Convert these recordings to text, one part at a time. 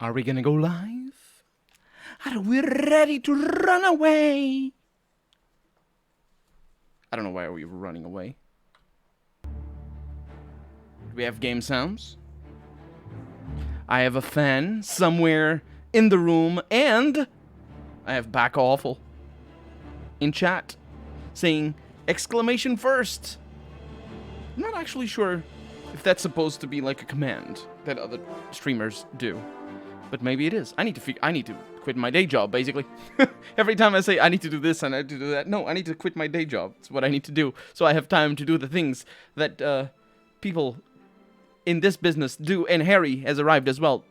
Are we gonna go live? Are we ready to run away? I don't know why we were running away. Do we have game sounds? I have a fan somewhere in the room, and I have Back Awful in chat saying exclamation first. I'm not actually sure if that's supposed to be like a command that other streamers do, but maybe it is. I need to quit my day job, basically. Every time I say I need to do this and I need to do that, no, I need to quit my day job. It's what I need to do, so I have time to do the things that people in this business do. And Harry has arrived as well.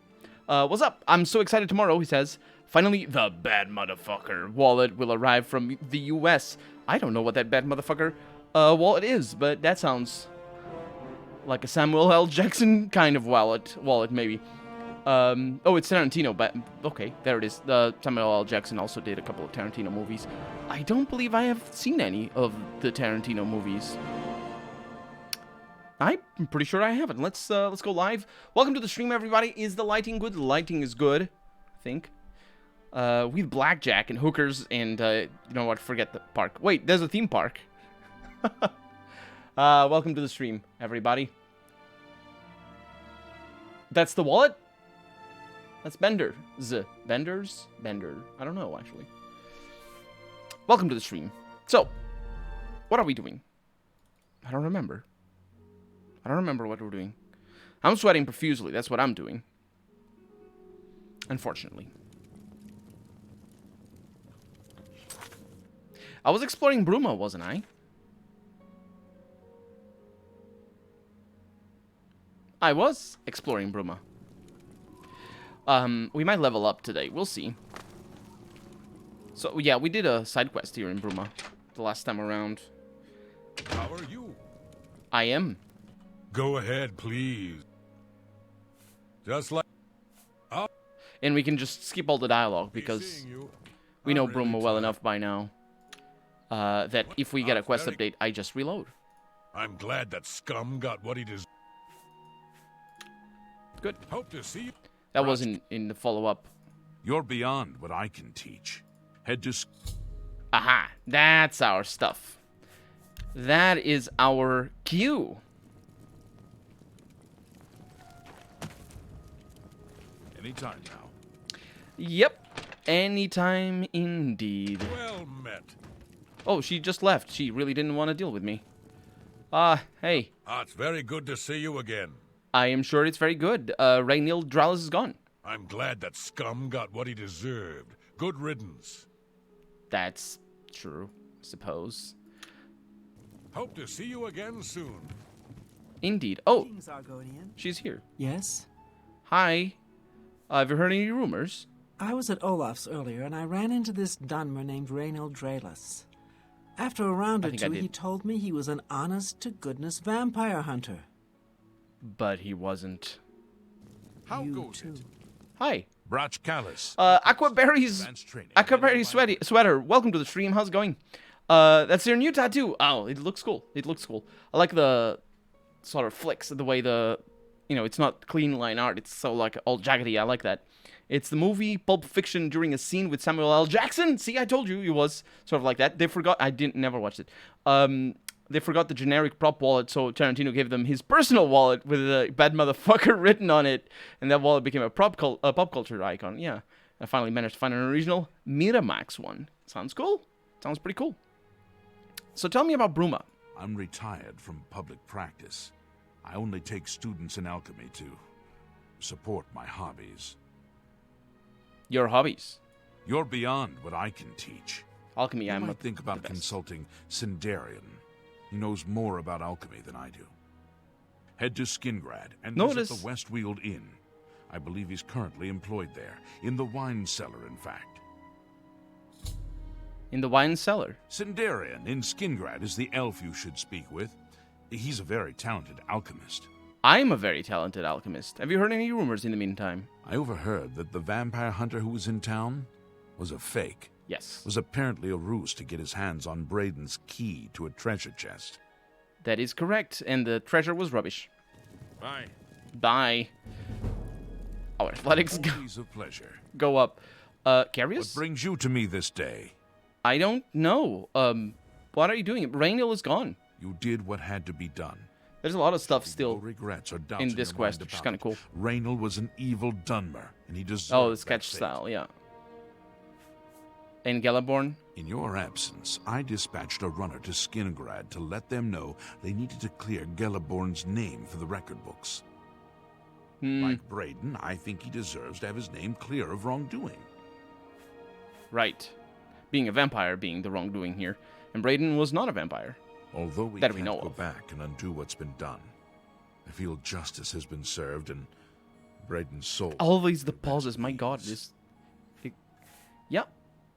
What's up? I'm so excited tomorrow, he says. Finally, the bad motherfucker wallet will arrive from the US. I don't know what that bad motherfucker wallet is, but that sounds like a Samuel L. Jackson kind of wallet maybe. Oh, it's Tarantino, but okay, there it is. Samuel L. Jackson also did a couple of Tarantino movies. I don't believe I have seen any of the Tarantino movies. I'm pretty sure I haven't. Let's go live. Welcome to the stream, everybody. Is the lighting good? The lighting is good, I think. With blackjack and hookers and you know what? Forget the park. Wait, there's a theme park. Welcome to the stream, everybody. That's the wallet? That's Bender. Bender's? Bender. I don't know, actually. Welcome to the stream. So, what are we doing? I don't remember. I don't remember what we're doing. I'm sweating profusely. That's what I'm doing. Unfortunately. I was exploring Bruma, wasn't I? I was exploring Bruma. We might level up today. We'll see. So, yeah, we did a side quest here in Bruma the last time around. How are you? I am. Go ahead, please. Just like... And we can just skip all the dialogue because we know Bruma well enough by now. That if we get a quest update, I just reload. I'm glad that scum got what he deserved. Good. Hope to see you. That wasn't in the follow-up. You're beyond what I can teach. Head to... Aha! That's our stuff. That is our cue. Anytime now. Yep. Anytime indeed. Well met. Oh, she just left. She really didn't want to deal with me. Hey. It's very good to see you again. I am sure it's very good. Raynil Dralis is gone. I'm glad that scum got what he deserved. Good riddance. That's true, I suppose. Hope to see you again soon. Indeed. Oh, Greetings, Argonian. she's here. Yes? Hi. Have you heard any rumors? I was at Olaf's earlier, and I ran into this Dunmer named Raynil Dralis. After a round or two, he told me he was an honest-to-goodness vampire hunter. But he wasn't. How You goes too. it? Hi. Brach Callus. Aquaberry's Advanced training. sweater. Welcome to the stream. How's it going? That's your new tattoo. Oh, it looks cool. It looks cool. I like the sort of flicks, the way it's not clean line art. It's so like all jaggedy. I like that. It's the movie Pulp Fiction during a scene with Samuel L. Jackson. See, I told you it was sort of like that. They forgot. I never watched it. They forgot the generic prop wallet, so Tarantino gave them his personal wallet with a bad motherfucker written on it, and that wallet became a pop culture icon. Yeah, I finally managed to find an original Miramax one. Sounds cool. Sounds pretty cool. So tell me about Bruma. I'm retired from public practice. I only take students in alchemy to support my hobbies. Your hobbies. You're beyond what I can teach. Alchemy, You I'm might think about the best. consulting Sindarian. He knows more about alchemy than I do. Head to Skingrad and visit the Westweald Inn. I believe he's currently employed there, in the wine cellar, in fact. In the wine cellar? Sindarian in Skingrad is the elf you should speak with. He's a very talented alchemist. I'm a very talented alchemist. Have you heard any rumors in the meantime? I overheard that the vampire hunter who was in town was a fake. Yes. Was apparently a ruse to get his hands on Braden's key to a treasure chest. That is correct, and the treasure was rubbish. Bye. Bye. Our athletics Always a pleasure. go up. Carius? What brings you to me this day? I don't know. What are you doing? Rainhill is gone. You did what had to be done. There's a lot of stuff No still regrets or doubts in this your quest, mind which is about kind of it. cool. Raynal was an evil Dunmer, and he deserved Oh, the that sketch fate. style, yeah. In Galaborn? In your absence, I dispatched a runner to Skingrad to let them know they needed to clear Gelaborn's name for the record books. Like Braden, I think he deserves to have his name clear of wrongdoing. Right. Being a vampire being the wrongdoing here. And Braden was not a vampire. Although we That can't we know go of. back and undo what's been done, I feel justice has been served and Braden's soul. Always the pauses, my god, this... Yeah.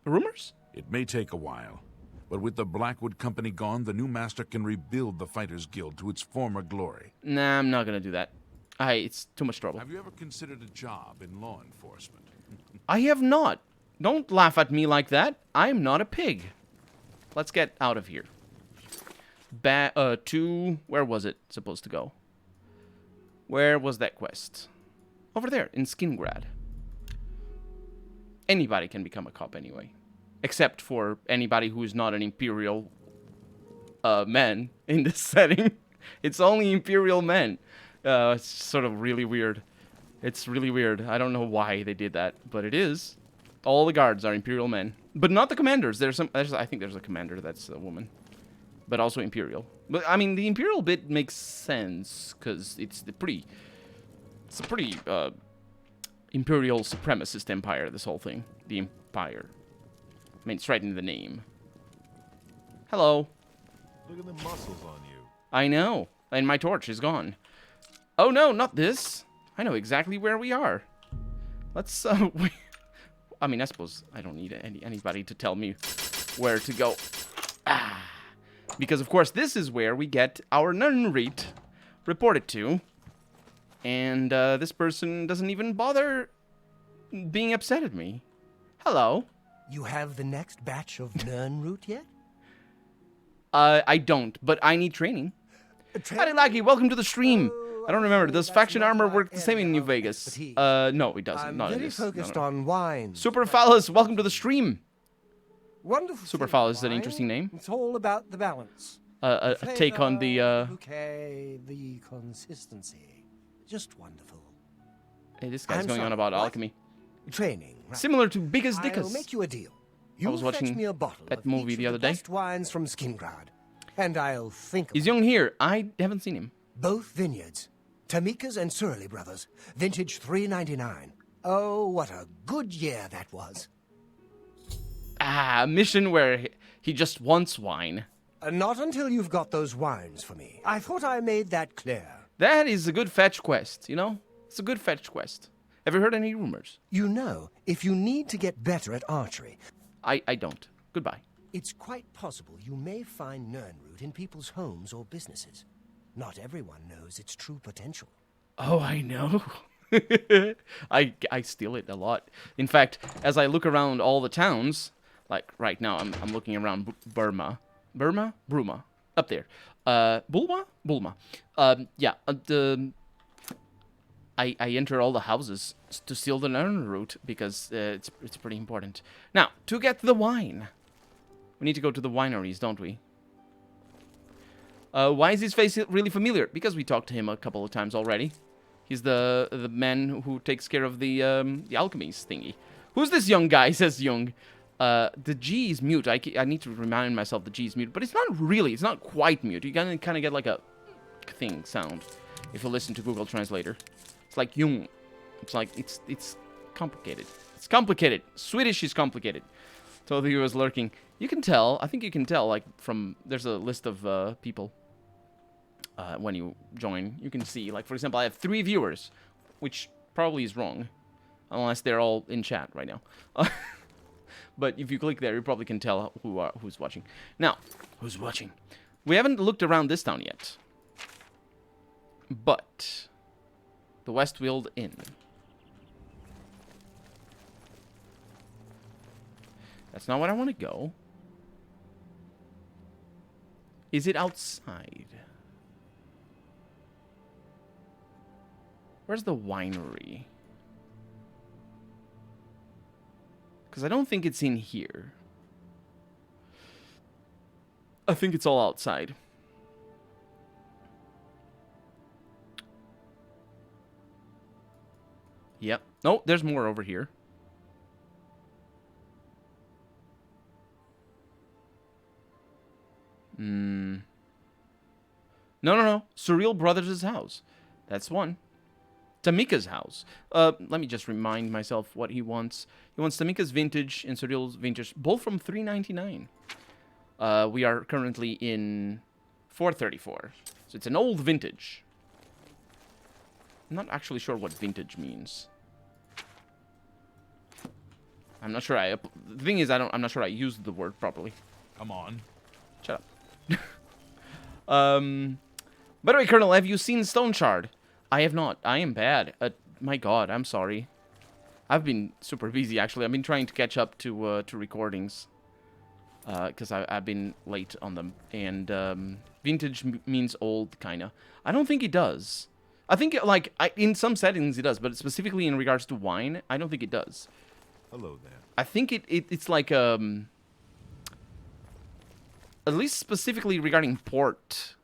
Rumors? It may take a while, but with the Blackwood Company gone, the new master can rebuild the Fighters Guild to its former glory. Nah, I'm not gonna do that. It's too much trouble. Have you ever considered a job in law enforcement? I have not. Don't laugh at me like that. I'm not a pig. Let's get out of here. To... Where was it supposed to go? Where was that quest? Over there, in Skingrad. Anybody can become a cop anyway. Except for anybody who is not an Imperial man in this setting. It's only Imperial men. It's sort of really weird. It's really weird. I don't know why they did that, but it is. All the guards are Imperial men. But not the commanders. I think there's a commander that's a woman. But also Imperial. But, I mean, the Imperial bit makes sense, because it's a pretty Imperial supremacist empire, this whole thing. The Empire. I mean, it's right in the name. Hello. Look at the muscles on you. I know. And my torch is gone. Oh, no, not this. I know exactly where we are. Let's, I mean, I suppose I don't need anybody to tell me where to go. Because, of course, this is where we get our Nunreet reported to. And this person doesn't even bother being upset at me. Hello. You have the next batch of Nernroot yet? I don't, but I need training. Howdy, Laggy, welcome to the stream. I don't remember. Does faction armor work the same in New Vegas? No, it doesn't. I'm not in very this. focused No. on wine. Super Phallus, welcome to the stream. Wonderful. Super thing, Phallus is an wine. interesting name. It's all about the balance. A take on the bouquet, the consistency. Just wonderful. Hey, this guy's I'm going on sorry, about what? alchemy. Training. Right. Similar to Big as I'll Dickus. make you a deal. You was fetch watching me a bottle that of movie each the of other day. Best wines from Skingrad, and I'll think. Is about Young here? I haven't seen him. both vineyards, Tamika's and Surly Brothers, vintage 399. Oh, what a good year that was. A mission where he just wants wine. Not until you've got those wines for me. I thought I made that clear. That is a good fetch quest, you know? It's a good fetch quest. Have you heard any rumors? You know, if you need to get better at archery, I don't. Goodbye. it's quite possible you may find Nernroot in people's homes or businesses. Not everyone knows its true potential. Oh, I know. I steal it a lot. In fact, as I look around all the towns, like right now, I'm looking around Burma, Bruma, up there. Bulma. I enter all the houses to steal the Nernroot because it's pretty important. Now, to get the wine, we need to go to the wineries, don't we? Why is his face really familiar? Because we talked to him a couple of times already. He's the man who takes care of the alchemies thingy. Who's this young guy? Says Young. The G is mute. I need to remind myself the G is mute, but it's not really. It's not quite mute. You kind of get like a thing sound if you listen to Google Translator. It's like Jung. It's like it's complicated. It's complicated. Swedish is complicated. So the viewers lurking. You can tell. I think you can tell. Like from there's a list of people. When you join, you can see. Like for example, I have 3 viewers, which probably is wrong, unless they're all in chat right now. But if you click there, you probably can tell who's watching. Now, who's watching? We haven't looked around this town yet. But the Westfield Inn. That's not what I want to go. Is it outside? Where's the winery? Because I don't think it's in here. I think it's all outside. Yep. No, there's more over here. No. Surreal Brothers' house. That's one. Tamika's house. Let me just remind myself what he wants. He wants Tamika's vintage and Surreal's vintage, both from $3.99. We are currently in $4.34. So it's an old vintage. I'm not actually sure what vintage means. I'm not sure the thing is, I'm not sure I used the word properly. Come on. Shut up. By the way, Colonel, have you seen Stone Shard? I have not. I am bad. My God, I'm sorry. I've been super busy, actually. I've been trying to catch up to recordings. Because I've been late on them. And vintage means old, kind of. I don't think it does. I think, in some settings it does. But specifically in regards to wine, I don't think it does. Hello there. I think it's like, at least specifically regarding port,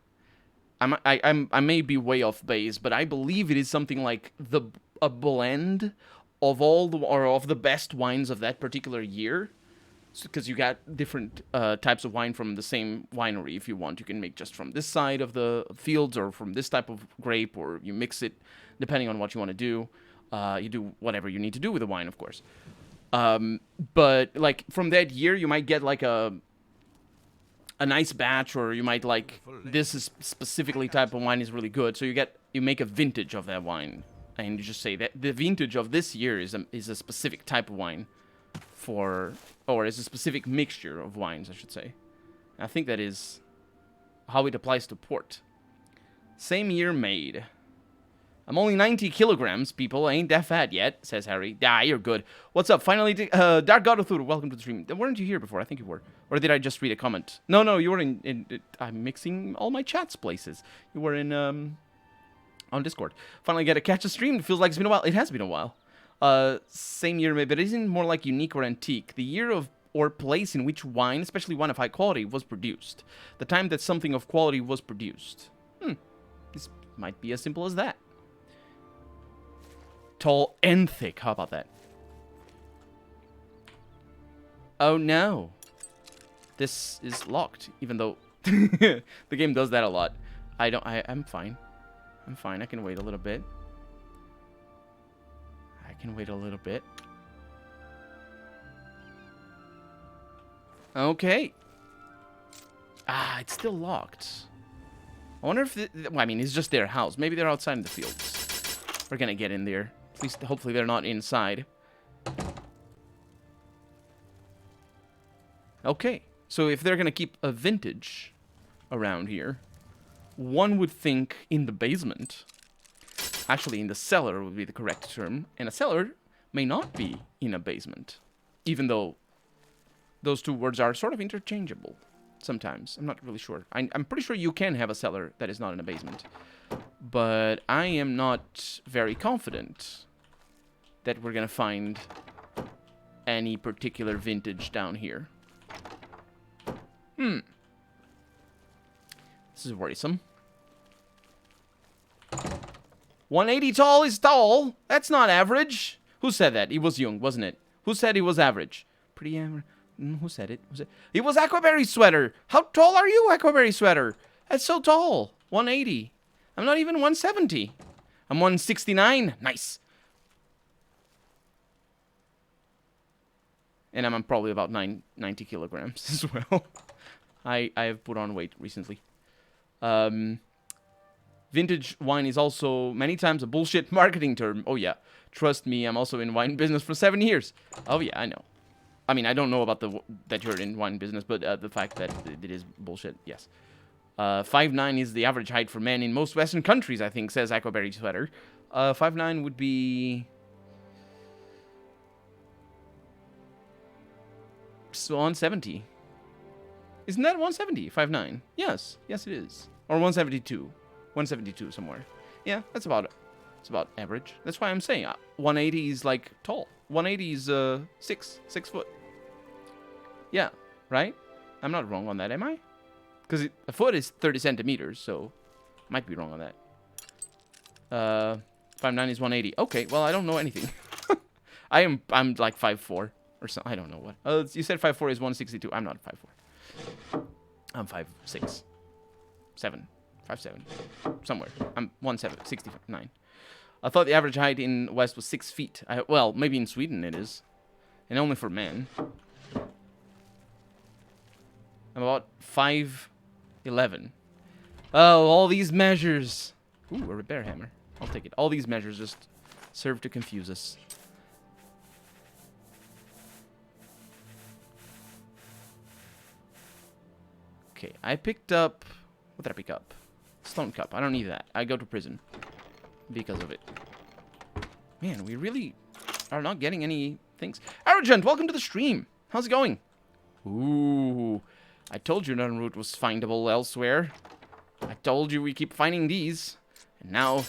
I may be way off base, but I believe it is something like a blend of of the best wines of that particular year, because you got different types of wine from the same winery. If you want, you can make just from this side of the fields or from this type of grape, or you mix it depending on what you want to do. You do whatever you need to do with the wine, of course. But like from that year, you might get like a nice batch, or you might like, this is specifically type of wine is really good. So you make a vintage of that wine, and you just say that the vintage of this year is a specific type of wine or is a specific mixture of wines, I should say. I think that is how it applies to port. Same year made. I'm only 90 kilograms, people. I ain't that fat yet, says Harry. Ah, you're good. What's up? Finally, Dark God of Thur, welcome to the stream. Weren't you here before? I think you were. Or did I just read a comment? No, you were in I'm mixing all my chats places. You were in, on Discord. Finally get to catch a stream. It feels like it's been a while. It has been a while. Same year, maybe, but isn't more like unique or antique. The year of or place in which wine, especially wine of high quality, was produced. The time that something of quality was produced. This might be as simple as that. Tall and thick. How about that? Oh no. This is locked, even though the game does that a lot. I'm fine. I'm fine. I can wait a little bit. Okay. Ah, it's still locked. I wonder if well, I mean, it's just their house. Maybe they're outside in the fields. We're gonna get in there. At least, hopefully, they're not inside. Okay. So if they're gonna keep a vintage around here, one would think in the basement. Actually, in the cellar would be the correct term. And a cellar may not be in a basement, even though those two words are sort of interchangeable sometimes. I'm not really sure. I'm pretty sure you can have a cellar that is not in a basement. But I am not very confident that we're going to find any particular vintage down here. This is worrisome. 180 tall is tall. That's not average. Who said that? It was Jung, wasn't it? Who said he was average? Pretty average. Who said it? It was Aquaberry Sweater. How tall are you, Aquaberry Sweater? That's so tall. 180. I'm not even 170. I'm 169. Nice. And I'm probably about 90 kilograms as well. I have put on weight recently. Vintage wine is also many times a bullshit marketing term. Oh, yeah. Trust me, I'm also in wine business for 7 years. Oh, yeah, I know. I mean, I don't know about that you're in wine business, but the fact that it is bullshit, yes. 5'9" is the average height for men in most Western countries, I think, says Aquaberry Sweater. 5'9" would be... So 170. Isn't that 170? 5'9". Yes. Yes, it is. Or 172. 172 somewhere. Yeah, that's about average. That's why I'm saying 180 is like tall. 180 is 6 foot. Yeah, right? I'm not wrong on that, am I? Because a foot is 30 centimeters, so might be wrong on that. 5'9" is 180. Okay, well, I don't know anything. I'm like 5'4" or something. I don't know what. You said 5'4" is 162. I'm not 5'4". I'm 5'6", 7, 5'7", somewhere. I'm 169. I thought the average height in West was 6 feet. Well, maybe in Sweden it is, and only for men. I'm about 5'11". Oh, all these measures. Ooh, a repair hammer. I'll take it. All these measures just serve to confuse us. Okay, I picked up... What did I pick up? Stone cup. I don't need that. I go to prison because of it. Man, we really are not getting any things. Arrogant, welcome to the stream. How's it going? Ooh, I told you none route was findable elsewhere. I told you we keep finding these. And now,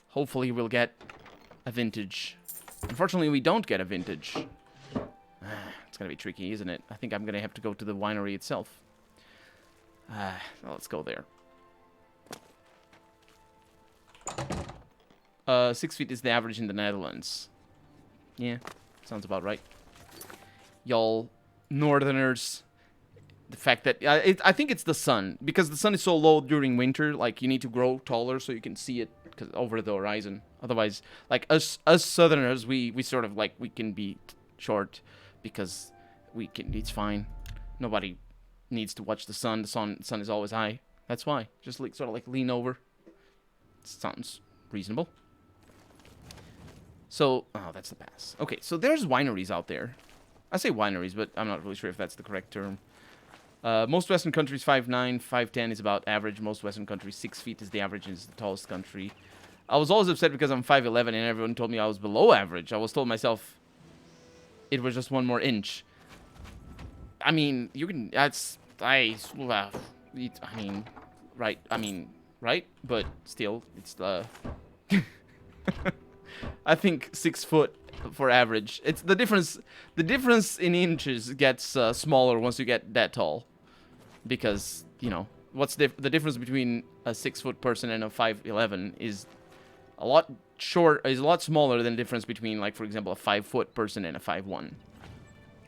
hopefully we'll get a vintage. Unfortunately, we don't get a vintage. It's gonna be tricky, isn't it? I think I'm gonna have to go to the winery itself. Well, let's go there. 6 feet is the average in the Netherlands. Yeah, sounds about right. Y'all northerners, the fact that I think it's the sun, because the sun is so low during winter. Like, you need to grow taller so you can see it over the horizon. Otherwise, like us southerners, we sort of like, we can be short because we can. It's fine. Nobody needs to watch the sun. The sun is always high. That's why. Just like sort of like lean over. Sounds reasonable. So, oh, that's the pass. Okay, so there's wineries out there. I say wineries, but I'm not really sure if that's the correct term. Most Western countries 5'9", 5'10" is about average. Most Western countries 6 feet is the average and is the tallest country. I was always upset because I'm 5'11" and everyone told me I was below average. I was told myself it was just 1 more inch. I mean, you can. That's right. Right, but still, it's the. I think 6 foot for average. It's the difference. The difference in inches gets smaller once you get that tall, because you know what's the difference between a 6 foot person and a 5'11" is a lot smaller than the difference between, like, for example, a 5 foot person and a 5'1",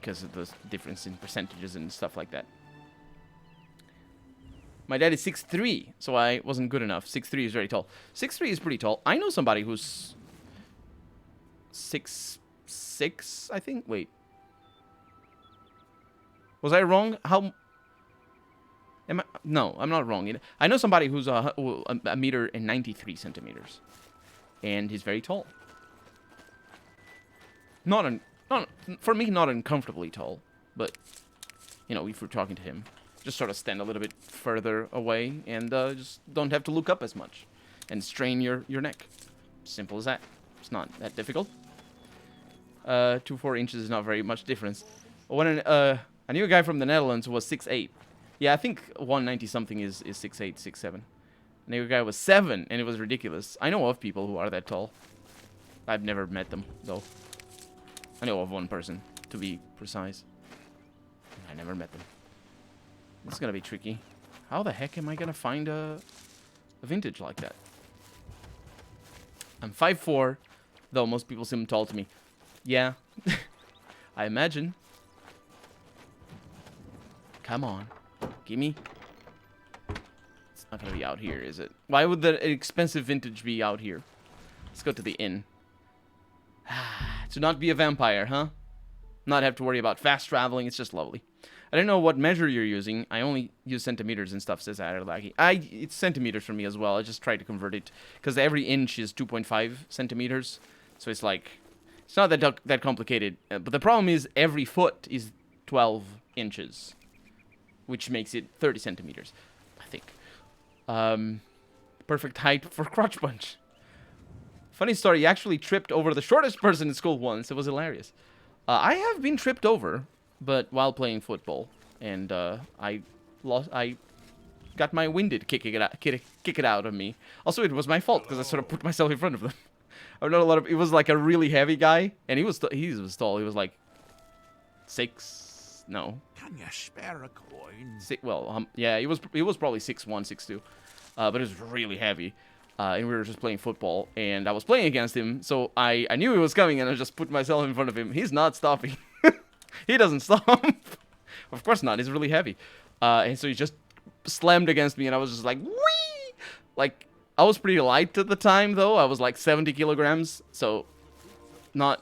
because of the difference in percentages and stuff like that. My dad is 6'3", so I wasn't good enough. 6'3" is very tall. 6'3" is pretty tall. I know somebody who's 6'6", I think. Wait. Was I wrong? How... Am I... No, I'm not wrong. I know somebody who's a meter and 93 centimeters. And he's very tall. For me, not uncomfortably tall. But, you know, if we're talking to him... Just sort of stand a little bit further away and just don't have to look up as much and strain your neck. Simple as that. It's not that difficult. 2-4 inches is not very much difference. When I knew a guy from the Netherlands who was 6'8". Yeah, I think 190 something is 6'8", 6'7". I knew a guy was 7, and it was ridiculous. I know of people who are that tall. I've never met them though. I know of one person, to be precise. I never met them. This is gonna be tricky. How the heck am I gonna find a vintage like that? I'm 5'4", though most people seem tall to me. Yeah, I imagine. Come on, gimme. It's not gonna be out here, is it? Why would the expensive vintage be out here? Let's go to the inn. To not be a vampire, huh? Not have to worry about fast traveling. It's just lovely. I don't know what measure you're using. I only use centimeters and stuff, says Adderlachy. It's centimeters for me as well. I just try to convert it, because every inch is 2.5 centimeters. So it's like, it's not that complicated. But the problem is every foot is 12 inches, which makes it 30 centimeters, I think. Perfect height for crotch punch. Funny story, he actually tripped over the shortest person in school once. It was hilarious. I have been tripped over, but while playing football, and I got my winded kick it out of me. Also, it was my fault because I sort of put myself in front of them. I've known a lot of. He was like a really heavy guy, and he was tall. He was like 6. No. Can you spare a coin? Yeah, he was probably 6'1", 6'2", but he was really heavy. And we were just playing football, and I was playing against him, so I knew he was coming, and I just put myself in front of him. He's not stopping. He doesn't stop. Of course not. He's really heavy. And so he just slammed against me, and I was just like, whee! Like, I was pretty light at the time, though. I was like 70 kilograms, so not...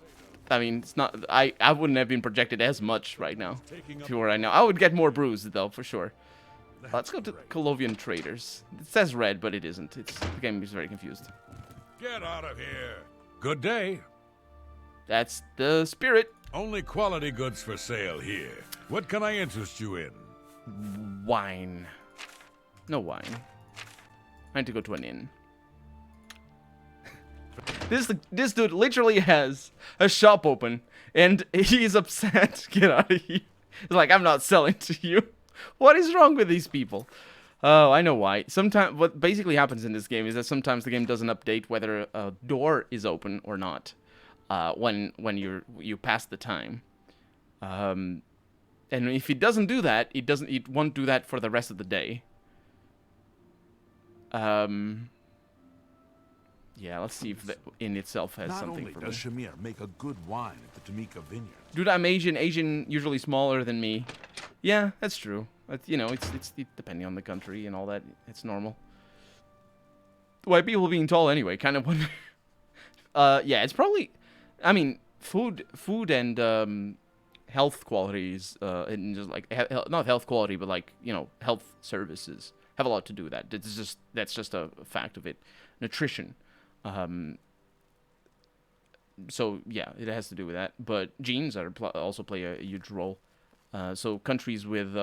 I mean, it's not... I wouldn't have been projected as much right now, if you were right now. I would get more bruised, though, for sure. Let's go to Oblivion Traders. It says red, but it isn't. The game is very confused. Get out of here. Good day. That's the spirit. Only quality goods for sale here. What can I interest you in? Wine. No wine. I need to go to an inn. This dude literally has a shop open, and he's upset. Get out of here. He's like, I'm not selling to you. What is wrong with these people? Oh, I know why. Sometimes what basically happens in this game is that sometimes the game doesn't update whether a door is open or not when you pass the time. And if it doesn't do that, it won't do that for the rest of the day. Yeah, let's see if the inn itself has something for me. Not only does Shamir make a good wine at the Tamika vineyard. Dude, I'm Asian. Asian usually smaller than me. Yeah, that's true. You know, it's depending on the country and all that. It's normal. White people being tall anyway, kind of wonder. Yeah, it's probably. I mean, food and health qualities, and just like not health quality, but like health services have a lot to do with that. That's just a fact of it. Nutrition. So yeah, it has to do with that. But genes also play a huge role. So countries with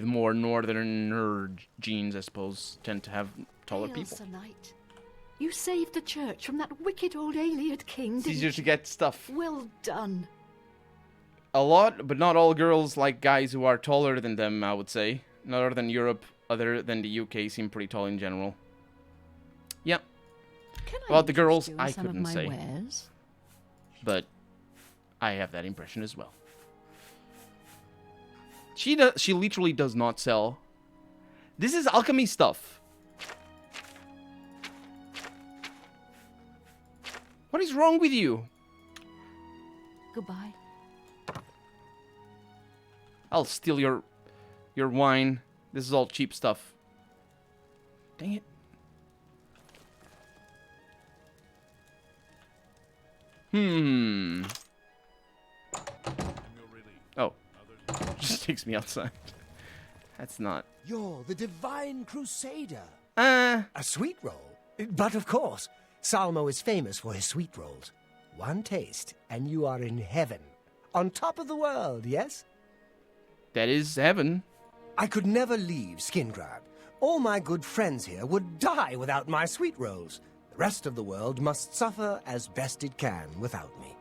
more northern genes, I suppose, tend to have taller people. Sir Knight. You saved the church from that wicked old Ayleid king. It's easier to get stuff. Well done. A lot, but not all girls like guys who are taller than them, I would say. Northern Europe, other than the UK, seem pretty tall in general. Yep. About the girls, I couldn't say. Wares? But I have that impression as well. She literally does not sell. This is alchemy stuff. What is wrong with you? Goodbye. I'll steal your wine. This is all cheap stuff. Dang it. Oh. Just takes me outside. That's not... You're the Divine Crusader. A sweet roll? But of course. Salmo is famous for his sweet rolls. One taste, and you are in heaven. On top of the world, yes? That is heaven. I could never leave Skingrad. All my good friends here would die without my sweet rolls. The rest of the world must suffer as best it can without me.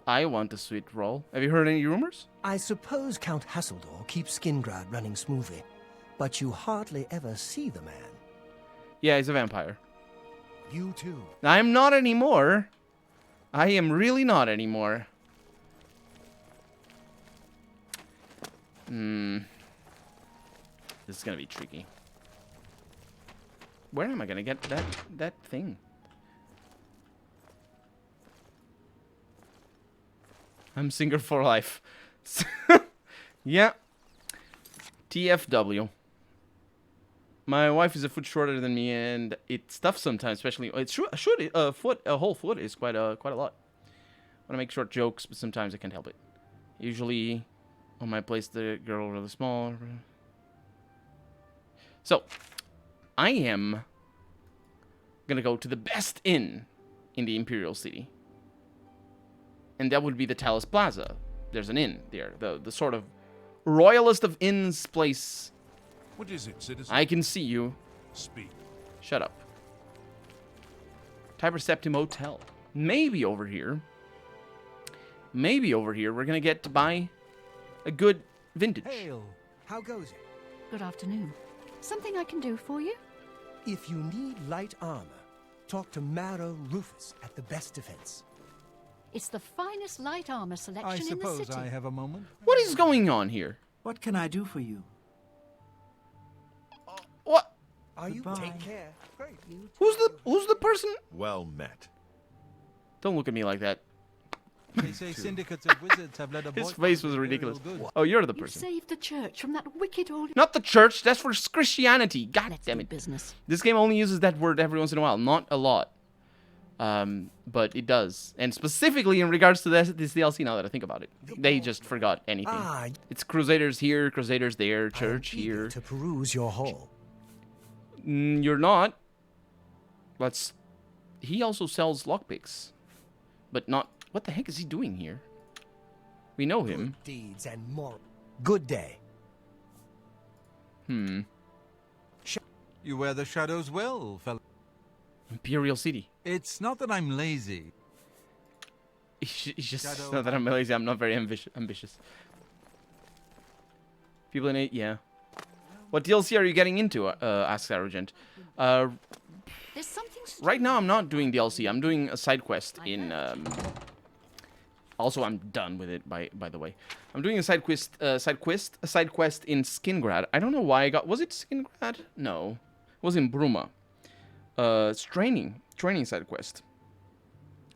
I want a sweet roll. Have you heard any rumors? I suppose Count Hasseldor keeps Skingrad running smoothly, but you hardly ever see the man. Yeah, he's a vampire. You too. I'm not anymore. I am really not anymore. This is gonna be tricky. Where am I gonna get that thing? I'm single for life. Yeah. TFW. My wife is a foot shorter than me, and it's tough sometimes. Especially, a whole foot is quite a lot. I want to make short jokes, but sometimes I can't help it. Usually, on my place, the girl really small. So, I am gonna go to the best inn in the Imperial City, and that would be the Talus Plaza. There's an inn there, the sort of royalest of inns place. What is it, citizen? I can see you. Speak. Shut up. Tiber Septim Hotel. Maybe over here. Maybe over here we're gonna get to buy a good vintage. Hail. How goes it? Good afternoon. Something I can do for you? If you need light armor, talk to Marrow Rufus at the best defense. It's the finest light armor selection I in the suppose city. I have a moment. What is going on here? What can I do for you? What? Are you? Goodbye. Take care. Great. Who's the person? Well met. Don't look at me like that. They say syndicates of wizards have led a His boy face was ridiculous. Oh, you're the You person. saved the church from that wicked old... Not the church. That's for Christianity. God Let's damn do it. business. This game only uses that word every once in a while. Not a lot. But it does. And specifically in regards to this DLC, now that I think about it. They just forgot anything. It's Crusaders here, Crusaders there, church here. To peruse your hall. You're not. He also sells lockpicks. But not... What the heck is he doing here? We know him. Good deeds and moral. Good day. You wear the shadows well, fellow. Imperial City. It's not that I'm lazy. It's just not that I'm lazy. I'm not very ambitious. People in it, yeah. What DLC are you getting into? Asks Arrogant. There's something... Right now, I'm not doing DLC. I'm doing a side quest in... Also, I'm done with it. By the way, I'm doing a side quest in Skingrad. I don't know why I got. Was it Skingrad? No, it was in Bruma. It's training side quest.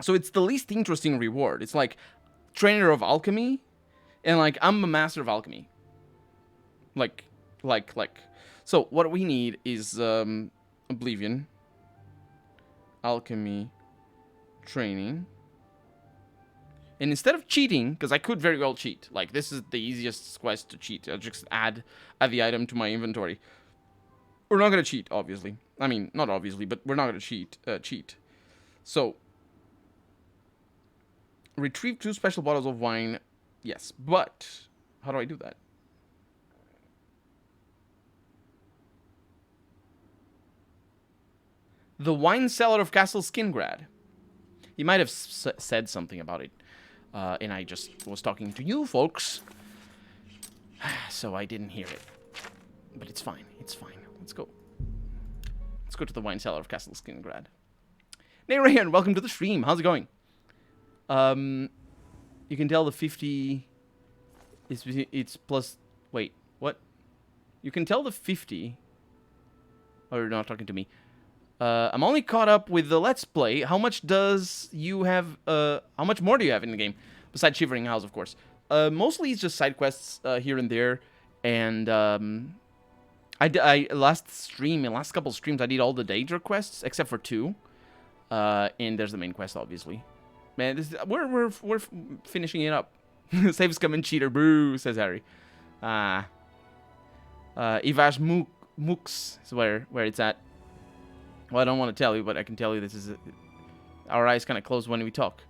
So it's the least interesting reward. It's like trainer of alchemy, and like I'm a master of alchemy. Like. So what we need is Oblivion, alchemy, training. And instead of cheating, because I could very well cheat. Like, this is the easiest quest to cheat. I'll just add the item to my inventory. We're not going to cheat, obviously. I mean, not obviously, but we're not going to cheat. So, retrieve 2 special bottles of wine. Yes, but how do I do that? The wine cellar of Castle Skingrad. He might have said something about it. And I just was talking to you folks. So I didn't hear it. But it's fine. It's fine. Let's go. Let's go to the wine cellar of Castle Skingrad. Nayrayan, welcome to the stream. How's it going? You can tell the 50... It's plus... Wait, what? You can tell the 50... Oh, you're not talking to me. I'm only caught up with the Let's Play. How much does you have... how much more do you have in the game? Besides Shivering House, of course. Mostly it's just side quests here and there. And last couple streams, I did all the Daedra quests, except for 2. And there's the main quest, obviously. Man, we're finishing it up. Saves come in cheater, boo, says Harry. Ivash Mooks is where it's at. Well, I don't want to tell you, but I can tell you this is... Our eyes kind of close when we talk.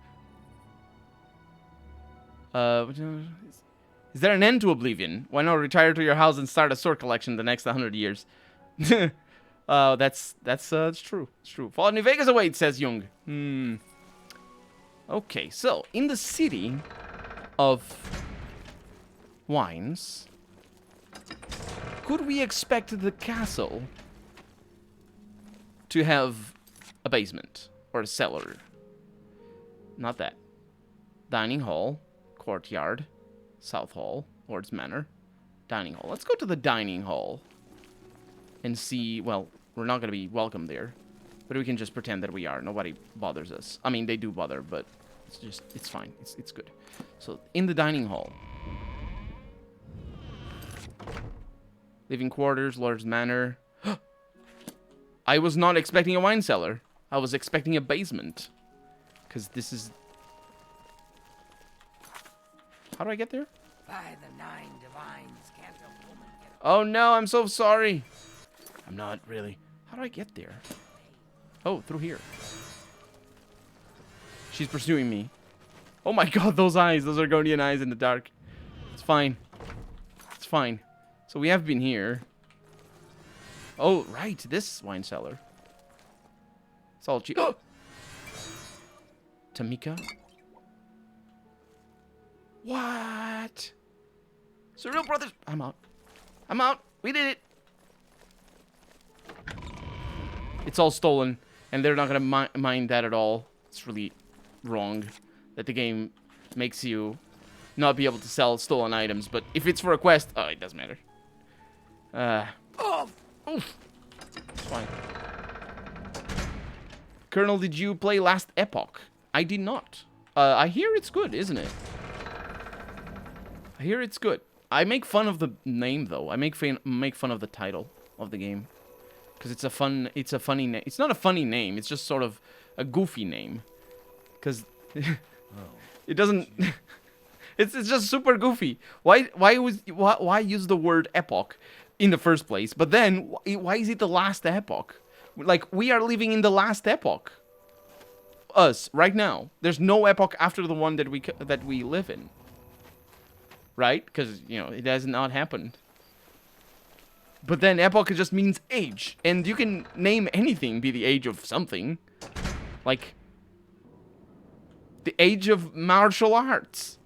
Is there an end to Oblivion? Why not retire to your house and start a sword collection the next 100 years? That's true. It's true. Fallout New Vegas awaits, says Jung. Okay, so in the city of wines, could we expect the castle to have a basement or a cellar? Not that. Dining hall, courtyard, south hall, Lord's Manor, dining hall. Let's go to the dining hall and see. Well, we're not going to be welcome there, but we can just pretend that we are. Nobody bothers us. I mean, they do bother, but it's fine. It's good. So in the dining hall, living quarters, Lord's Manor. I was not expecting a wine cellar. I was expecting a basement. Because this is... How do I get there? By the 9 divines, can't a woman get... Oh no, I'm so sorry. I'm not really. How do I get there? Oh, through here. She's pursuing me. Oh my god, those eyes. Those Argonian eyes in the dark. It's fine. It's fine. So we have been here. Oh, right. This wine cellar. It's all cheap. Oh! Tamika? What? Surreal Brothers. I'm out. I'm out. We did it. It's all stolen. And they're not gonna mind that at all. It's really wrong that the game makes you not be able to sell stolen items. But if it's for a quest, oh, it doesn't matter. Oof. It's fine. Colonel, did you play Last Epoch? I did not. I hear it's good, isn't it? I hear it's good. I make fun of the name though. I make fun of the title of the game because it's a funny name. It's not a funny name. It's just sort of a goofy name because it doesn't. it's just super goofy. Why use the word epoch in the first place? But then why is it the last epoch? Like, we are living in the last epoch. Us right now. There's no epoch after the one that we live in. Right? Because, you know, it has not happened. But then epoch just means age. And you can name anything be the age of something. Like, the age of martial arts.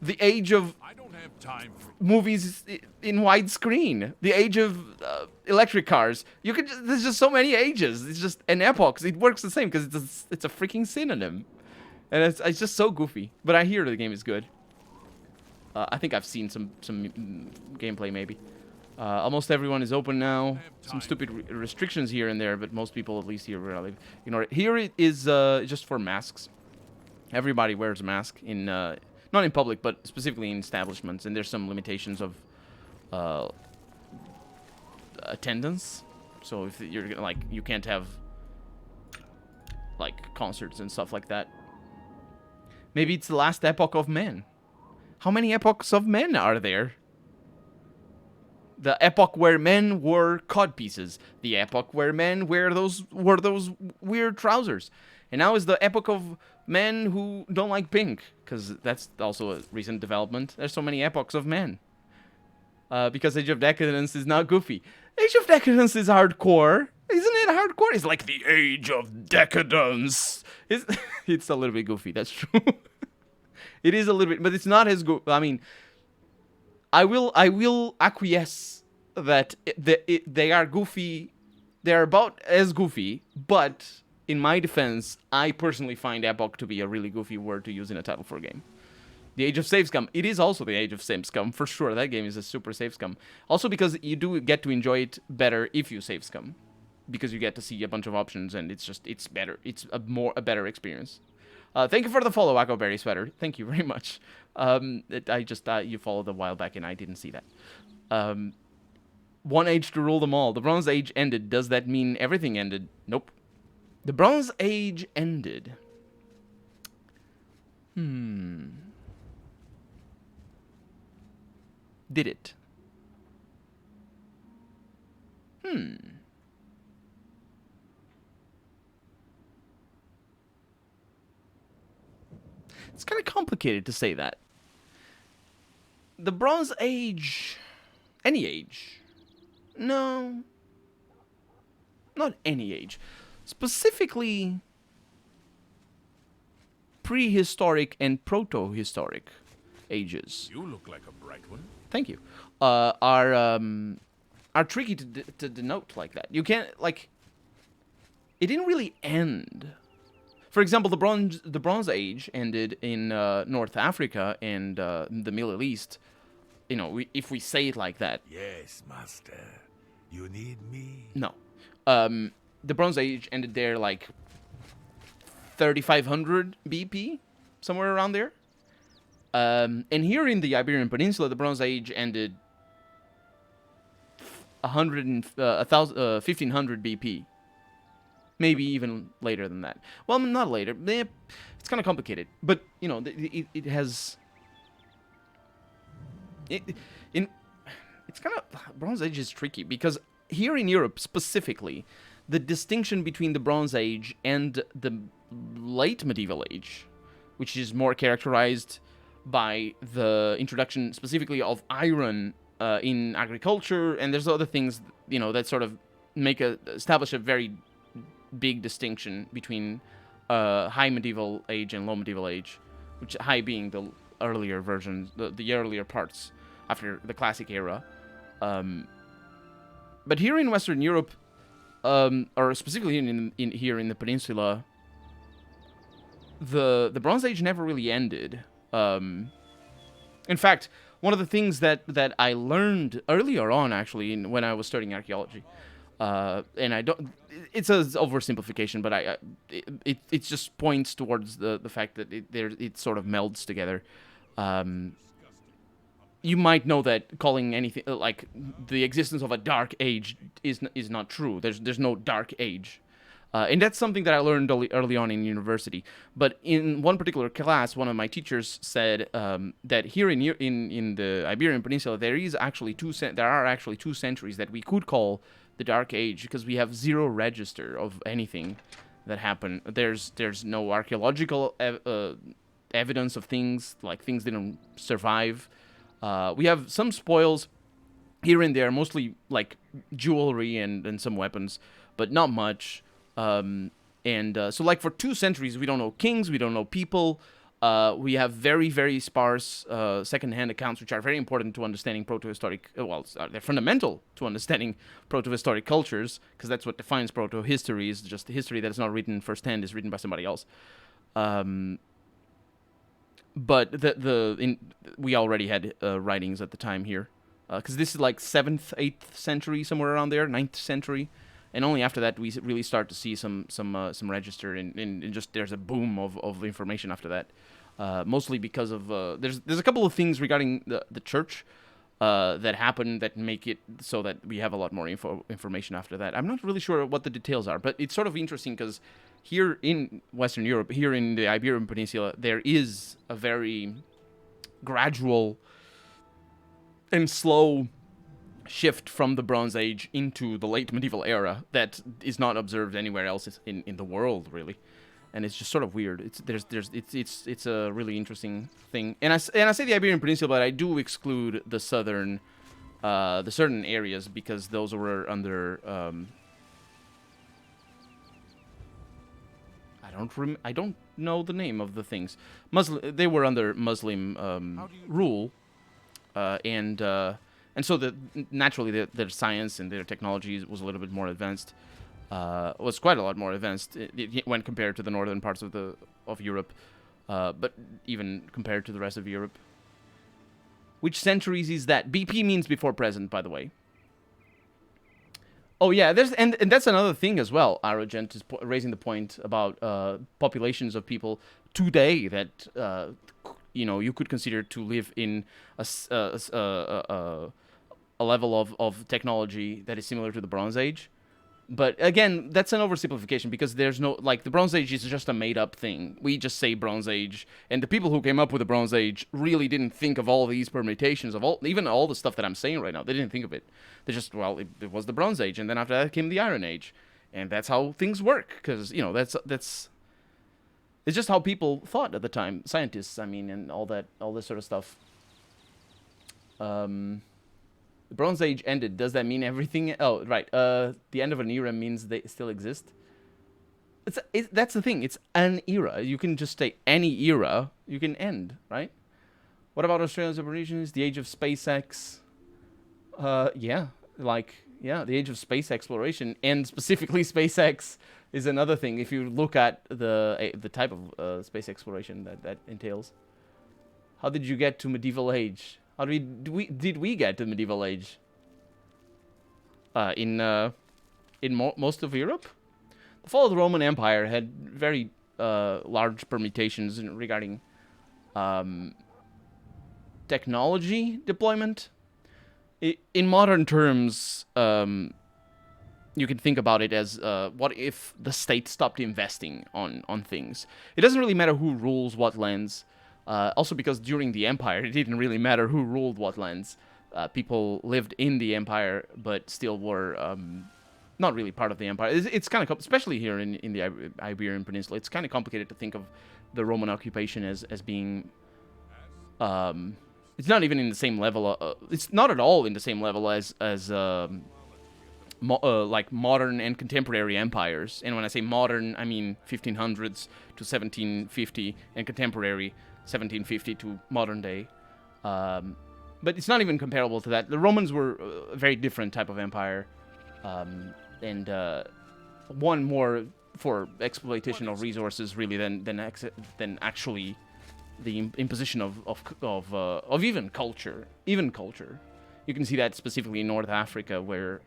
The age of movies in widescreen. The age of electric cars. You could there's just so many ages. It's just an epoch. It works the same because it's a freaking synonym. And it's just so goofy. But I hear the game is good. I think I've seen some gameplay maybe. Almost everyone is open now. Some stupid restrictions here and there, but most people, at least here where I live, ignore it. Here it is just for masks. Everybody wears a mask in not in public, but specifically in establishments, and there's some limitations of attendance. So if you're like, you can't have like concerts and stuff like that. Maybe it's the last epoch of men. How many epochs of men are there? The epoch where men wore codpieces. The epoch where men wore those weird trousers. And now is the epoch of men who don't like pink, because that's also a recent development. There's so many epochs of men. Because Age of Decadence is not goofy. Age of Decadence is hardcore. Isn't it hardcore? It's like the Age of Decadence. It's a little bit goofy, that's true. It is a little bit, but it's not as good. I mean, I will acquiesce that they are goofy. They're about as goofy, but in my defense, I personally find epoch to be a really goofy word to use in a title for a game. The Age of Save Scum. It is also the Age of Save Scum, for sure. That game is a super Save Scum. Also because you do get to enjoy it better if you Save Scum. Because you get to see a bunch of options, and it's better. It's a better experience. Thank you for the follow, Aquaberry Sweater. Thank you very much. You followed a while back, and I didn't see that. One age to rule them all. The Bronze Age ended. Does that mean everything ended? Nope. The Bronze Age ended. Did it? It's kind of complicated to say that. The Bronze Age... Any age. No. Not any age. Specifically, prehistoric and proto-historic ages. You look like a bright one. Thank you. Are tricky to denote like that. You can't, like... It didn't really end. For example, the Bronze Age ended in North Africa and the Middle East. You know, if we say it like that. Yes, master. You need me? No. The Bronze Age ended there like 3500 BP, somewhere around there. And here in the Iberian Peninsula, the Bronze Age ended 1500 BP. Maybe even later than that. Well, not later. It's kind of complicated. But, you know, it has... It's kind of... Bronze Age is tricky because here in Europe, specifically, the distinction between the Bronze Age and the late Medieval Age, which is more characterized by the introduction specifically of iron in agriculture, and there's other things, you know, that sort of establish a very big distinction between high Medieval Age and low Medieval Age, which high being the earlier versions, the earlier parts after the Classic era. But here in Western Europe, or specifically in here in the peninsula, the Bronze Age never really ended. In fact, one of the things that I learned earlier on, actually, when I was studying archaeology, and I don't, it's an oversimplification, but it just points towards the fact that it sort of melds together. You might know that calling anything like the existence of a dark age is not true. There's no dark age. And that's something that I learned early on in university. But in one particular class, one of my teachers said that here in the Iberian Peninsula, there are actually two centuries that we could call the Dark Age, because we have zero register of anything that happened. There's no archaeological evidence of things, like things didn't survive. We have some spoils here and there, mostly like jewelry and some weapons, but not much. So like for 2 centuries, we don't know kings, we don't know people. We have very, very sparse second-hand accounts, which are very important to understanding proto-historic. They're fundamental to understanding proto-historic cultures, because that's what defines proto-history. Is just the history that is not written firsthand, is written by somebody else. But we already had writings at the time here, because this is like 7th, 8th century, somewhere around there, 9th century. And only after that we really start to see some register, and just there's a boom of information after that. Mostly because of there's a couple of things regarding the church that happen that make it so that we have a lot more information after that. I'm not really sure what the details are, but it's sort of interesting because here in Western Europe, here in the Iberian Peninsula, there is a very gradual and slow shift from the Bronze Age into the late medieval era that is not observed anywhere else in the world, really. And it's just sort of weird. It's a really interesting thing. And I say the Iberian Peninsula, but I do exclude the southern areas, because those were under I don't know the name of the things. They were under Muslim rule, and so naturally their science and their technology was a little bit more advanced. Was quite a lot more advanced when compared to the northern parts of Europe, but even compared to the rest of Europe. Which centuries is that? BP means before present, by the way. Oh yeah, and that's another thing as well. Arrogant is raising the point about populations of people today that you could consider to live in a level of technology that is similar to the Bronze Age. But again, that's an oversimplification, because there's no, like, the Bronze Age is just a made-up thing. We just say Bronze Age, and the people who came up with the Bronze Age really didn't think of all these permutations of even all the stuff that I'm saying right now. They didn't think of it. They just, it was the Bronze Age, and then after that came the Iron Age, and that's how things work, because it's just how people thought at the time, scientists, I mean, and all this sort of stuff. The Bronze Age ended. Does that mean everything? Oh, right. The end of an era means they still exist. That's the thing. It's an era. You can just say any era. You can end, right? What about Australia's Aborigines? The age of SpaceX? Yeah. The age of space exploration, and specifically SpaceX is another thing. If you look at the type of space exploration that entails. How did you get to medieval age? How did we get to medieval age? In most of Europe, the fall of the Roman Empire had very large permutations regarding technology deployment. In modern terms, you can think about it as what if the state stopped investing on things? It doesn't really matter who rules what lands. Also because during the Empire, it didn't really matter who ruled what lands. People lived in the Empire, but still were not really part of the Empire. It's kind of, especially here in the Iberian Peninsula, it's kind of complicated to think of the Roman occupation as being... it's not even in the same level. It's not at all in the same level as like modern and contemporary empires. And when I say modern, I mean 1500s to 1750, and contemporary 1750 to modern day. But it's not even comparable to that. The Romans were a very different type of empire. And one more for exploitation of resources really than actually the imposition of even culture. You can see that specifically in North Africa, where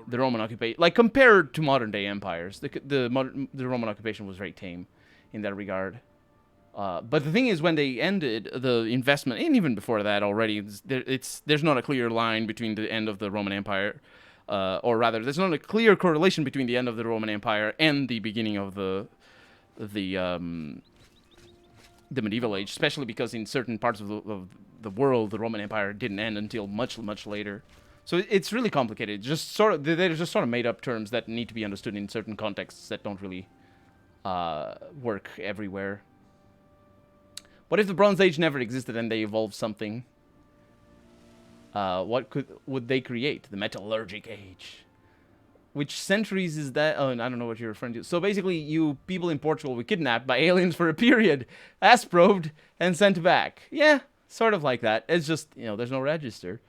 the Roman occupation, like compared to modern day empires, the Roman occupation was very tame in that regard. But the thing is, when they ended the investment, and even before that already, there's not a clear line between the end of the Roman Empire, or rather, there's not a clear correlation between the end of the Roman Empire and the beginning of the medieval age, especially because in certain parts of the world, the Roman Empire didn't end until much later. So it's really complicated. They're just sort of made up terms that need to be understood in certain contexts that don't really work everywhere. What if the Bronze Age never existed and they evolved something? What would they create? The Metallurgic Age. Which centuries is that? Oh, I don't know what you're referring to. So basically, you people in Portugal were kidnapped by aliens for a period, as-probed, and sent back. Yeah, sort of like that. It's just, there's no register.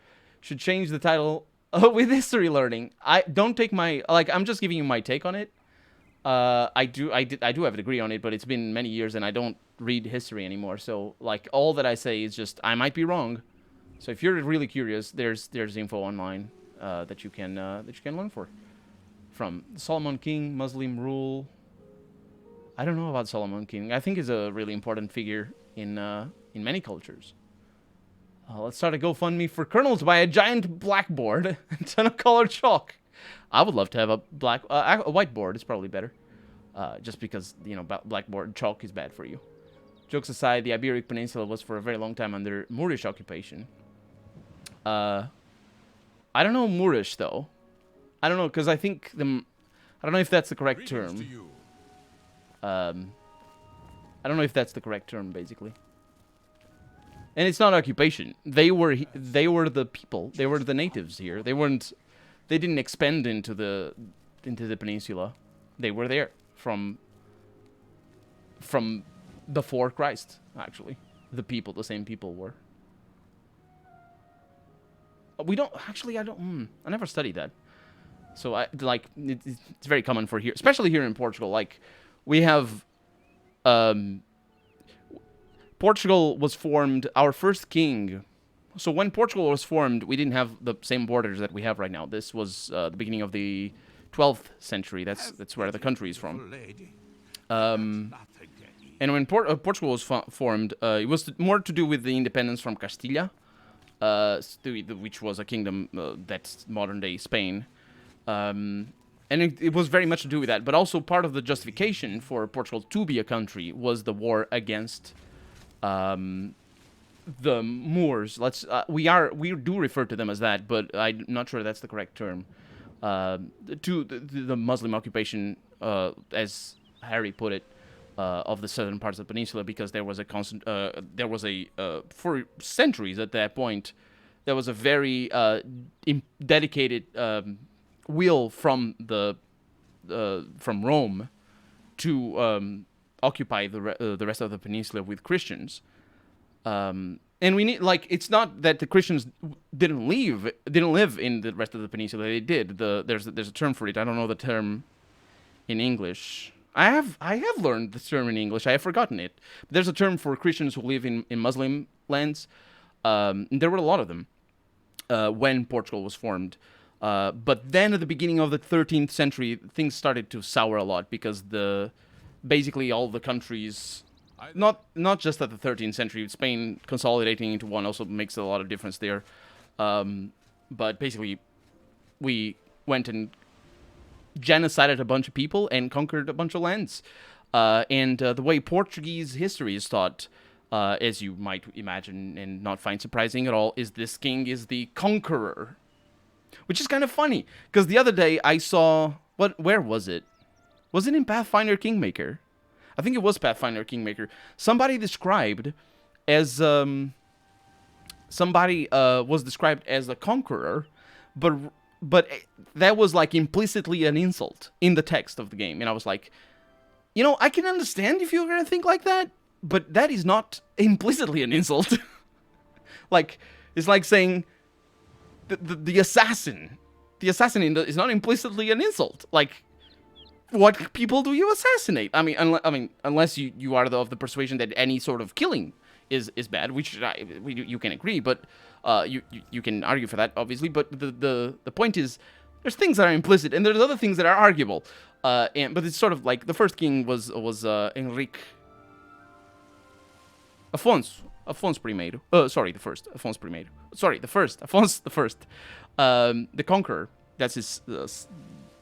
Should change the title with history learning. I don't take my, I'm just giving you my take on it. I do have a degree on it, but it's been many years and I don't read history anymore. So all that I say is just, I might be wrong. So if you're really curious, there's info online that you can learn from. Solomon King, Muslim rule. I don't know about Solomon King. I think he's a really important figure in many cultures. Let's start a GoFundMe for kernels by a giant blackboard and ton of colored chalk. I would love to have a whiteboard. It's probably better, just because blackboard chalk is bad for you. Jokes aside, the Iberic Peninsula was for a very long time under Moorish occupation. I don't know Moorish though. I don't know, because I think I don't know if that's the correct term. I don't know if that's the correct term, basically. And it's not occupation. They were the people. They were the natives here. They didn't expand into the peninsula. They were there from before Christ, actually. The same people were. I never studied that. So it's very common for here, especially here in Portugal. Like, we have, Portugal was formed, our first king. So when Portugal was formed, we didn't have the same borders that we have right now. This was the beginning of the 12th century. That's where the country is from. And when Portugal was formed, it was more to do with the independence from Castilla, which was a kingdom that's modern-day Spain. And it was very much to do with that. But also part of the justification for Portugal to be a country was the war against the Moors. We do refer to them as that, but I'm not sure that's the correct term. To the Muslim occupation, as Harry put it, of the southern parts of the peninsula, because there was for centuries at that point, there was a very dedicated will from Rome to occupy the rest of the peninsula with Christians. And we need, it's not that the Christians didn't live in the rest of the peninsula. They did. There's a term for it. I don't know the term in English. I have learned the term in English. I have forgotten it. But there's a term for Christians who live in Muslim lands. There were a lot of them when Portugal was formed. But then at the beginning of the 13th century, things started to sour a lot because basically all the countries, not just at the 13th century, Spain consolidating into one also makes a lot of difference there. But basically, we went and genocided a bunch of people and conquered a bunch of lands. And the way Portuguese history is taught, as you might imagine and not find surprising at all, is this king is the conqueror. Which is kind of funny, because the other day I saw... Where was it? Was it in Pathfinder Kingmaker? I think it was Pathfinder Kingmaker. Somebody described as... Somebody was described as a conqueror, but that was implicitly an insult in the text of the game. And I was like, I can understand if you're going to think like that, but that is not implicitly an insult. It's like saying... The assassin is not implicitly an insult. what people do you assassinate? I mean, unless you are of the persuasion that any sort of killing is bad, which you can agree, but you can argue for that, obviously. But the point is, there's things that are implicit, and there's other things that are arguable. But it's sort of like the first king was Enrique Afonso I. Sorry, the first Afonso I. Sorry, the first Afonso the First, the Conqueror. That's his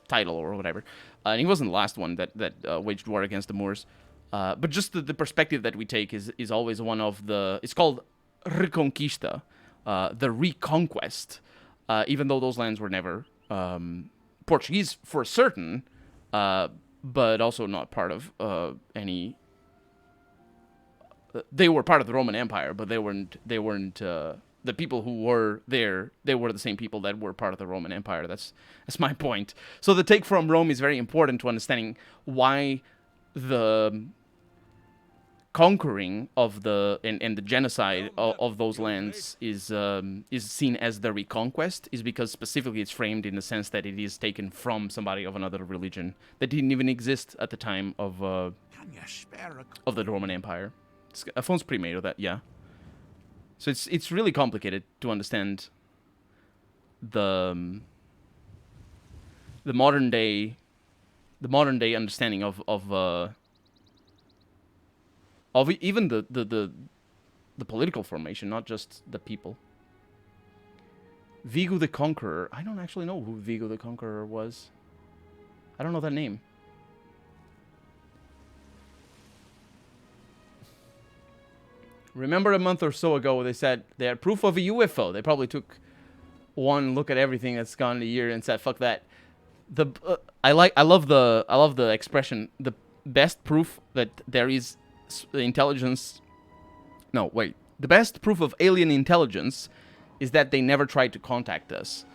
title or whatever. And he wasn't the last one that waged war against the Moors. But just the perspective that we take is always one of the... It's called Reconquista, the reconquest, even though those lands were never Portuguese for certain, but also not part of any... They were part of the Roman Empire, but they weren't the people who were there, they were the same people that were part of the Roman Empire. That's my point. So the take from Rome is very important to understanding why the conquering of and the genocide of those lands is seen as the reconquest, is because specifically it's framed in the sense that it is taken from somebody of another religion that didn't even exist at the time of the Roman Empire. It's Afonso I, that, yeah. So it's really complicated to understand the modern day understanding of even the political formation, not just the people. Vigo the Conqueror. I don't actually know who Vigo the Conqueror was. I don't know that name. Remember a month or so ago they said they had proof of a UFO. They probably took one look at everything that's gone in a year and said, "Fuck that." I love the expression, the best proof that there is intelligence. No, wait. The best proof of alien intelligence is that they never tried to contact us.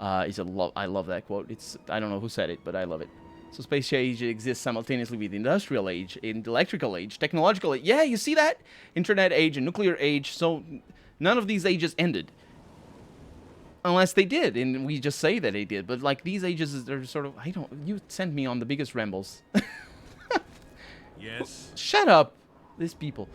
I love that quote. I don't know who said it, but I love it. So space age exists simultaneously with the industrial age, electrical age, technological age. Yeah, you see that? Internet age and nuclear age. So none of these ages ended. Unless they did, and we just say that they did. But like these ages, they're sort of... You sent me on the biggest rambles. Yes? Shut up. These people.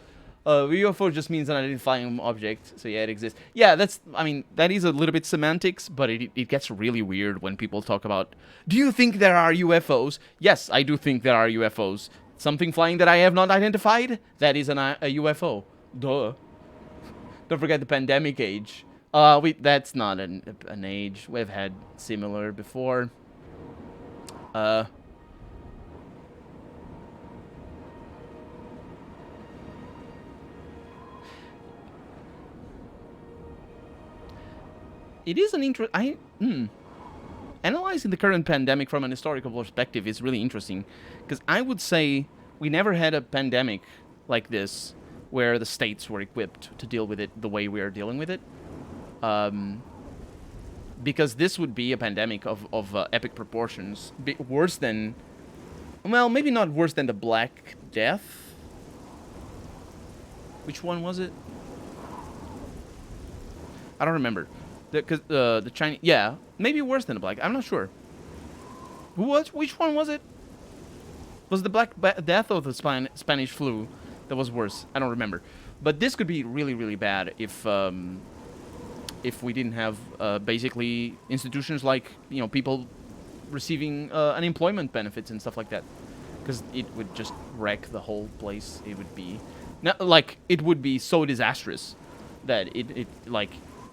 UFO just means an identifying object, so yeah, it exists. Yeah, that is a little bit semantics, but it gets really weird when people talk about, do you think there are UFOs? Yes, I do think there are UFOs. Something flying that I have not identified? That is a UFO. Duh. Don't forget the pandemic age. That's not an age. We've had similar before. It is an analyzing the current pandemic from an historical perspective is really interesting, because I would say we never had a pandemic like this where the states were equipped to deal with it the way we are dealing with it. Because this would be a pandemic of epic proportions, worse than, well, maybe not worse than the Black Death. Which one was it? I don't remember. Because the Chinese, yeah, maybe worse than the Black. I'm not sure. Which one was it? Was the Black Death or the Spanish flu that was worse? I don't remember. But this could be really, really bad if we didn't have basically institutions like, people receiving unemployment benefits and stuff like that, because it would just wreck the whole place. It would be it would be so disastrous that it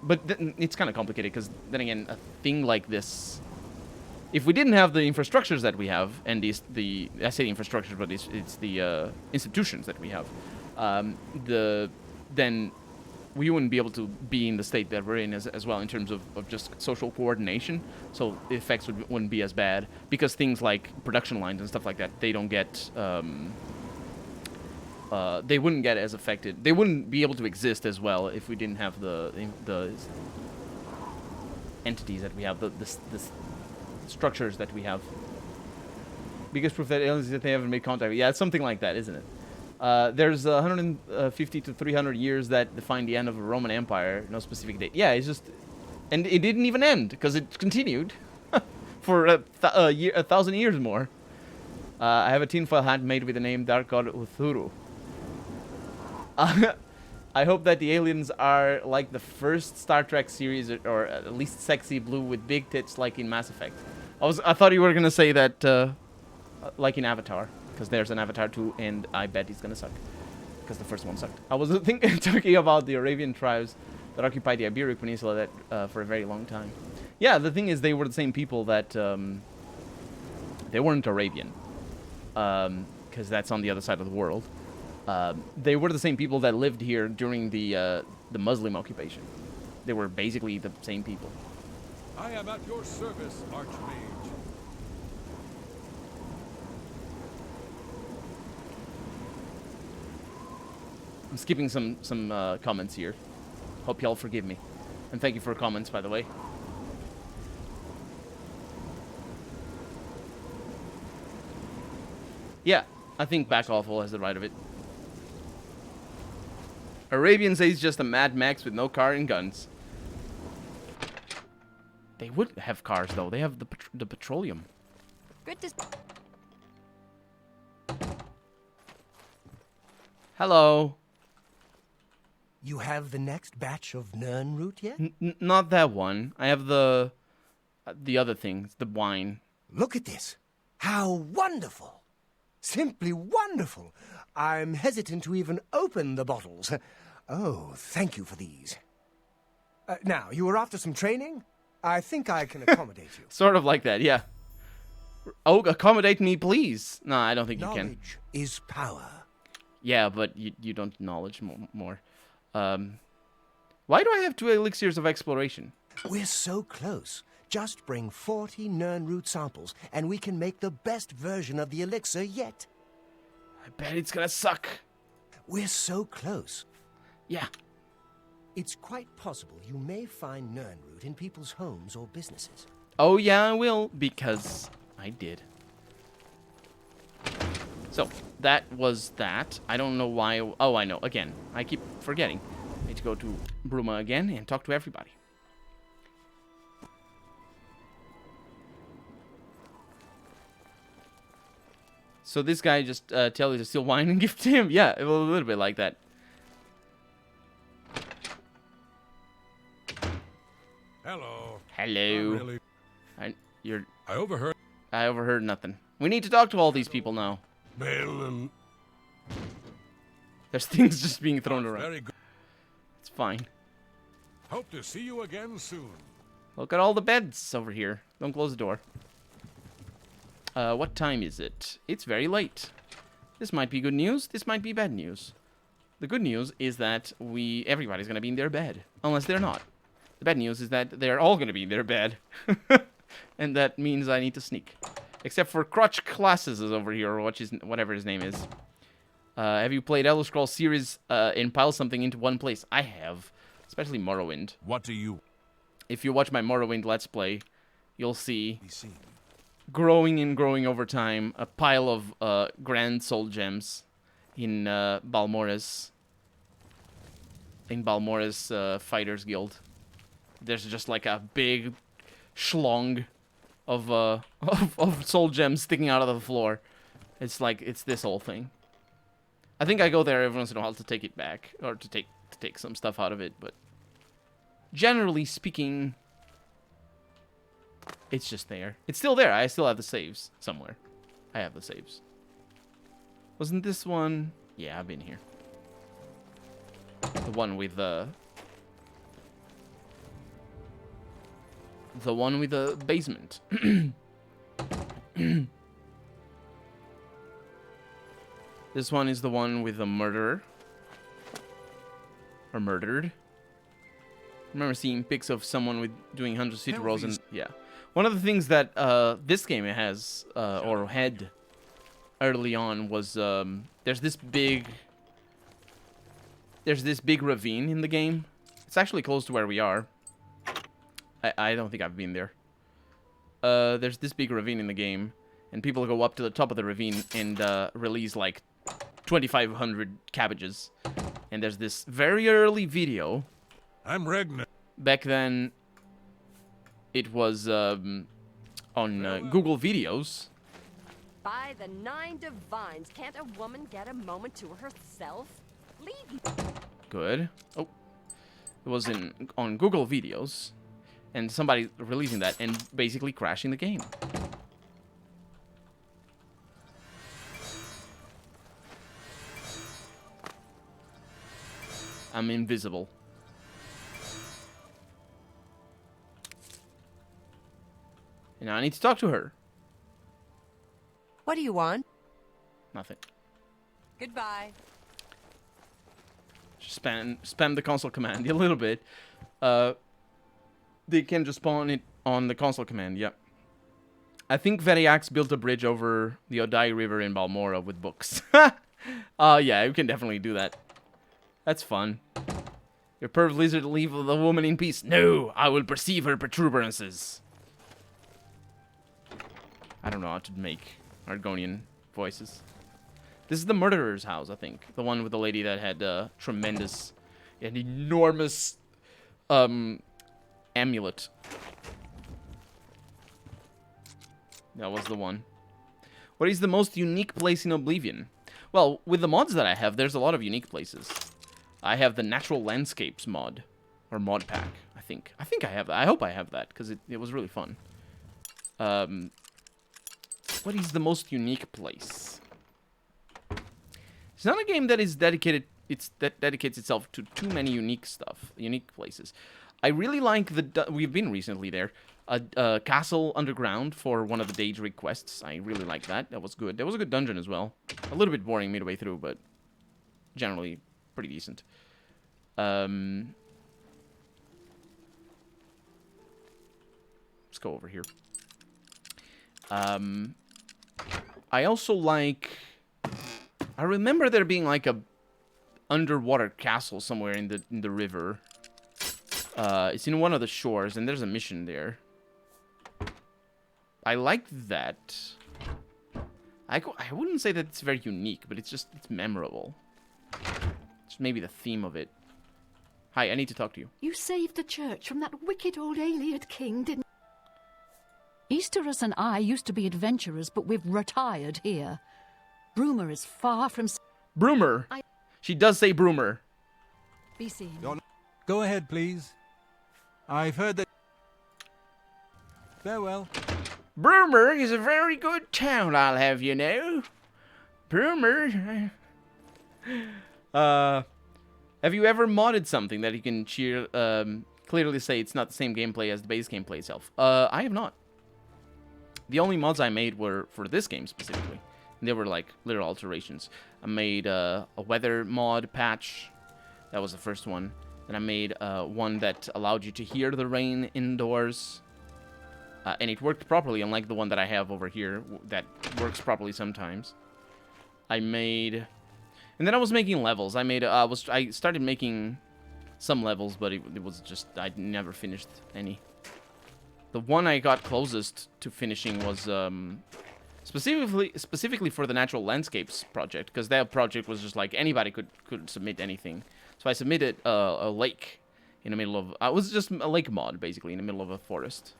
but it's kind of complicated, because then again, a thing like this, if we didn't have the infrastructures that we have, and I say the infrastructures, but it's the institutions that we have, then we wouldn't be able to be in the state that we're in as well, in terms of just social coordination. So the effects wouldn't be as bad, because things like production lines and stuff like that, they don't get... they wouldn't get as affected. They wouldn't be able to exist as well if we didn't have the entities that we have, the structures that we have. Biggest proof that aliens that they haven't made contact. Yeah, it's something like that, isn't it? There's 150 to 300 years that define the end of the Roman Empire. No specific date. Yeah, it's just, and it didn't even end, because it continued for a thousand years more. I have a tinfoil hat made with the name Dark God Uthuru. I hope that the aliens are like the first Star Trek series, or at least sexy blue with big tits like in Mass Effect. I thought you were gonna say that like in Avatar, because there's an Avatar 2, and I bet it's gonna suck, because the first one sucked. I was talking about the Arabian tribes that occupied the Iberian Peninsula that for a very long time. Yeah, the thing is, they were the same people that they weren't Arabian, because that's on the other side of the world. They were the same people that lived here during the Muslim occupation. They were basically the same people. I am at your service, Archmage. I'm skipping some comments here. Hope y'all forgive me. And thank you for comments, by the way. Yeah, I think Back Awful has the right of it. Arabian says he's just a Mad Max with no car and guns. They would have cars, though. They have the petroleum. Good to... Hello. You have the next batch of Nernroot yet? Not that one. I have the other things, the wine. Look at this. How wonderful. Simply wonderful. I'm hesitant to even open the bottles. Oh, thank you for these. Now, you were after some training? I think I can accommodate you. Sort of like that, yeah. Oh, accommodate me, please. No, I don't think you can. Knowledge is power. Yeah, but you don't knowledge more. Why do I have 2 elixirs of exploration? We're so close. Just bring 40 Nernroot samples, and we can make the best version of the elixir yet. I bet it's gonna suck. We're so close. Yeah. It's quite possible you may find Nernroot in people's homes or businesses. Oh, yeah, I will, because I did. So, that was that. I don't know why... Oh, I know. Again, I keep forgetting. I need to go to Bruma again and talk to everybody. So this guy just tell you to steal wine and give it to him? Yeah, a little bit like that. Hello. Hello. Really... I overheard nothing. We need to talk to all these people now. Well, There's things just being thrown around. very good. It's fine. Hope to see you again soon. Look at all the beds over here. Don't close the door. What time is it? It's very late. This might be good news. This might be bad news. The good news is that everybody's going to be in their bed. Unless they're not. The bad news is that they're all going to be in their bed. And that means I need to sneak. Except for Crutch Classes is over here, or whatever his name is. Have you played Elder Scrolls series and piled something into one place? I have. Especially Morrowind. What do you... If you watch my Morrowind Let's Play, you'll see... growing and growing over time, a pile of Grand Soul Gems in Balmorras. In Balmorras Fighters Guild. There's just like a big schlong of soul gems sticking out of the floor. It's like, it's this whole thing. I think I go there every once in a while to take it back, or to take some stuff out of it, but generally speaking, it's just there. It's still there. I still have the saves somewhere. I have the saves. Wasn't this one? Yeah, I've been here. The one with the one with the basement. This one is the one with the murderer. Or murdered. I remember seeing pics of someone with doing 100 city rolls, and yeah. One of the things that this game has, or had early on, was there's this big ravine in the game. It's actually close to where we are. I don't think I've been there. There's this big ravine in the game, and people go up to the top of the ravine and release like 2,500 cabbages. And there's this very early video. I'm Regner. Back then, it was on Google Videos. By the 9 divines, can't a woman get a moment to herself? Leave. Good. Oh. It was on Google Videos. And somebody releasing that and basically crashing the game. I'm invisible. And now I need to talk to her. What do you want? Nothing. Goodbye. Just spam the console command a little bit. They can just spawn it on the console command, yep. I think Veriax built a bridge over the Odai River in Balmora with books. Yeah, you can definitely do that. That's fun. Your perv lizard leave the woman in peace. No, I will perceive her protuberances. I don't know how to make Argonian voices. This is the murderer's house, I think. The one with the lady that had tremendous, an enormous amulet. That was the one. What is the most unique place in Oblivion? Well, with the mods that I have, there's a lot of unique places. I have the Natural Landscapes mod. Or mod pack, I think. I think I have that. I hope I have that, because it was really fun. What is the most unique place? It's not a game that is dedicated... that dedicates itself to too many unique places. I really like we've been recently there. A castle underground for one of the Daedric quests. I really like that. That was good. That was a good dungeon as well. A little bit boring midway through, but generally pretty decent. Let's go over here. I also like... I remember there being like a underwater castle somewhere in the river. It's in one of the shores, and there's a mission there. I like that. I wouldn't say that it's very unique, but it's memorable. It's maybe the theme of it. Hi, I need to talk to you. You saved the church from that wicked old Iliad king, didn't you? Easterus and I used to be adventurers, but we've retired here. Broomer is far from... Broomer? She does say Broomer. Be seen. Go ahead, please. I've heard that... Farewell. Broomer is a very good town, I'll have you know. Broomer. Have you ever modded something that you can clearly say it's not the same gameplay as the base gameplay itself? I have not. The only mods I made were for this game specifically. And they were like little alterations. I made a weather mod patch. That was the first one. Then I made one that allowed you to hear the rain indoors. And it worked properly, unlike the one that I have over here that works properly sometimes. I made... And then I was making levels. I started making some levels, but it was just... I never finished any. The one I got closest to finishing was specifically for the Natural Landscapes project, because that project was just like anybody could submit anything. So I submitted a lake in the middle of... it was just a lake mod, basically, in the middle of a forest.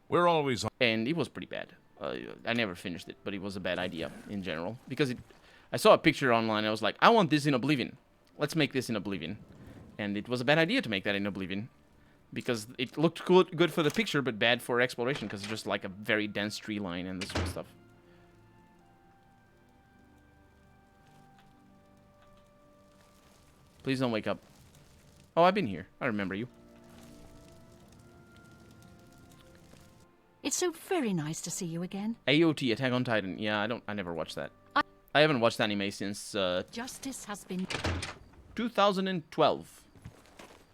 We're always on. And it was pretty bad. I never finished it, but it was a bad idea in general. Because I saw a picture online, and I was like, I want this in Oblivion. Let's make this in Oblivion. And it was a bad idea to make that in Oblivion. Because it looked good for the picture, but bad for exploration, because it's just like a very dense tree line and this sort of stuff. Please don't wake up. Oh, I've been here. I remember you. It's so very nice to see you again. AOT, Attack on Titan. Yeah, I never watched that. I haven't watched anime since Justice has been 2012.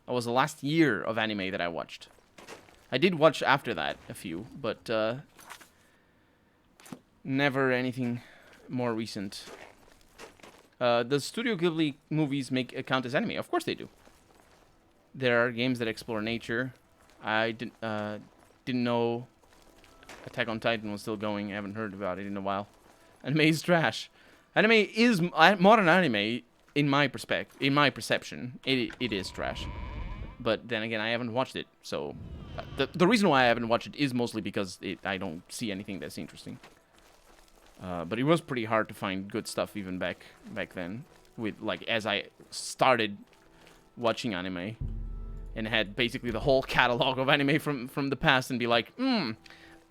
That was the last year of anime that I watched. I did watch after that a few, but never anything more recent. The Studio Ghibli movies count as anime? Of course they do. There are games that explore nature. I didn't know Attack on Titan was still going. I haven't heard about it in a while. Anime is trash. Anime is modern anime in my perception. It is trash. But then again, I haven't watched it, so the reason why I haven't watched it is mostly because I don't see anything that's interesting. But it was pretty hard to find good stuff even back then. With like as I started watching anime, and had basically the whole catalog of anime from the past, and be like, I'm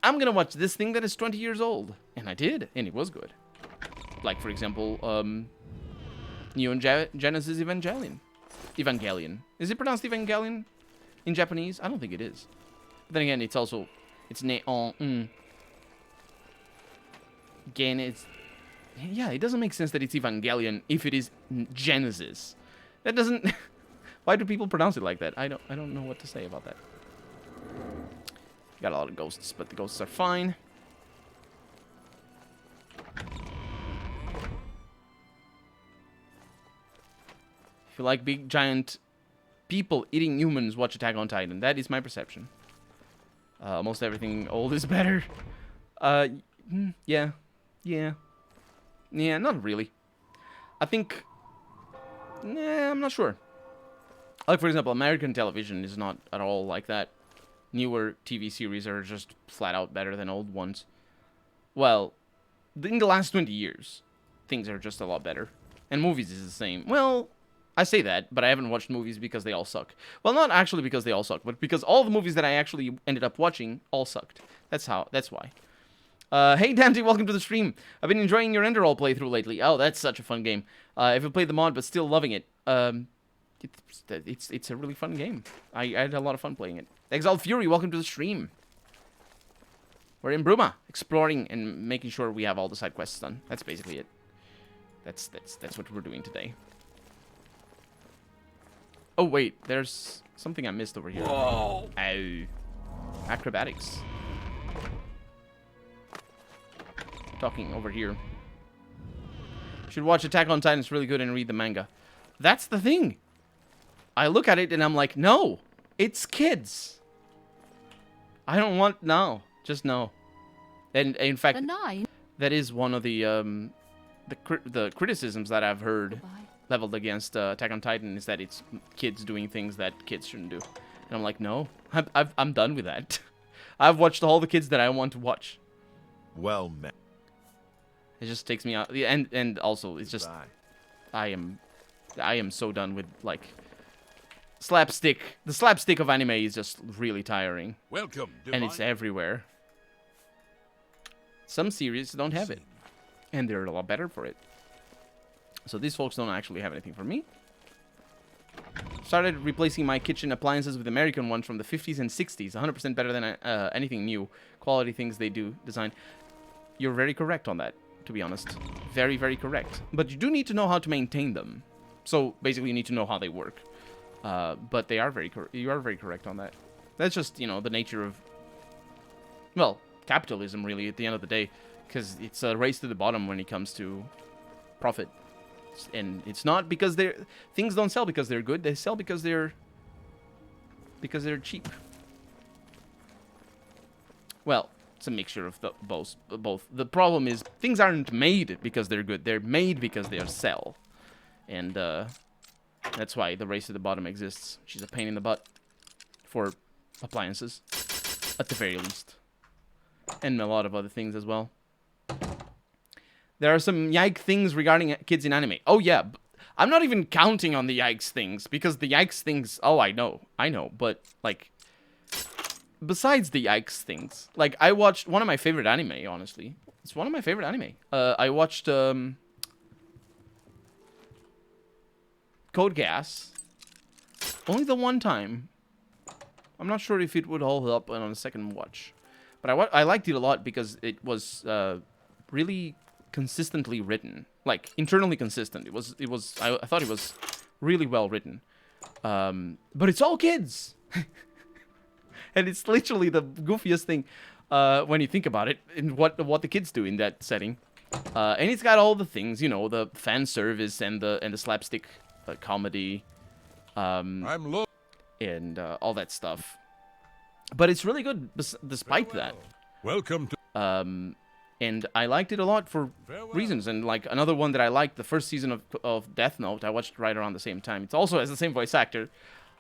gonna watch this thing that is 20 years old, and I did, and it was good. Like for example, Neon Genesis Evangelion. Is it pronounced Evangelion in Japanese? I don't think it is. But then again, it's also Neon. Again, yeah, it doesn't make sense that it's Evangelion if it is Genesis. That doesn't. Why do people pronounce it like that? I don't know what to say about that. Got a lot of ghosts, but the ghosts are fine. If you like big giant people eating humans, watch Attack on Titan. That is my perception. Most everything old is better. Yeah, not really. I think, I'm not sure. Like, for example, American television is not at all like that. Newer TV series are just flat out better than old ones. Well, in the last 20 years, things are just a lot better. And movies is the same. Well, I say that, but I haven't watched movies because they all suck. Well, not actually because they all suck, but because all the movies that I actually ended up watching all sucked. That's why. Hey Dante, welcome to the stream. I've been enjoying your Enderall playthrough lately. Oh, that's such a fun game. If you played the mod but still loving it, it's a really fun game. I had a lot of fun playing it. Exiled Fury, welcome to the stream. We're in Bruma, exploring and making sure we have all the side quests done. That's basically it. That's what we're doing today. Oh wait, there's something I missed over here. Whoa! Ow. Acrobatics. Talking over here. Should watch Attack on Titan, it's really good, and read the manga. That's the thing. I look at it and I'm like, no, it's kids. I don't want, no, just no. And in fact, that is one of the criticisms that I've heard leveled against Attack on Titan, is that it's kids doing things that kids shouldn't do. And I'm like, no, I'm done with that. I've watched all the kids that I want to watch. Well met. It just takes me out, and also it's just, I am so done with like slapstick. The slapstick of anime is just really tiring. Welcome, and it's everywhere. Some series don't have it, and they're a lot better for it. So these folks don't actually have anything for me. Started replacing my kitchen appliances with American ones from the 50s and 60s. 100% better than anything new. Quality things they do design. You're very correct on that, to be honest. Very, very correct. But you do need to know how to maintain them. So basically you need to know how they work. But they are you are very correct on that. That's just, you know, the nature of, well, capitalism really at the end of the day. Because it's a race to the bottom when it comes to profit. And it's not because things don't sell because they're good. They sell because they're cheap. Well, it's a mixture of both. The problem is things aren't made because they're good. They're made because they sell. And that's why the race to the bottom exists. She's a pain in the butt for appliances, at the very least. And a lot of other things as well. There are some yike things regarding kids in anime. Oh, yeah. I'm not even counting on the yikes things, because the yikes things... Oh, I know. But, like... Besides the yikes things, like, I watched one of my favorite anime, honestly. It's one of my favorite anime. I watched, Code Geass. Only the one time. I'm not sure if it would hold up on a second watch. But I liked it a lot because it was, really consistently written. Like, internally consistent. I thought it was really well written. But it's all kids! And it's literally the goofiest thing when you think about it, and what the kids do in that setting. And it's got all the things, you know, the fan service and the slapstick comedy, and all that stuff. But it's really good despite that. Welcome to. And I liked it a lot for reasons. And like another one that I liked, the first season of Death Note, I watched right around the same time. It also has the same voice actor.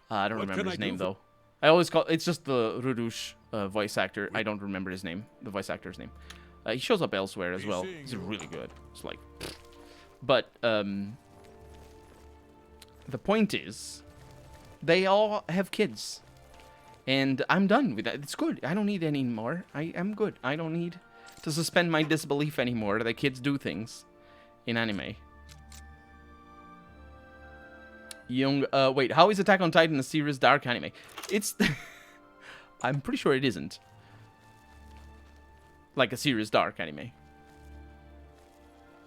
I don't remember his name though. I always call it's just the Rudush voice actor. I don't remember his name, the voice actor's name. He shows up elsewhere as well. He's really good. It's like, but the point is, they all have kids, and I'm done with that. It's good. I don't need any more. I am good. I don't need to suspend my disbelief anymore that kids do things in anime. Wait, how is Attack on Titan a serious dark anime? It's I'm pretty sure it isn't like a serious dark anime.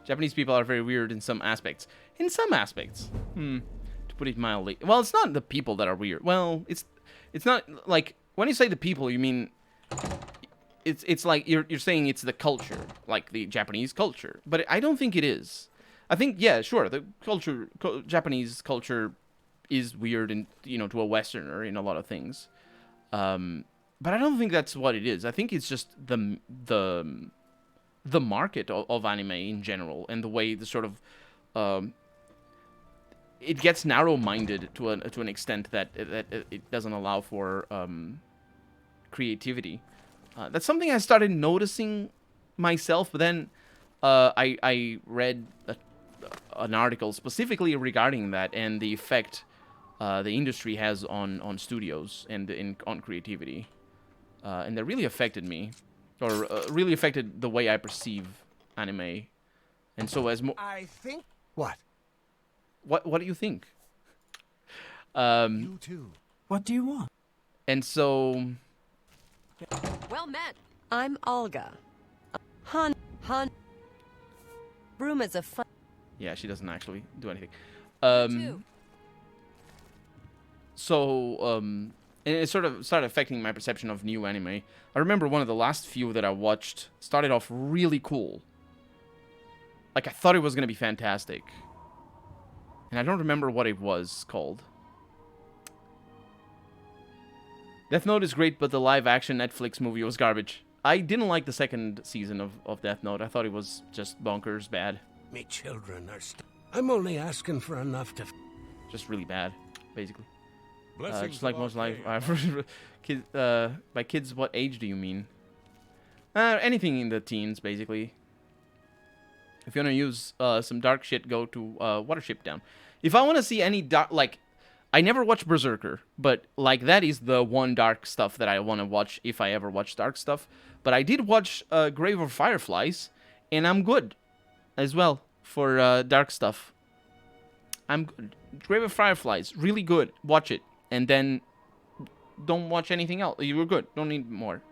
Japanese people are very weird in some aspects. In some aspects. To put it mildly. Well, it's not the people that are weird. Well, it's not like when you say the people, you mean it's like you're saying it's the culture, like the Japanese culture. But I don't think it is. I think, yeah, sure, the Japanese culture is weird and, you know, to a Westerner in a lot of things. But I don't think that's what it is. I think it's just the market of anime in general, and the way the sort of it gets narrow-minded to an extent that it doesn't allow for creativity. That's something I started noticing myself, but then I read an article specifically regarding that and the effect the industry has on studios and on creativity, and that really affected me, or really affected the way I perceive anime. And so as more, I think what do you think? You too. What do you want? And so, Well met. I'm Olga. Han. Broom is a fun. yeah, she doesn't actually do anything. Too. So, and it sort of started affecting my perception of new anime. I remember one of the last few that I watched started off really cool. Like, I thought it was going to be fantastic. And I don't remember what it was called. Death Note is great, but the live-action Netflix movie was garbage. I didn't like the second season of Death Note. I thought it was just bonkers bad. Me children are I'm only asking for enough to... Just really bad, basically. Blessings Just like of most Arcane. life. Kids, by kids, what age do you mean? Anything in the teens, basically. If you want to use some dark shit, go to Watership Down. If I want to see any dark... Like, I never watched Berserker, but, like, that is the one dark stuff that I want to watch if I ever watch dark stuff. But I did watch Grave of Fireflies, and I'm good as well for dark stuff. I'm good. Grave of Fireflies, really good. Watch it. And then don't watch anything else. You were good. Don't need more.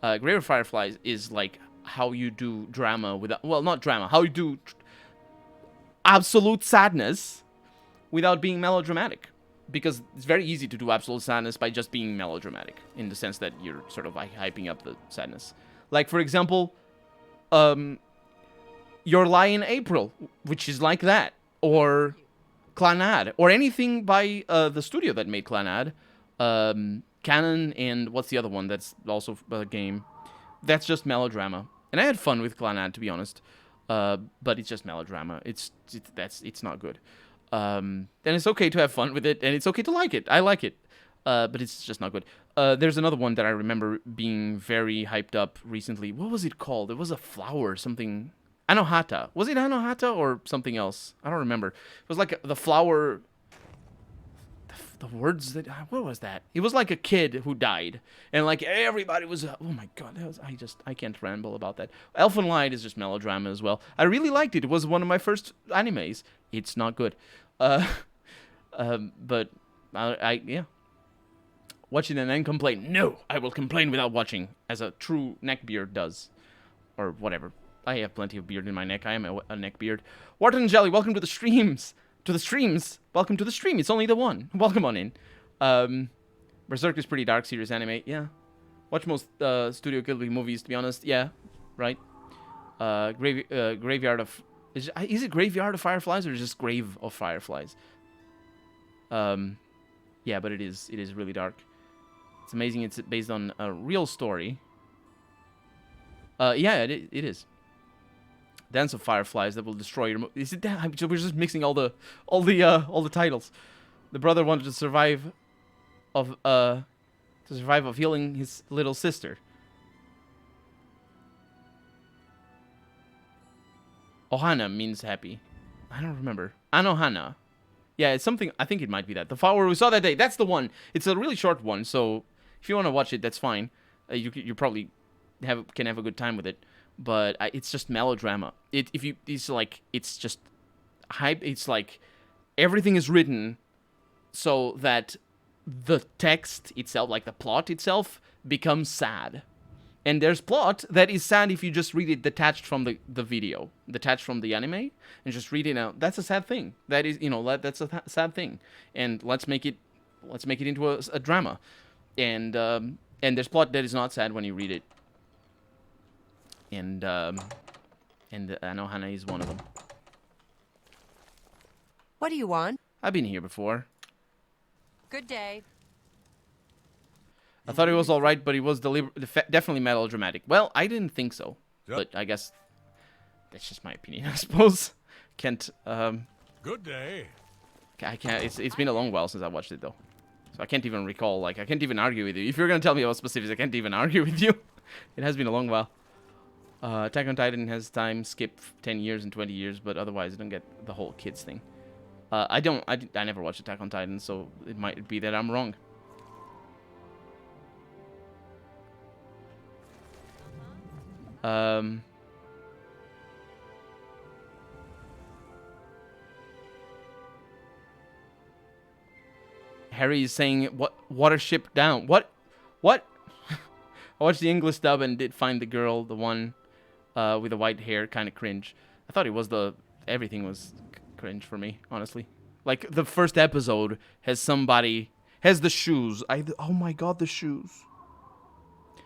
Grave of Fireflies is like how you do drama without... Well, not drama. How you do absolute sadness without being melodramatic. Because it's very easy to do absolute sadness by just being melodramatic. In the sense that you're sort of like hyping up the sadness. Like, for example, Your Lie in April, which is like that. Or Clannad, or anything by the studio that made Clannad, Canon, and what's the other one that's also a game? That's just melodrama, and I had fun with Clannad, to be honest, but it's just melodrama. It's not good. And it's okay to have fun with it, and it's okay to like it. I like it, but it's just not good. There's another one that I remember being very hyped up recently. What was it called? It was a flower, something. Anohata. Was it Anohata or something else? I don't remember. It was like the flower... The words that... What was that? It was like a kid who died. And like everybody was... Oh my god. That was, I can't ramble about that. Elfen Lied is just melodrama as well. I really liked it. It was one of my first animes. It's not good. But... yeah. Watch it and then complain. No! I will complain without watching. As a true neckbeard does. Or whatever. I have plenty of beard in my neck. I am a neck beard. Wharton Jelly, welcome to the streams. Welcome to the stream. It's only the one. Welcome on in. Berserk is pretty dark, serious anime. Yeah. Watch most Studio Ghibli movies, to be honest. Yeah. Right. Graveyard of... Is it Graveyard of Fireflies or is it just Grave of Fireflies? Yeah, but it is really dark. It's amazing. It's based on a real story. Yeah, it is. Dance of Fireflies that will destroy your... Is it that? We're just mixing all the titles. The brother wanted to survive of healing his little sister. Ohana means happy. I don't remember. Anohana. Yeah, it's something. I think it might be that. The flower we saw that day. That's the one. It's a really short one, so if you want to watch it, that's fine. You probably can have a good time with it. But it's just melodrama. It's just hype. It's like everything is written so that the text itself, like the plot itself, becomes sad. And there's plot that is sad if you just read it detached from the video, detached from the anime, and just read it out. That's a sad thing. That is, that's a sad thing. And let's make it into a drama. And there's plot that is not sad when you read it. And Anohana is one of them. What do you want? I've been here before. Good day. I thought it was alright, but it was definitely melodramatic. Well, I didn't think so. Yep. But I guess that's just my opinion, I suppose. Can't, Good day. I can't, it's been a long while since I watched it, though. So I can't even recall, like, I can't even argue with you. If you're gonna tell me about specifics, I can't even argue with you. It has been a long while. Attack on Titan has time skip 10 years and 20 years, but otherwise I don't get the whole kids thing. I never watched Attack on Titan, so it might be that I'm wrong. Harry is saying, "What? Watership down? What? What?" I watched the English dub and did find the girl, the one with the white hair, kind of cringe. I thought it was everything was cringe for me, honestly. Like the first episode has the shoes. Oh my god, the shoes.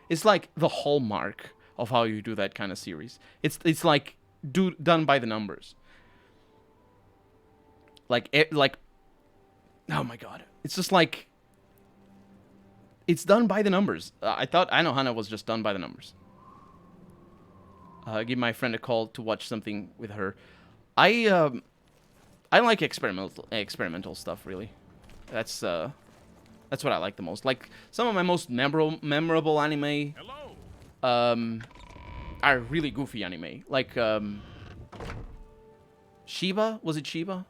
It's like the hallmark of how you do that kind of series. It's like done by the numbers. Like oh my god. It's just like it's done by the numbers. I thought Anohana was just done by the numbers. Give my friend a call to watch something with her. I like experimental stuff, really. That's what I like the most. Like some of my most memorable anime are really goofy anime. Like Shiba, was it Shiba?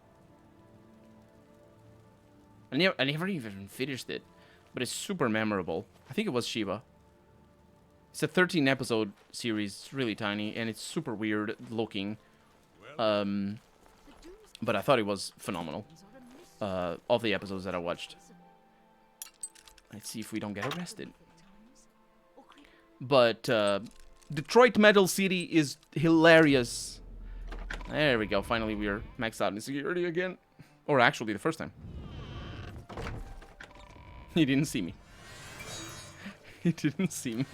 I never even finished it, but it's super memorable. I think it was Shiba. It's a 13-episode series. It's really tiny, and it's super weird looking. But I thought it was phenomenal. Of the episodes that I watched. Let's see if we don't get arrested. But Detroit Metal City is hilarious. There we go. Finally, we are maxed out in security again. Or actually, the first time. He didn't see me. He didn't see me.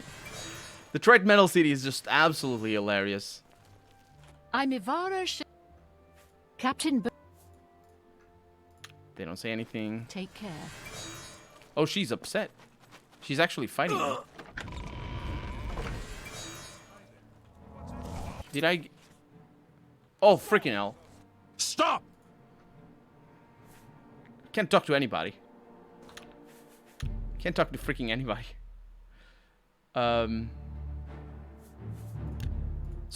Detroit Metal City is just absolutely hilarious. I'm Ivara Captain They don't say anything. Take care. Oh, she's upset. She's actually fighting me. Did I... Oh, freaking hell. Stop! Can't talk to anybody. Can't talk to freaking anybody. So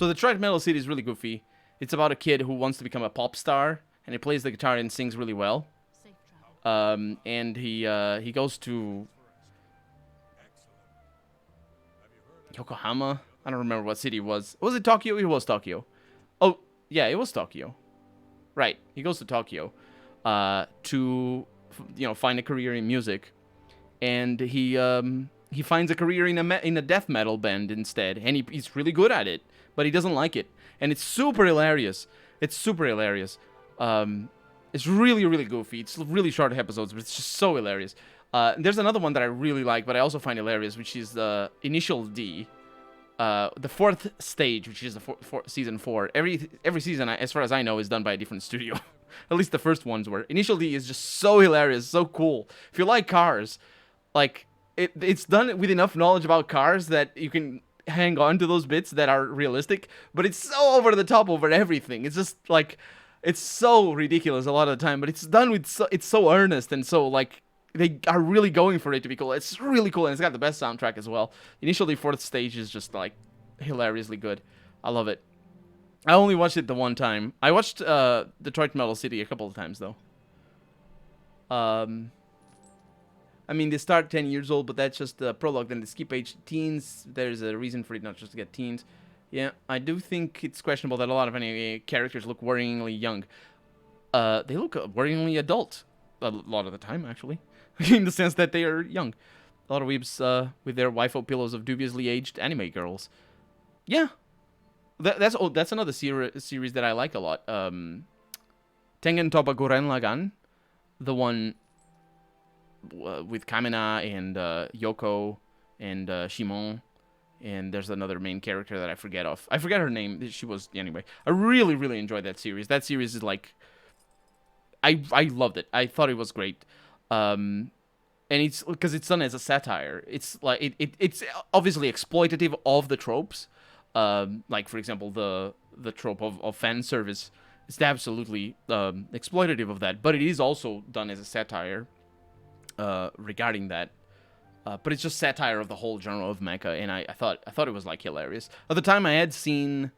the Detroit Metal City is really goofy. It's about a kid who wants to become a pop star, and he plays the guitar and sings really well. And he goes to Yokohama. I don't remember what city it was. Was it Tokyo? It was Tokyo. Oh, yeah, it was Tokyo. Right. He goes to Tokyo to find a career in music, and he finds a career in a death metal band instead, and he's really good at it, but he doesn't like it, and it's super hilarious. It's super hilarious. It's really, really goofy. It's really short episodes, but it's just so hilarious. There's another one that I really like, but I also find hilarious, which is the Initial D. The fourth stage, which is the season 4. Every season, as far as I know, is done by a different studio. At least the first ones were. Initial D is just so hilarious, so cool. If you like cars, like it's done with enough knowledge about cars that you can hang on to those bits that are realistic, but it's so over the top over everything. It's just like it's so ridiculous a lot of the time, but it's done with it's so earnest and so like they are really going for it to be cool. It's really cool, and it's got the best soundtrack as well. Initially, fourth stage is just like hilariously good. I love it. I only watched it the one time. I watched Detroit Metal City a couple of times though. I mean, they start 10 years old, but that's just the prologue. Then they skip age teens. There's a reason for it not just to get teens. Yeah, I do think it's questionable that a lot of anime characters look worryingly young. They look worryingly adult a lot of the time, actually, in the sense that they are young. A lot of weebs with their waifu pillows of dubiously aged anime girls. Yeah, that's another series that I like a lot. Tengen Toppa Guren Lagann, the one with Kamina and Yoko and Shimon. And there's another main character that I forget of. I forget her name. She was... Anyway, I really, really enjoyed that series. That series is like... I loved it. I thought it was great. And it's... Because it's done as a satire. It's like... It's obviously exploitative of the tropes. Like, for example, the trope of fan service. It's absolutely exploitative of that. But it is also done as a satire regarding that. But it's just satire of the whole genre of mecha, and I thought it was like hilarious. At the time, I had seen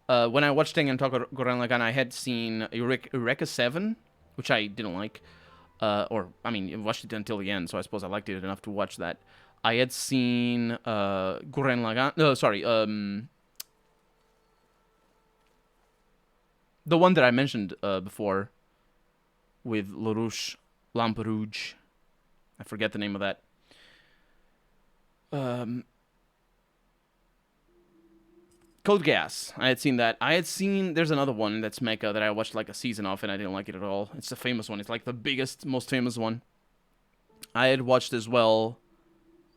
when I watched Tengen Toppa Guren Lagann, I had seen Eureka 7, which I didn't like, or I mean, I watched it until the end, so I suppose I liked it enough to watch that. I had seen Guren Lagann. No, sorry, the one that I mentioned before with LaRouche, Lampe Rouge. I forget the name of that. Code Geass. I had seen that. I had seen... There's another one that's mecha that I watched like a season of and I didn't like it at all. It's the famous one. It's like the biggest, most famous one. I had watched as well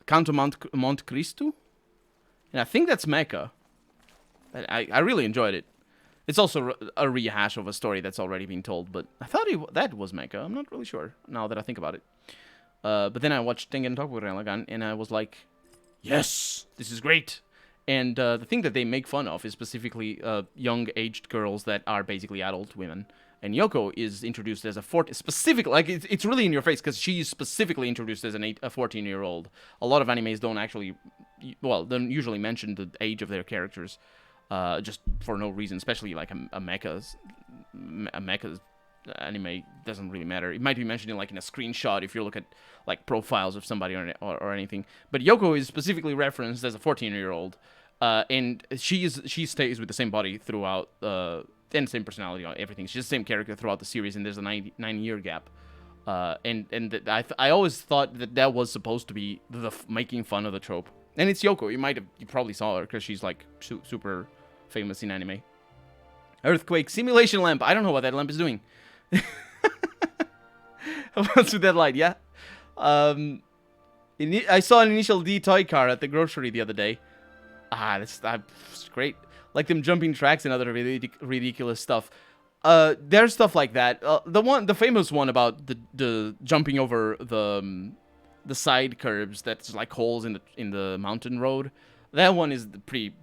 Canto Monte Cristo. And I think that's mecha. I really enjoyed it. It's also a rehash of a story that's already been told, but I thought that was mecha. I'm not really sure now that I think about it. But then I watched Tengen Toppa Guren Lagann and I was like... Yes, this is great. And the thing that they make fun of is specifically young aged girls that are basically adult women. And Yoko is introduced as a specific, like it's really in your face because she's specifically introduced as a 14-year-old. A lot of animes don't actually, well, don't usually mention the age of their characters, just for no reason. Especially like a mecha's anime doesn't really matter. It might be mentioned in like in a screenshot if you look at like profiles of somebody or anything. But Yoko is specifically referenced as a 14-year-old, and she stays with the same body throughout, and same personality on everything. She's the same character throughout the series, and there's a 9-year gap. I always thought that was supposed to be the making fun of the trope. And it's Yoko. You probably saw her because she's like super famous in anime. Earthquake simulation lamp. I don't know what that lamp is doing. What's with that light? Yeah. I saw an Initial D toy car at the grocery the other day. That's great. Like them jumping tracks and other ridiculous stuff. There's stuff like that. The famous one about the jumping over the side curbs that's like holes in the mountain road. That one is pretty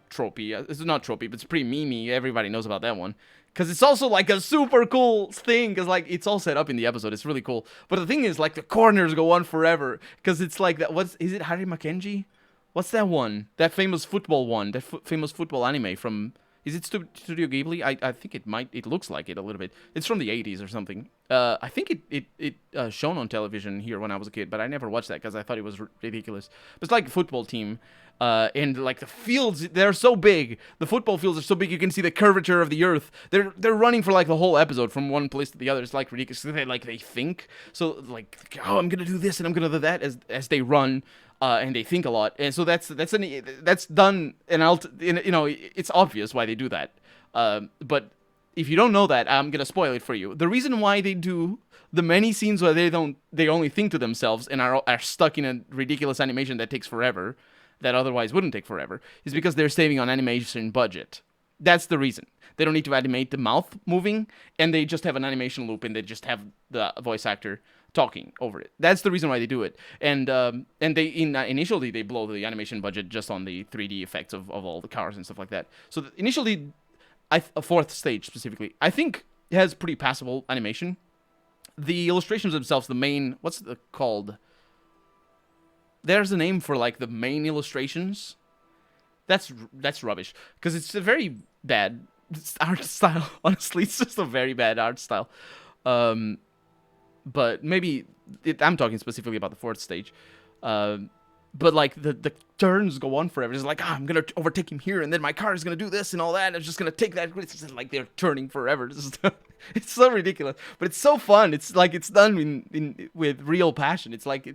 tropey. It's not tropey, but it's pretty memey. Everybody knows about that one. Because it's also like a super cool thing. Because like it's all set up in the episode. It's really cool. But the thing is, like the corners go on forever. Because it's like that. Is it Harry Mackenzie? What's that one? That famous football one. That famous football anime from... Is it Studio Ghibli? I think it might... It looks like it a little bit. It's from the 80s or something. I think it shown on television here when I was a kid, but I never watched that because I thought it was ridiculous. But it's like a football team. And like the fields, they're so big. The football fields are so big you can see the curvature of the earth. They're running for like the whole episode from one place to the other. It's like ridiculous. They think. So like, oh, I'm gonna do this and I'm gonna do that as they run. And they think a lot, and so that's done. And it's obvious why they do that. But if you don't know that, I'm gonna spoil it for you. The reason why they do the many scenes where they only think to themselves and are stuck in a ridiculous animation that takes forever, that otherwise wouldn't take forever, is because they're saving on animation budget. That's the reason. They don't need to animate the mouth moving, and they just have an animation loop, and they just have the voice actor talking over it. That's the reason why they do it. And they initially they blow the animation budget just on the 3D effects of all the cars and stuff like that. So initially, a fourth stage specifically, I think has pretty passable animation. The illustrations themselves, the main, what's it called? There's a name for like the main illustrations. That's rubbish. Because it's a very bad art style. Honestly, it's just a very bad art style. But maybe I'm talking specifically about the fourth stage. But like the turns go on forever. It's like, I'm gonna overtake him here, and then my car is gonna do this and all that. And I'm just gonna take that. It's just like they're turning forever. It's so ridiculous, but it's so fun. It's like it's done with real passion. It's like,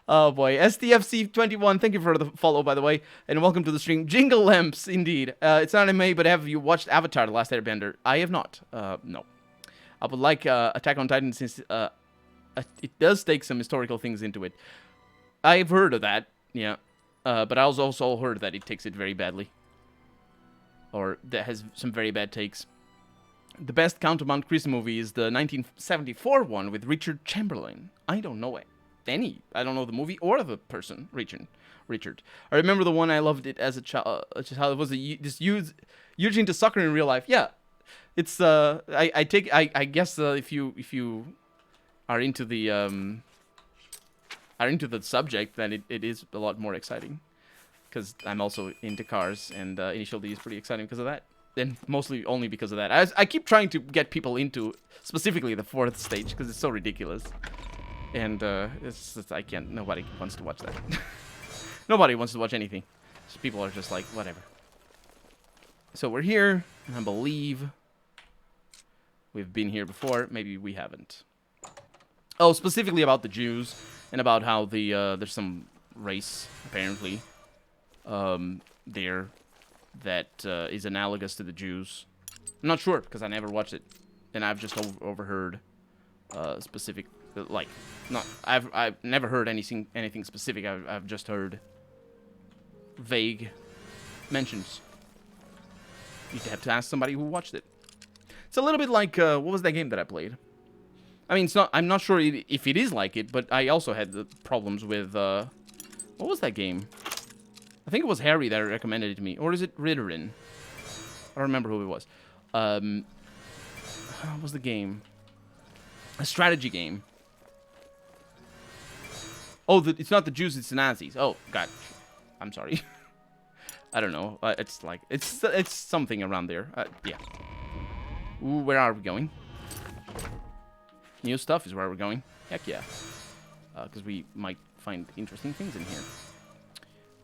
oh boy, STFC21. Thank you for the follow, by the way, and welcome to the stream. Jingle Lamps, indeed. It's not anime, but have you watched Avatar: The Last Airbender? I have not. No. I would like Attack on Titan since it does take some historical things into it. I've heard of that, yeah. But I also heard that it takes it very badly. Or that has some very bad takes. The best Count of Mount Chris movie is the 1974 one with Richard Chamberlain. I don't know any. I don't know the movie or the person, Richard. I remember the one I loved it as a child. It was this huge into soccer in real life. Yeah. It's I guess if you are into the subject, then it is a lot more exciting, because I'm also into cars, and Initial D is pretty exciting because of that, and mostly only because of that. I keep trying to get people into specifically the fourth stage because it's so ridiculous, and I can't. Nobody wants to watch that. Nobody wants to watch anything. So people are just like, whatever. So we're here, and I believe we've been here before. Maybe we haven't. Oh, specifically about the Jews, and about how there's some race, apparently, there that is analogous to the Jews. I'm not sure, because I never watched it, and I've just overheard specific, like, I've never heard anything specific. I've just heard vague mentions. You'd have to ask somebody who watched it. It's a little bit like, what was that game that I played? I mean, it's not. I'm not sure if it is like it, but I also had the problems with, what was that game? I think it was Harry that recommended it to me. Or is it Ritterin? I don't remember who it was. What was the game? A strategy game. Oh, it's not the Jews, it's the Nazis. Oh, God. I'm sorry. I don't know. It's like, it's something around there. Yeah. Ooh, where are we going? New stuff is where we're going. Heck yeah. Because we might find interesting things in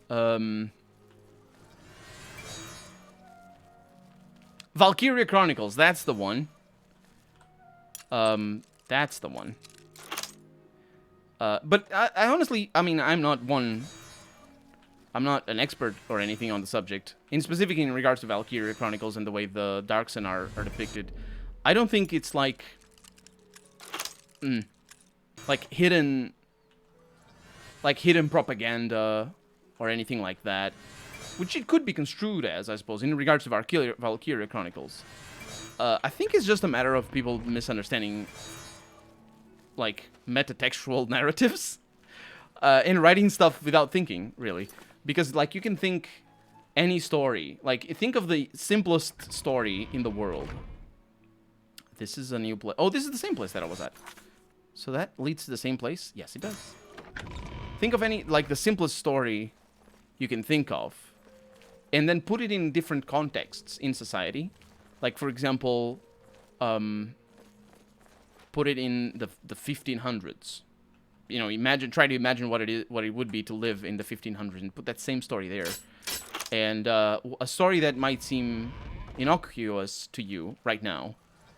here. Valkyria Chronicles, that's the one. That's the one. But I honestly, I mean, I'm not an expert or anything on the subject. In specific in regards to Valkyria Chronicles and the way the Darkson are depicted. I don't think it's like hidden propaganda or anything like that, which it could be construed as, I suppose, in regards to Valkyria Chronicles. I think it's just a matter of people misunderstanding, like, metatextual narratives and writing stuff without thinking, really. Because, like, you can think any story. Like, think of the simplest story in the world. This is a new place. Oh, this is the same place that I was at. So that leads to the same place? Yes, it does. Think of any, like, the simplest story you can think of, and then put it in different contexts in society. Like, for example, put it in the 1500s. You know, try to imagine what it would be to live in the 1500s, and put that same story there. And a story that might seem innocuous to you right now,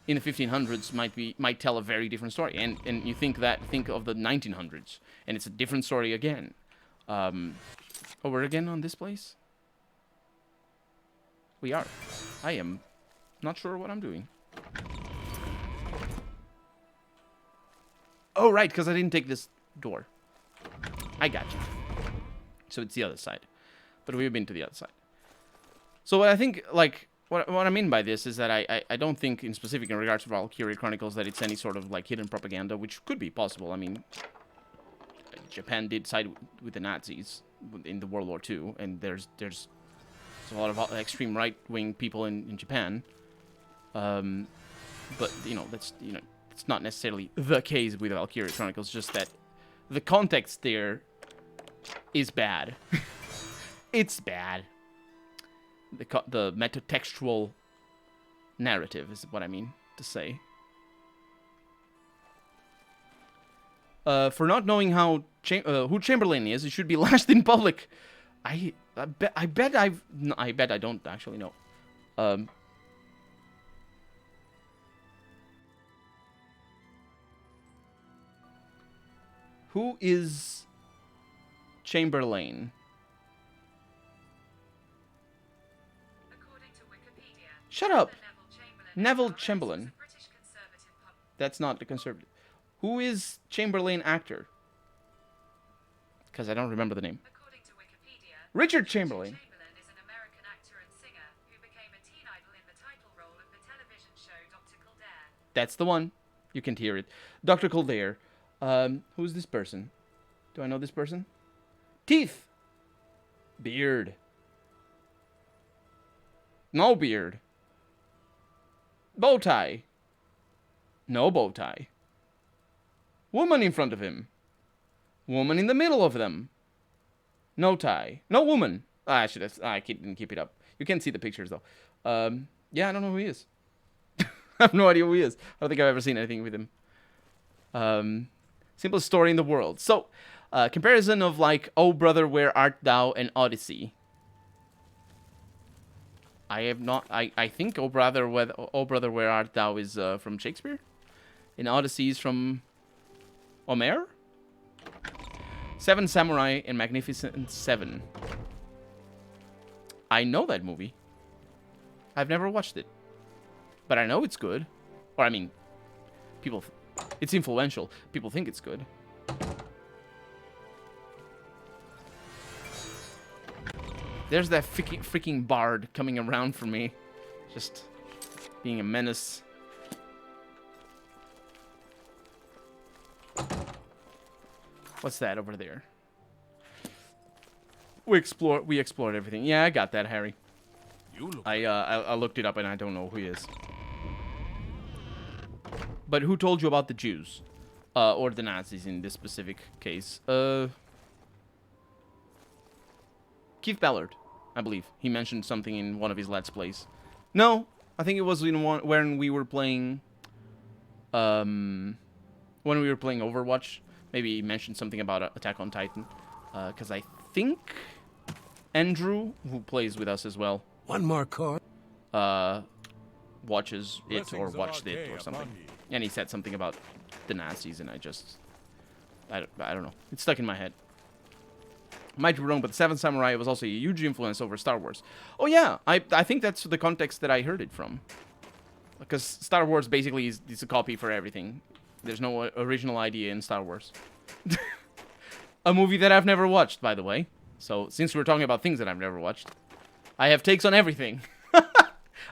in the 1500s might tell a very different story. And you think of the 1900s, and it's a different story again. Oh, we're again on this place? We are. I am not sure what I'm doing. Oh, right, because I didn't take this door. I got you. So it's the other side. But we've been to the other side. So what I think, like, what I mean by this is that I don't think in specific in regards to Valkyria Chronicles that it's any sort of, like, hidden propaganda, which could be possible. I mean, Japan did side with the Nazis in the World War II, and there's a lot of extreme right-wing people in Japan. But, that's, it's not necessarily the case with Valkyria Chronicles, just that the context there is bad. It's bad. The metatextual narrative is what I mean to say. For not knowing who Chamberlain is, he should be lashed in public. I bet I don't actually know. Who is Chamberlain? According to Wikipedia, Shut up. Neville Chamberlain. That's not the conservative. Who is Chamberlain actor? Because I don't remember the name. According to Wikipedia, Richard Chamberlain. Chamberlain is an American actor and singer who became a teen idol in the title role of the television show Dr. Kildare. That's the one. You can hear it. Dr. Kildare. Who's this person? Do I know this person? Teeth. Beard. No beard. Bow tie. No bow tie. Woman in front of him. Woman in the middle of them. No tie. No woman. I didn't keep it up. You can't see the pictures though. Yeah, I don't know who he is. I have no idea who he is. I don't think I've ever seen anything with him. Simplest story in the world. So, comparison of like Oh Brother Where Art Thou and Odyssey. I have not. I think Oh Brother Where Art Thou is from Shakespeare. And Odyssey is from Homer? Seven Samurai and Magnificent Seven. I know that movie. I've never watched it. But I know it's good. Or, I mean, it's influential. People think it's good. There's that freaking bard coming around for me. Just being a menace. What's that over there? We explored everything. Yeah, I got that, Harry. I looked it up and I don't know who he is. But who told you about the Jews? Or the Nazis in this specific case? Keith Ballard, I believe. He mentioned something in one of his Let's Plays. No, I think it was in one when we were playing Overwatch. Maybe he mentioned something about Attack on Titan. Because I think Andrew, who plays with us as well, one more card, watches it or watched it or something. And he said something about the Nazis, and I don't know. It's stuck in my head. Might be wrong, but the Seventh Samurai was also a huge influence over Star Wars. Oh yeah, I think that's the context that I heard it from. Because Star Wars basically is a copy for everything. There's no original idea in Star Wars. A movie that I've never watched, by the way. So, since we're talking about things that I've never watched, I have takes on everything.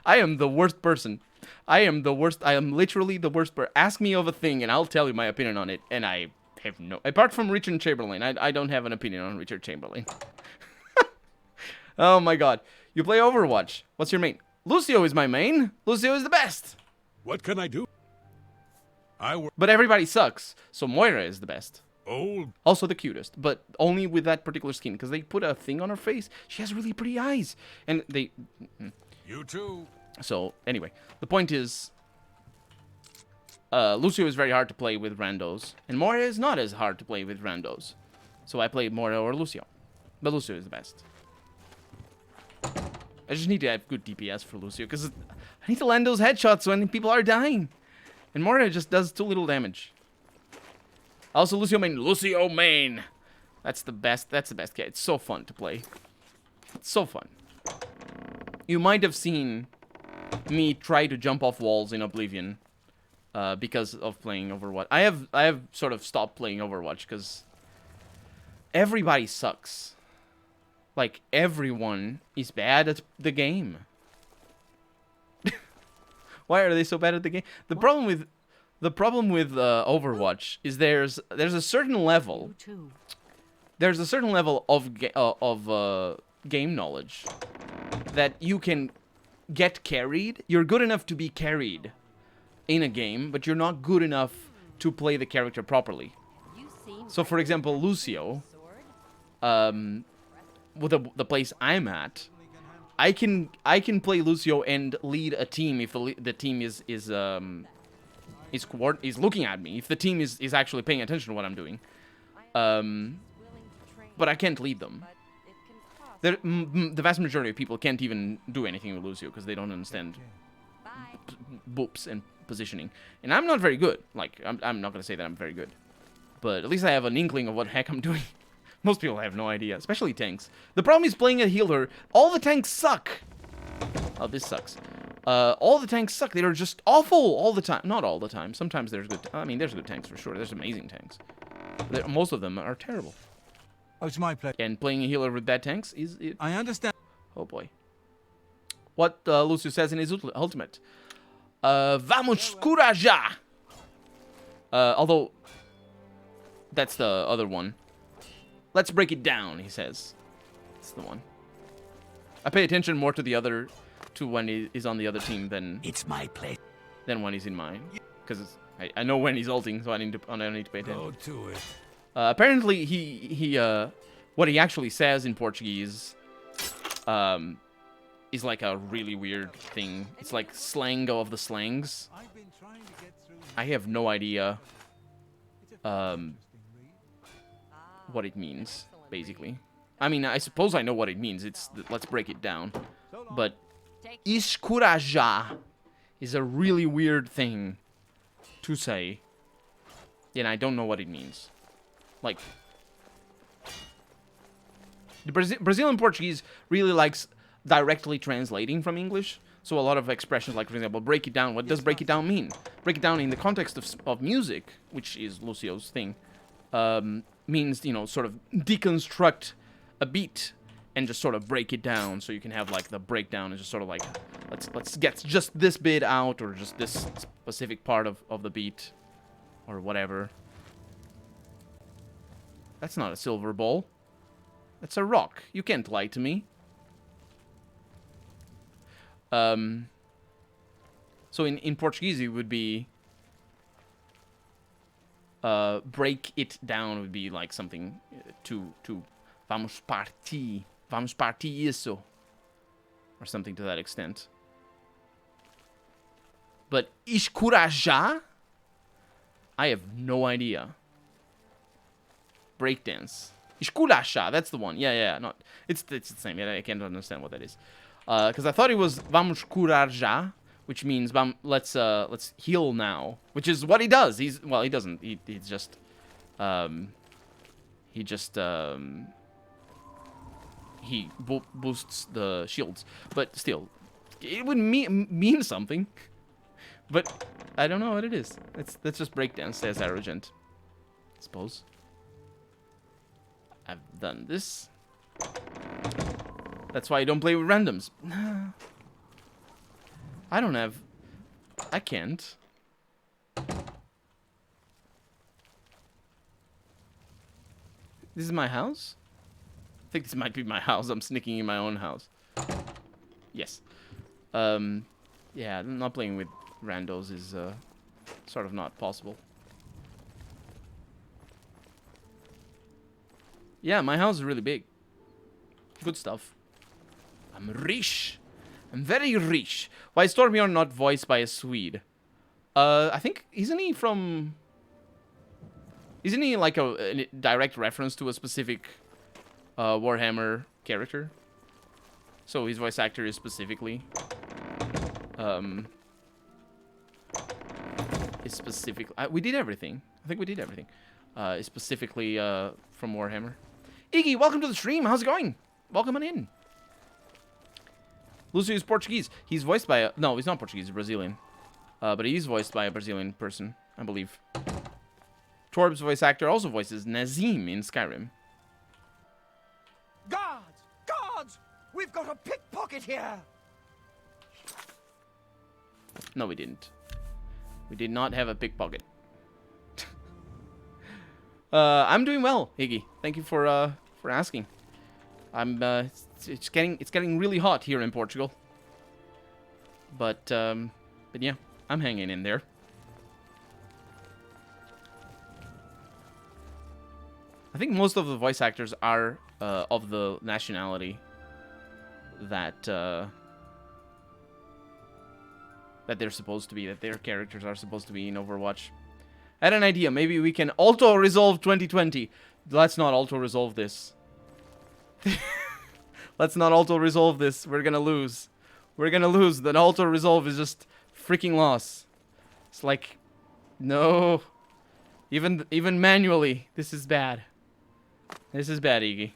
I am the worst person. I am literally the worst person. Ask me of a thing, and I'll tell you my opinion on it. And I have no... Apart from Richard Chamberlain, I don't have an opinion on Richard Chamberlain. Oh my god. You play Overwatch. What's your main? Lucio is my main. Lucio is the best. What can I do? But everybody sucks, so Moira is the best. Old. Also the cutest, but only with that particular skin, because they put a thing on her face. She has really pretty eyes. And they... You too. So, anyway, the point is... Lucio is very hard to play with randos, and Moira is not as hard to play with randos. So I play Moira or Lucio. But Lucio is the best. I just need to have good DPS for Lucio, because I need to land those headshots when people are dying. And Moira just does too little damage. Also, Lucio main. Lucio main! That's the best kit. It's so fun to play. It's so fun. You might have seen me try to jump off walls in Oblivion. Because of playing Overwatch. I have sort of stopped playing Overwatch because everybody sucks. Like, everyone is bad at the game. Why are they so bad at the game? The problem with Overwatch is there's a certain level. There's a certain level of game knowledge that you can get carried. You're good enough to be carried in a game, but you're not good enough to play the character properly. So, for example, Lucio, with the place I'm at, I can play Lucio and lead a team if the team is looking at me. If the team is actually paying attention to what I'm doing. But I can't lead them. The vast majority of people can't even do anything with Lucio because they don't understand boops and positioning. And I'm not very good. Like, I'm not going to say that I'm very good. But at least I have an inkling of what the heck I'm doing. Most people have no idea, especially tanks. The problem is playing a healer. All the tanks suck. Oh, this sucks. All the tanks suck. They're just awful all the time. Not all the time. Sometimes there's good... I mean, there's good tanks for sure. There's amazing tanks. Most of them are terrible. Oh, it's my pleasure. And playing a healer with bad tanks is... I understand. Oh, boy. What Lucio says in his ultimate. Vamos curaja! Although... That's the other one. Let's break it down, he says. That's the one. I pay attention more to the other... to when he is on the other team than... It's my place. Than when he's in mine. Because I know when he's ulting, so I need to pay attention. Go to it. Apparently, what he actually says in Portuguese, is like a really weird thing. It's like slang of the slangs. I have no idea, what it means, basically. I mean, I suppose I know what it means. Let's break it down. But escurajar is a really weird thing to say, and I don't know what it means. Like, the Brazilian Portuguese really likes directly translating from English. So a lot of expressions, like, for example, break it down. What does break it down mean? Break it down in the context of music, which is Lucio's thing, means, you know, sort of deconstruct a beat and just sort of break it down. So you can have, like, the breakdown and just sort of like, let's get just this bit out, or just this specific part of the beat, or whatever. That's not a silver ball. That's a rock. You can't lie to me. So in Portuguese it would be... break it down would be like something to vamos partir isso, or something to that extent. But escurajar, I have no idea. Breakdance. Esculachar, that's the one. Yeah, not... It's the same. Yeah, I can't understand what that is. Because I thought it was vamos curar já, which means let's heal now, which is what he does. He doesn't. He's just he boosts the shields, but still, it would mean something. But I don't know what it is. That's just breakdance, says Arrogant. I suppose. I've done this. That's why I don't play with randoms. I don't have... I can't. This is my house? I think this might be my house. I'm sneaking in my own house. Yes. Yeah, not playing with randos is sort of not possible. Yeah, my house is really big. Good stuff. I'm rich. I'm very rich. Why is Torbjorn not voiced by a Swede? I think... Isn't he from... Isn't he like a direct reference to a specific Warhammer character? So his voice actor is specifically... we did everything. I think we did everything. Is specifically from Warhammer. Iggy, welcome to the stream. How's it going? Welcome on in. Lucio is Portuguese. He's voiced by a... No, he's not Portuguese. He's Brazilian. But he's voiced by a Brazilian person, I believe. Torb's voice actor also voices Nazim in Skyrim. Guards! Guards! We've got a pickpocket here! No, we didn't. We did not have a pickpocket. I'm doing well, Iggy. Thank you for asking. I'm it's getting really hot here in Portugal. But yeah, I'm hanging in there. I think most of the voice actors are of the nationality that that they're supposed to be, that their characters are supposed to be in Overwatch. I had an idea. Maybe we can auto-resolve 2020. Let's not auto-resolve this. Let's not auto-resolve this. We're gonna lose. We're gonna lose. The auto-resolve is just freaking loss. It's like, no. Even manually, this is bad. This is bad, Iggy.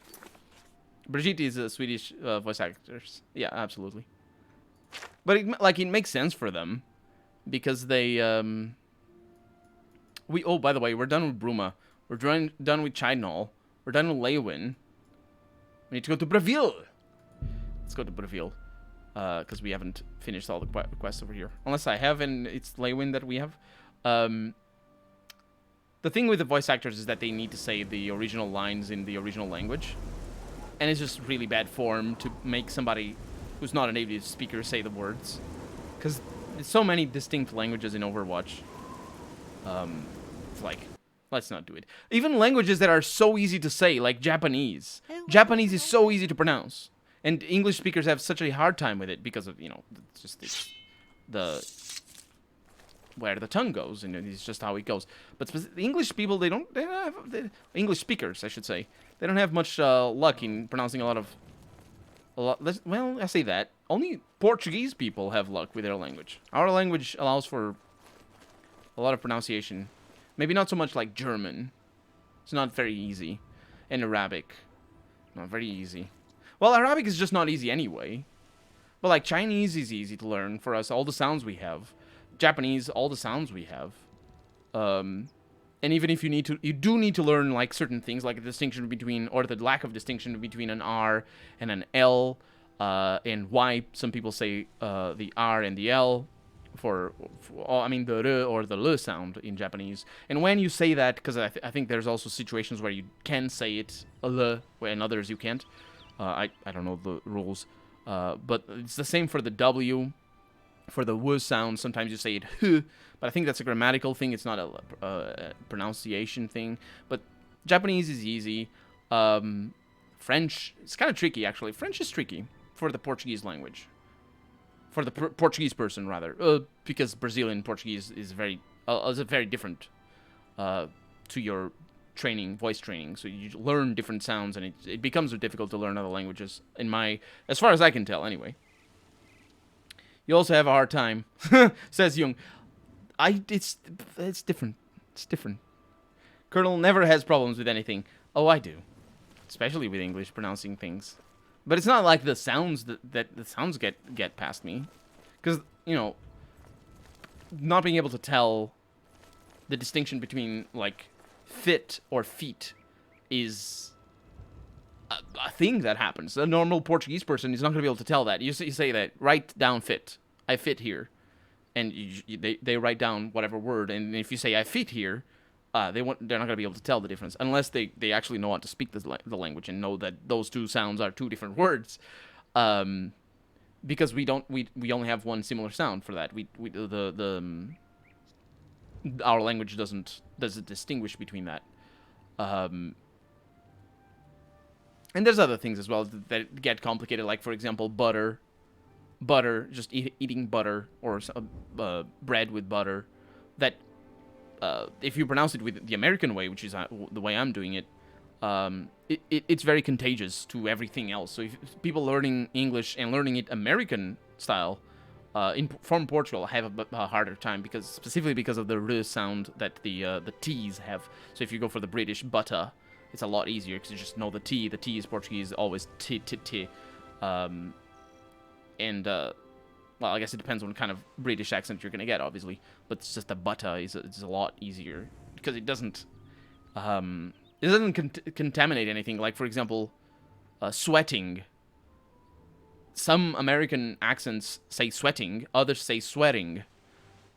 Brigitte is a Swedish voice actors. Yeah, absolutely. But it makes sense for them because they oh, by the way, we're done with Bruma. We're done with Chidnall. We're done with Leywin. We need to go to Breville. Let's go to Breville. Because we haven't finished all the quests over here. Unless I have, and it's Leywin that we have. The thing with the voice actors is that they need to say the original lines in the original language. And it's just really bad form to make somebody who's not a native speaker say the words. Because there's so many distinct languages in Overwatch. It's like, let's not do it. Even languages that are so easy to say, like Japanese. Japanese is so easy to pronounce. And English speakers have such a hard time with it because of, you know, it's where the tongue goes, and it's just how it goes. But the English people, they don't have, English speakers, I should say, they don't have much luck in pronouncing a lot. Well, I say that. Only Portuguese people have luck with their language. Our language allows for a lot of pronunciation. Maybe not so much like German. It's not very easy. And Arabic. Not very easy. Well, Arabic is just not easy anyway. But like Chinese is easy to learn for us. All the sounds we have. Japanese, all the sounds we have. And even if you do need to learn like certain things, like the distinction between, or the lack of distinction between an R and an L, and why some people say the R and the L for I mean the R or the L sound in Japanese. And when you say that, because I think there's also situations where you can say it L, and others you can't. I don't know the rules, but it's the same for the W. For the W sound, sometimes you say it H, but I think that's a grammatical thing. It's not a pronunciation thing. But Japanese is easy. French, it's kind of tricky, actually. French is tricky for the Portuguese language. For the Portuguese person, rather. Because Brazilian Portuguese is very different to your voice training. So you learn different sounds, and it becomes difficult to learn other languages, as far as I can tell, anyway. You also have a hard time, says Jung. It's different. It's different. Colonel never has problems with anything. Oh, I do. Especially with English pronouncing things. But it's not like the sounds that the sounds get past me. Because, you know, not being able to tell the distinction between, like, fit or feet is a thing that happens. A normal Portuguese person is not going to be able to tell that. You say that, write down fit. I fit here. And they write down whatever word. And if you say I fit here, they're not going to be able to tell the difference. Unless they actually know how to speak the language and know that those two sounds are two different words. Because we only have one similar sound for that. Our language doesn't distinguish between that. And there's other things as well that get complicated, like, for example, butter. Butter, just eating butter, or bread with butter. That, if you pronounce it with the American way, which is the way I'm doing it, it's very contagious to everything else. So if people learning English and learning it American style, from Portugal, have a harder time, specifically because of the R sound that the T's have. So if you go for the British butter, it's a lot easier because you just know the T. The T is Portuguese, always T, T, T. Well, I guess it depends on what kind of British accent you're going to get, obviously. But it's just the butter is a lot easier because it doesn't contaminate anything. Like, for example, sweating. Some American accents say sweating, others say sweating.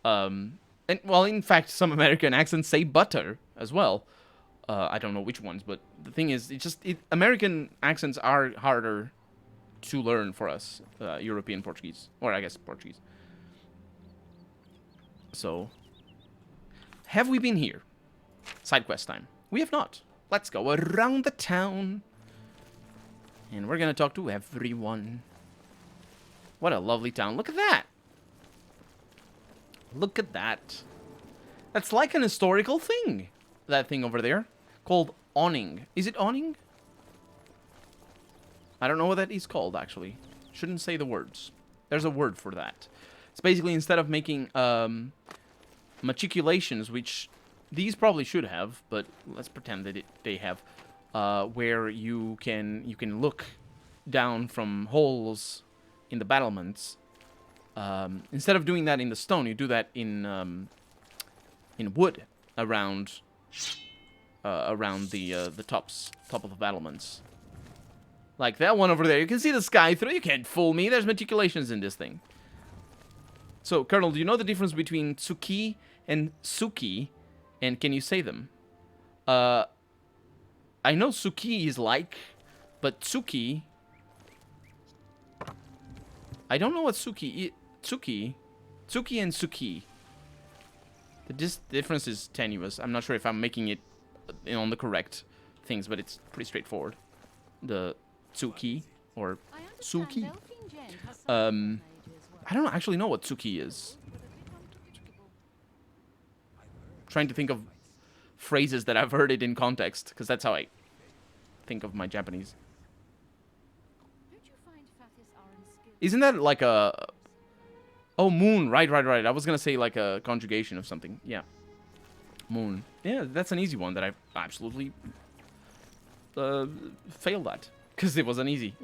And, well, in fact, some American accents say butter as well. I don't know which ones, but the thing is, American accents are harder to learn for us, European Portuguese, or I guess Portuguese. So, have we been here? Side quest time. We have not. Let's go around the town. And we're gonna talk to everyone. What a lovely town. Look at that. Look at that. That's like an historical thing. That thing over there. Called awning. Is it awning? I don't know what that is called, actually. Shouldn't say the words. There's a word for that. It's basically instead of making matriculations, which these probably should have, but let's pretend that they have, where you can look down from holes in the battlements. Instead of doing that in the stone, you do that in wood around the top of the battlements. Like that one over there. You can see the sky through. You can't fool me. There's matriculations in this thing. So, Colonel, do you know the difference between Tsuki and Suki? And can you say them? I know Suki is like, but Tsuki... I don't know what Tsuki... Tsuki and Suki. The difference is tenuous. I'm not sure if I'm making it on the correct things, but it's pretty straightforward. The Tsuki or Suki. I don't actually know what Tsuki is. Trying to think of phrases that I've heard it in context, because that's how I think of my Japanese. Isn't that like a... Oh, moon. Right. I was going to say like a conjugation of something. Yeah. Moon. Yeah, that's an easy one that I absolutely failed at. Because it wasn't easy.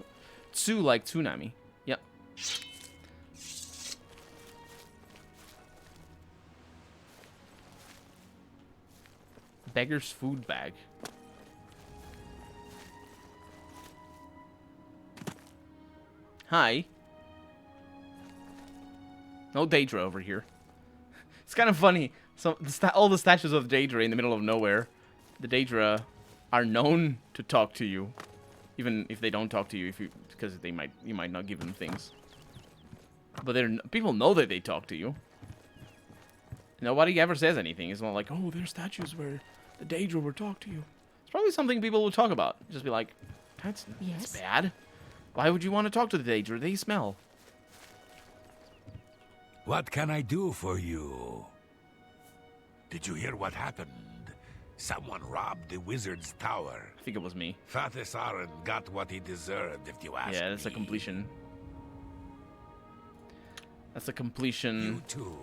Tsu like tsunami. Yep. Beggar's food bag. Hi. No Daedra over here. It's kind of funny. So all the statues of Daedra in the middle of nowhere. The Daedra are known to talk to you, even if they don't talk to you, because you might not give them things. But people know that they talk to you. Nobody ever says anything. It's not like, oh, there's statues where the Daedra will talk to you. It's probably something people will talk about. Just be like, that's bad. Why would you want to talk to the Daedra? They smell. What can I do for you? Did you hear what happened? Someone robbed the wizard's tower. I think it was me. Fathisaran got what he deserved, if you ask me. Yeah, that's a completion. That's a completion. You too.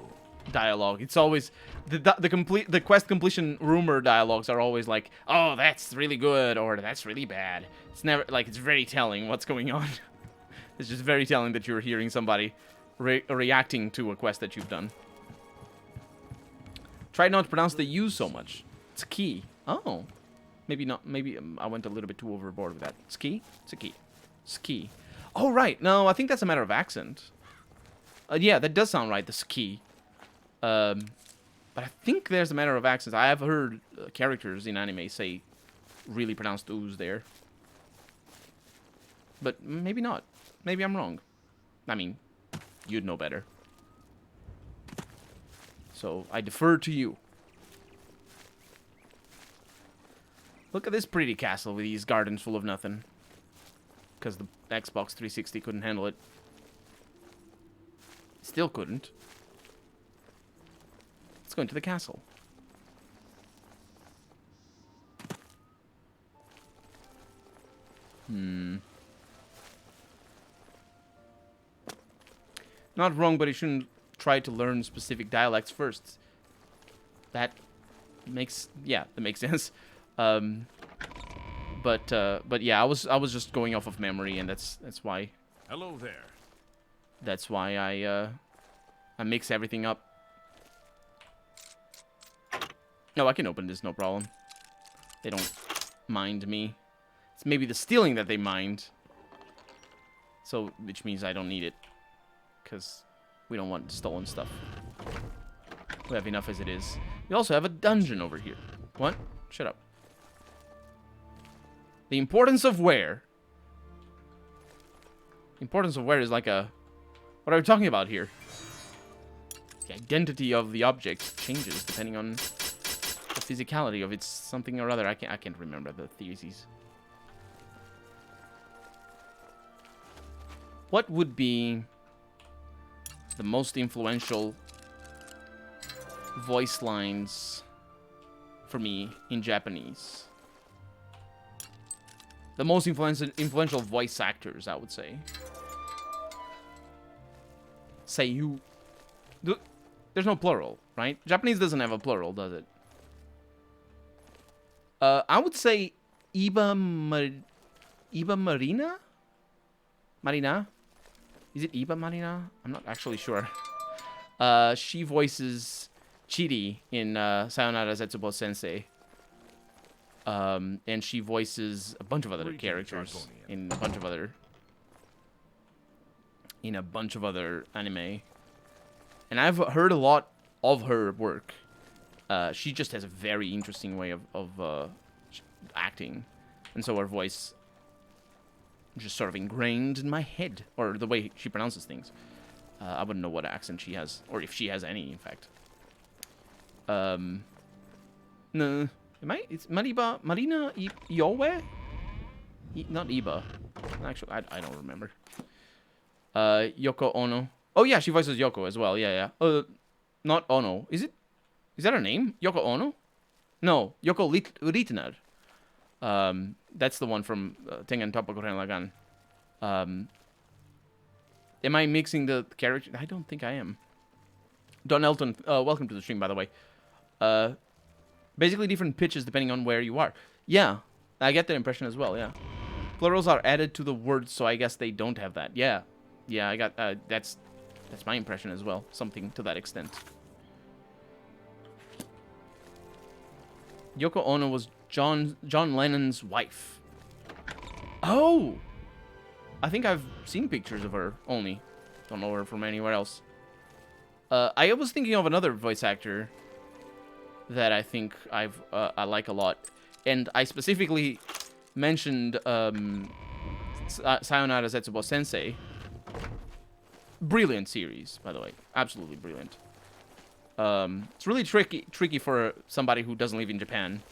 Dialogue. It's always the quest completion rumor dialogues are always like, oh, that's really good, or that's really bad. It's never like, it's very telling what's going on. It's just very telling that you're hearing somebody reacting to a quest that you've done. Try not to pronounce the U so much. It's a key. Oh, maybe not. Maybe I went a little bit too overboard with that. Ski? It's a key. Ski. Oh, right. No, I think that's a matter of accent. Yeah, that does sound right. The ski. But I think there's a matter of accents. I have heard characters in anime say really pronounced U's there. But maybe not. Maybe I'm wrong. I mean, you'd know better. So I defer to you. Look at this pretty castle with these gardens full of nothing. Because the Xbox 360 couldn't handle it. Still couldn't. Let's go into the castle. Not wrong, but you shouldn't try to learn specific dialects first. That makes sense. But yeah, I was just going off of memory, and that's why. Hello there. That's why I mix everything up. No, I can open this, no problem. They don't mind me. It's maybe the stealing that they mind. So, which means I don't need it. Because we don't want stolen stuff. We have enough as it is. We also have a dungeon over here. What? Shut up. The importance of where? The importance of where is like a... What are we talking about here? The identity of the object changes depending on the physicality of its something or other. I can't remember the theses. What would be the most influential voice lines for me in Japanese. The most influential voice actors, I would say. Seiyu. There's no plural, right? Japanese doesn't have a plural, does it? I would say Iba Marina? Marina? Is it Iba Marina? I'm not actually sure. She voices Chiri in Sayonara Zetsubo Sensei. And she voices a bunch of other characters in a bunch of other anime. And I've heard a lot of her work. She just has a very interesting way of acting. And so her voice just sort of ingrained in my head. Or the way she pronounces things. I wouldn't know what accent she has. Or if she has any, in fact. No. It's Marina Iowe? Not Iba. Actually, I don't remember. Yoko Ono. Oh, yeah, she voices Yoko as well. Yeah. Not Ono. Is that her name? Yoko Ono? No, Yoko Ritner. That's the one from Tengen Toppa Gurren Lagann. Am I mixing the character? I don't think I am. Don Elton, welcome to the stream, by the way. Basically different pitches depending on where you are. Yeah, I get that impression as well, yeah. Plurals are added to the words, so I guess they don't have that. Yeah, I got, that's my impression as well. Something to that extent. Yoko Ono was John Lennon's wife. Oh! I think I've seen pictures of her only. Don't know her from anywhere else. I was thinking of another voice actor that I think I like a lot. And I specifically mentioned Sayonara Zetsubo Sensei. Brilliant series, by the way. Absolutely brilliant. It's really tricky for somebody who doesn't live in Japan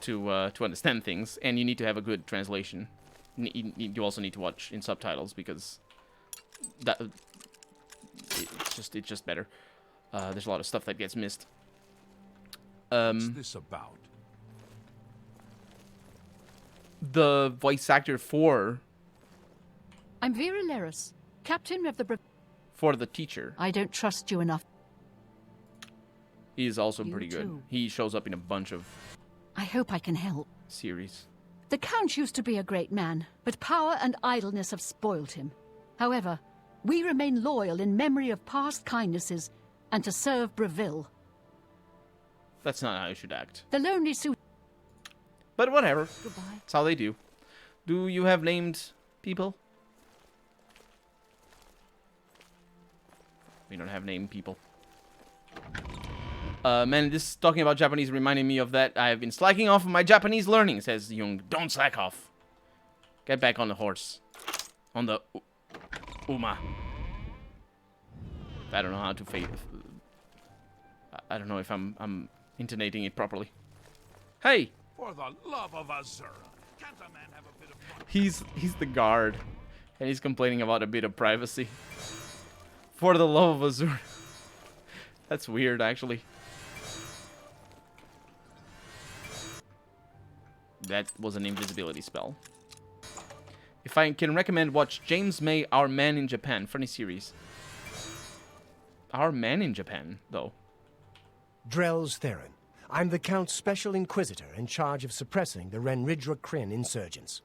to understand things, and you need to have a good translation. You also need to watch in subtitles because it's just better. There's a lot of stuff that gets missed. What's this about? The voice actor for... I'm Vera Leris, captain of the... For the teacher. I don't trust you enough. He is also pretty good. He shows up in a bunch of... I hope I can help. Series. The Count used to be a great man, but power and idleness have spoiled him. However, we remain loyal in memory of past kindnesses and to serve Breville. That's not how you should act. The lonely suit. But whatever. Goodbye. That's how they do. Do you have named people? We don't have named people. Man, this talking about Japanese reminding me of that. I have been slacking off of my Japanese learning, says Jung. Don't slack off. Get back on the horse. On the Uma. I don't know how to fade. I don't know if I'm intonating it properly. Hey! For the love of Azura, can't a man have a bit of fun? He's the guard, and he's complaining about a bit of privacy. For the love of Azura. That's weird, actually. That was an invisibility spell. If I can recommend, watch James May, Our Man in Japan. Funny series. Our Man in Japan, though. Drell's Theron. I'm the Count's Special Inquisitor in charge of suppressing the Renridra Kryn insurgents.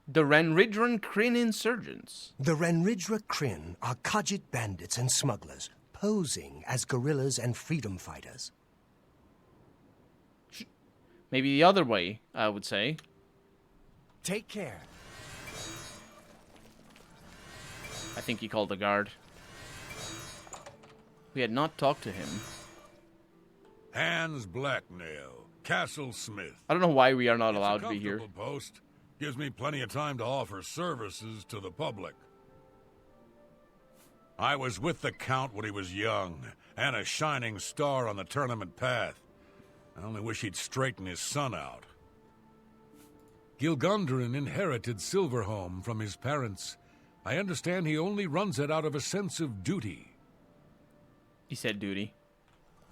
The Renridran Kryn insurgents? The Renridra Kryn are Khajiit bandits and smugglers, posing as guerrillas and freedom fighters. Maybe the other way, I would say. Take care. I think he called the guard. We had not talked to him. Hans Blacknail, Castle Smith. I don't know why we are not allowed to be here. Post. Gives me plenty of time to offer services to the public. I was with the Count when he was young, and a shining star on the tournament path. I only wish he'd straighten his son out. Gilgundren inherited Silverhome from his parents. I understand he only runs it out of a sense of duty. He said duty.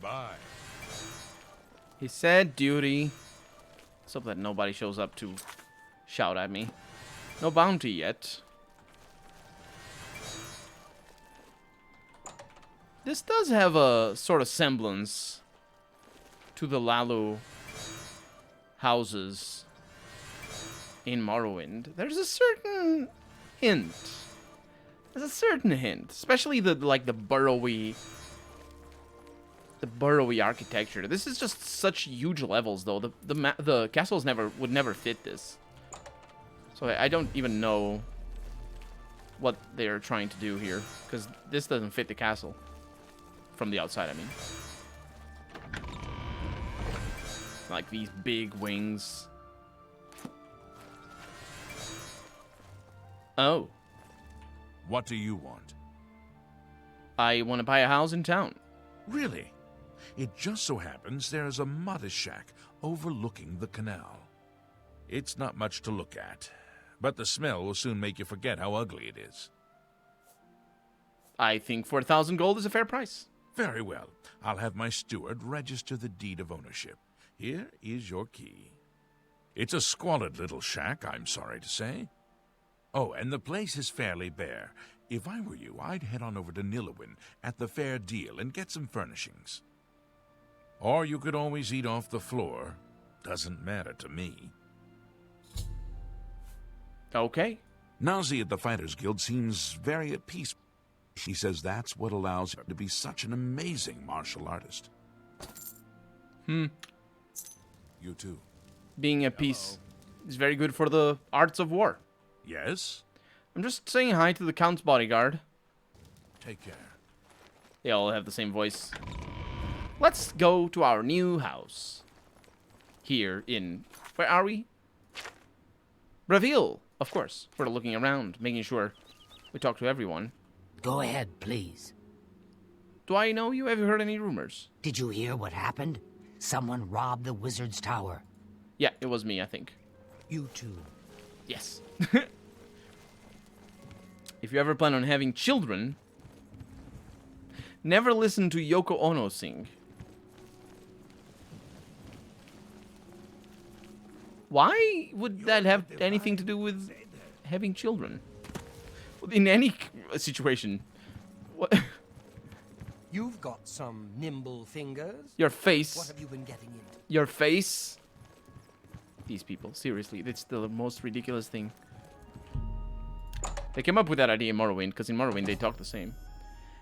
Bye. He said duty. Let's hope that nobody shows up to shout at me. No bounty yet. This does have a sort of semblance to the Lalu houses in Morrowind. There's a certain hint. There's a certain hint, especially the burrowy architecture. This is just such huge levels, though. The castles would never fit this. So I don't even know what they're trying to do here, because this doesn't fit the castle from the outside. I mean, like these big wings. Oh. What do you want? I want to buy a house in town. Really? It just so happens there's a modest shack overlooking the canal. It's not much to look at, but the smell will soon make you forget how ugly it is. I think 4,000 gold is a fair price. Very well. I'll have my steward register the deed of ownership. Here is your key. It's a squalid little shack, I'm sorry to say. Oh, and the place is fairly bare. If I were you, I'd head on over to Nilawin at the Fair Deal and get some furnishings. Or you could always eat off the floor. Doesn't matter to me. Okay. Nazi at the Fighters Guild seems very at peace. He says that's what allows him to be such an amazing martial artist. You too. Being at peace is very good for the arts of war. Yes? I'm just saying hi to the Count's bodyguard. Take care. They all have the same voice. Let's go to our new house. Here in... Where are we? Breville, of course. We're looking around, making sure we talk to everyone. Go ahead, please. Do I know you? Have you heard any rumors? Did you hear what happened? Someone robbed the wizard's tower. Yeah, it was me, I think. You too. Yes. If you ever plan on having children, never listen to Yoko Ono sing. Why would that have anything to do with having children? In any situation. What? You've got some nimble fingers. Your face. What have you been getting into? Your face. These people, seriously, it's the most ridiculous thing. They came up with that idea in Morrowind, because in Morrowind they talk the same.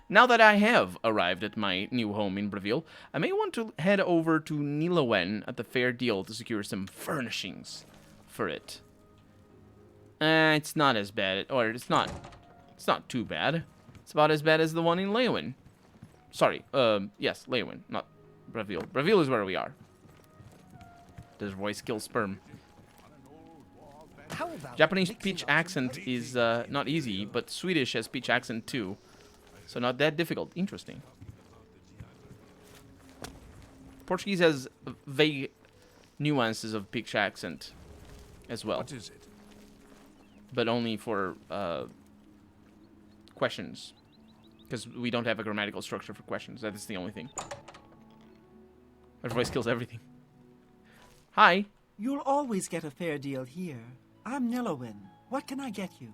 Now that I have arrived at my new home in Breville, I may want to head over to Nilawin at the Fair Deal to secure some furnishings for it. It's not as bad, or it's not too bad. It's about as bad as the one in Leywin. Sorry, yes, Leywin, not Breville. Breville is where we are. Does voice kill sperm? Japanese speech accent is not easy, but Swedish has speech accent too. So not that difficult. Interesting. Portuguese has vague nuances of speech accent as well. What is it? But only for questions. Because we don't have a grammatical structure for questions. That is the only thing. Our voice kills everything. Hi. You'll always get a fair deal here. I'm Nilawin. What can I get you?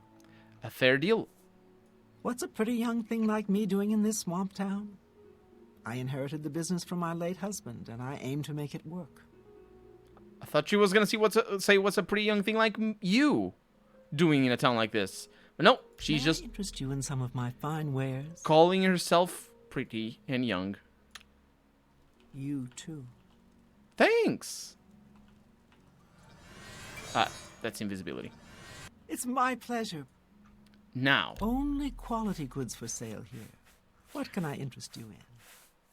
A fair deal? What's a pretty young thing like me doing in this swamp town? I inherited the business from my late husband, and I aim to make it work. I thought you was gonna say what's a pretty young thing like you doing in a town like this. But no, she's May just I interest you in some of my fine wares. calling herself pretty and young. You too. Thanks. That's invisibility. It's my pleasure. Now, Only quality goods for sale here. What can I interest you in?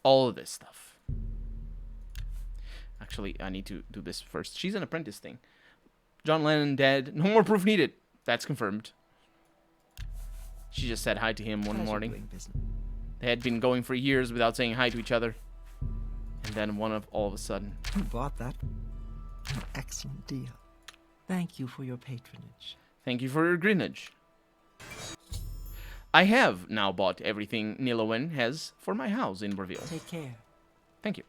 all of this stuff. Actually, I need to do this first. She's an apprentice thing. John Lennon dead. No more proof needed. That's confirmed. She just said hi to him one morning. They had been going for years without saying hi to each other. And then all of a sudden. You bought that? An excellent deal. Thank you for your patronage. Thank you for your greenage. I have now bought everything Nilowen has for my house in Breville. Take care. Thank you.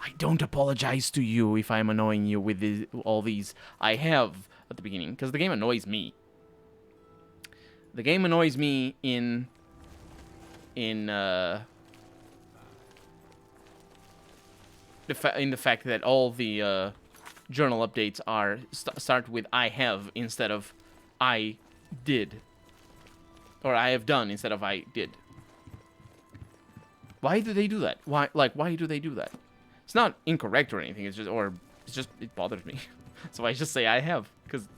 I don't apologize to you if I'm annoying you with all these I have at the beginning, because the game annoys me. The game annoys me in the fact that all the journal updates are start with I have instead of I did, or I have done instead of I did. Why do they do that? Why do they do that? It's not incorrect or anything. It's just it bothers me. So I just say I have, because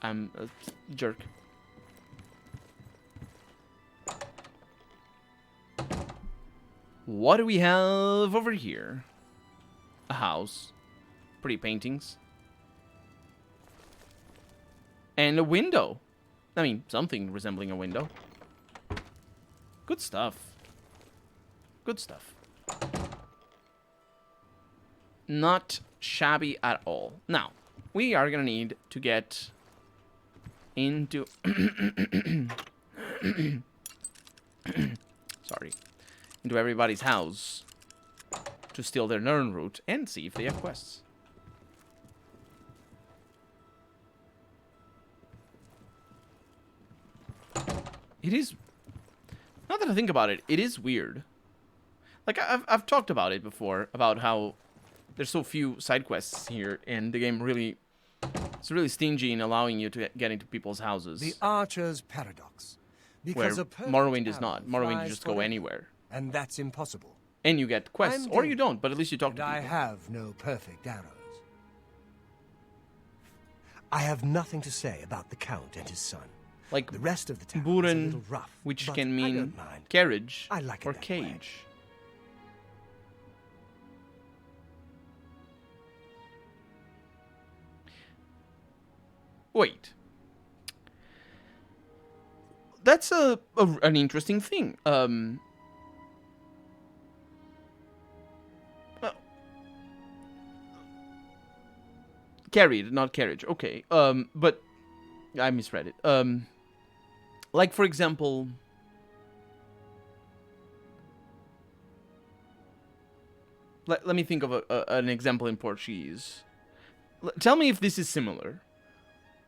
I'm a jerk. What do we have over here? A house. Pretty paintings. And a window. I mean, something resembling a window. Good stuff. Good stuff. Not shabby at all. Now, we are gonna need to get into... Sorry. Into everybody's house to steal their Nern root and see if they have quests. It is... Now that I think about it, it is weird. Like, I've talked about it before, about how there's so few side quests here, and the game really... It's really stingy in allowing you to get into people's houses. The Archer's Paradox. Because where Morrowind is not. Morrowind, you just go anywhere. And that's impossible. And you get quests, or you don't, but at least you talk to people. I have no perfect arrows. I have nothing to say about the Count and his son. Like the rest of the town Buren, is a little rough, which can mean carriage or cage. Wait. That's an interesting thing. Carried, not carriage. Okay. But I misread it. Like, for example, let me think of an example in Portuguese. Tell me if this is similar.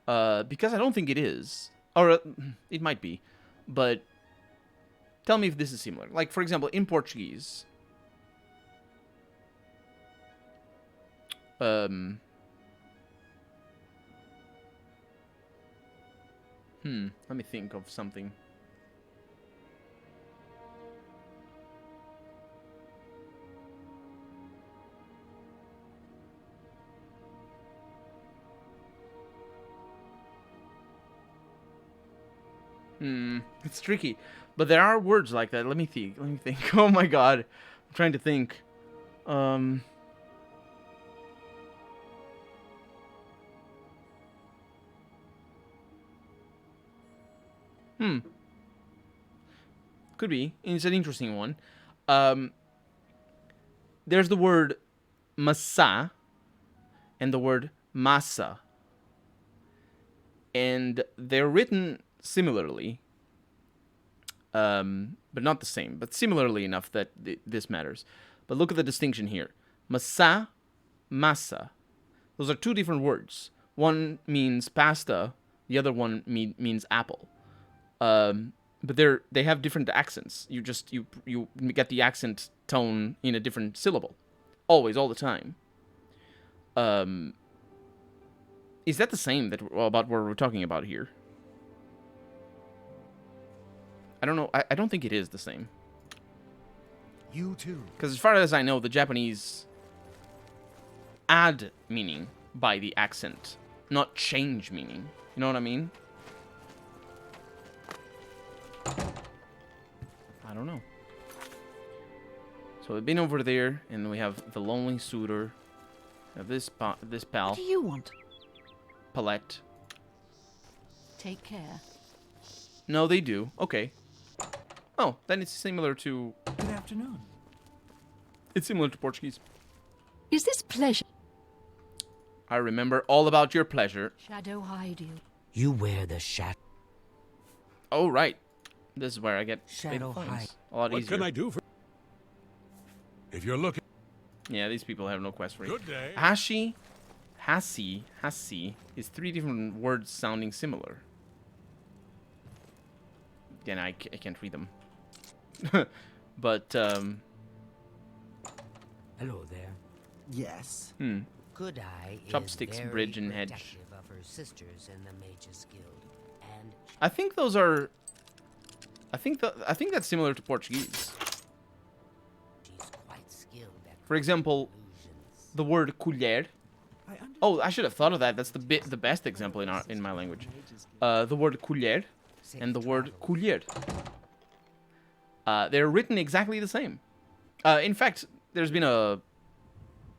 Because I don't think it is. Or it might be. But tell me if this is similar. Like, for example, in Portuguese. Let me think of something. It's tricky. But there are words like that. Let me think. Oh my god. I'm trying to think. Could be. It's an interesting one. There's the word massa and the word massa. And they're written similarly. But not the same. But similarly enough that this matters. But look at the distinction here. Massa, massa. Those are two different words. One means pasta. The other one means apple. But they have different accents. You get the accent tone in a different syllable, always, all the time. Is that the same about what we're talking about here? I don't know. I don't think it is the same. You too. Because as far as I know, the Japanese add meaning by the accent, not change meaning. You know what I mean? I don't know. So we've been over there, and we have the lonely suitor. We have this pal. What do you want? Palette. Take care. No, they do. Okay. Oh, then it's similar to... Good afternoon. It's similar to Portuguese. Is this pleasure? I remember all about your pleasure. Shadow hide you. You wear the shadow. Oh, right. This is where I get Shadow big High. things. A lot What easier. can I do for... If you're looking... Yeah, these people have no quest for you. Good day. Hassi is 3 different words sounding similar. Again, I can't read them. But, Hello there. Yes. Good Eye Chopsticks, is very Bridge, and Hedge. protective of her sisters in the Mages Guild, and I think those are... I think that's similar to Portuguese. she's quite skilled at For example, illusions. the word colher. Oh, I should have thought of that. That's the best example in my language. The word colher and the word colher. They're written exactly the same. In fact, there's been a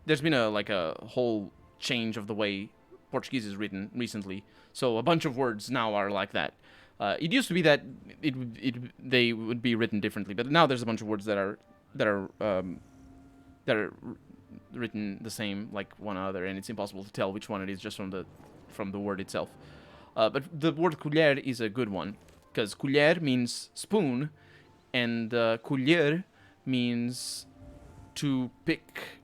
like a whole change of the way Portuguese is written recently. So a bunch of words now are like that. It used to be that they would be written differently, but now there's a bunch of words that are written the same like one another, and it's impossible to tell which one it is just from the word itself. But the word colher is a good one, because colher means spoon, and colher means to pick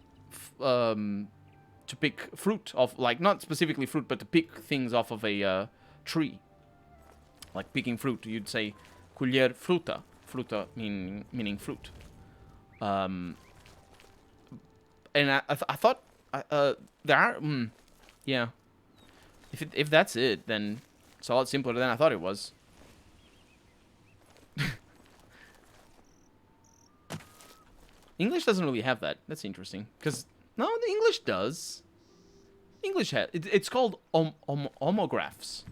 fruit off, like not specifically fruit, but to pick things off of a tree. Like picking fruit, you'd say colher fruta. Fruta meaning fruit. And I thought there are yeah. If that's it, then it's a lot simpler than I thought it was. English doesn't really have that. That's interesting. Because no, the English does. English has it's called homographs.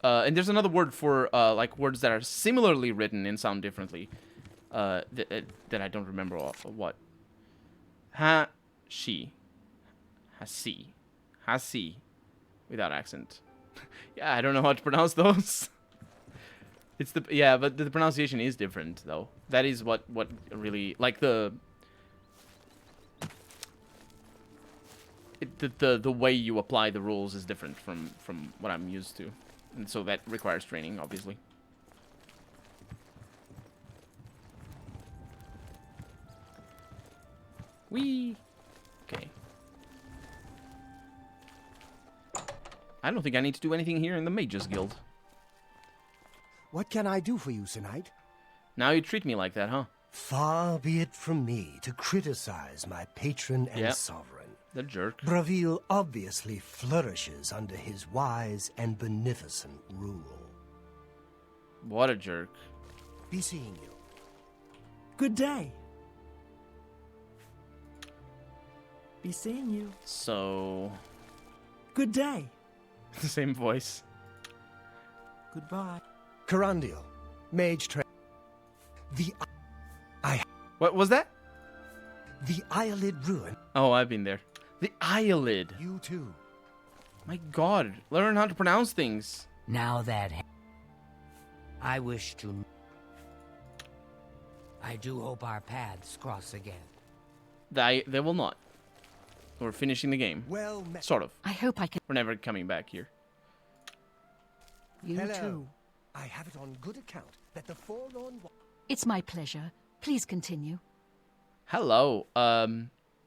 And there's another word for like words that are similarly written and sound differently. That I don't remember what. Hasi, without accent. Yeah, I don't know how to pronounce those. It's but the pronunciation is different though. That is what really like the way you apply the rules is different from what I'm used to. And so that requires training, obviously. Whee! Okay. I don't think I need to do anything here in the Mages Guild. What can I do for you, Sir Knight? Now you treat me like that, huh? Far be it from me to criticize my patron and sovereign. The jerk. Bravil obviously flourishes under his wise and beneficent rule. What a jerk. Be seeing you. Good day. Be seeing you. So... Good day. The same voice. Goodbye. Carandial, Mage Train. What was that? The eyelid ruin. Oh, I've been there. The eyelid. You too. My God, learn how to pronounce things. Now that I wish to... I do hope our paths cross again. They will not. We're finishing the game. Well, sort of. I hope I can... We're never coming back here. You too. I have it on good account that the forlorn... It's my pleasure. Please continue. Hello,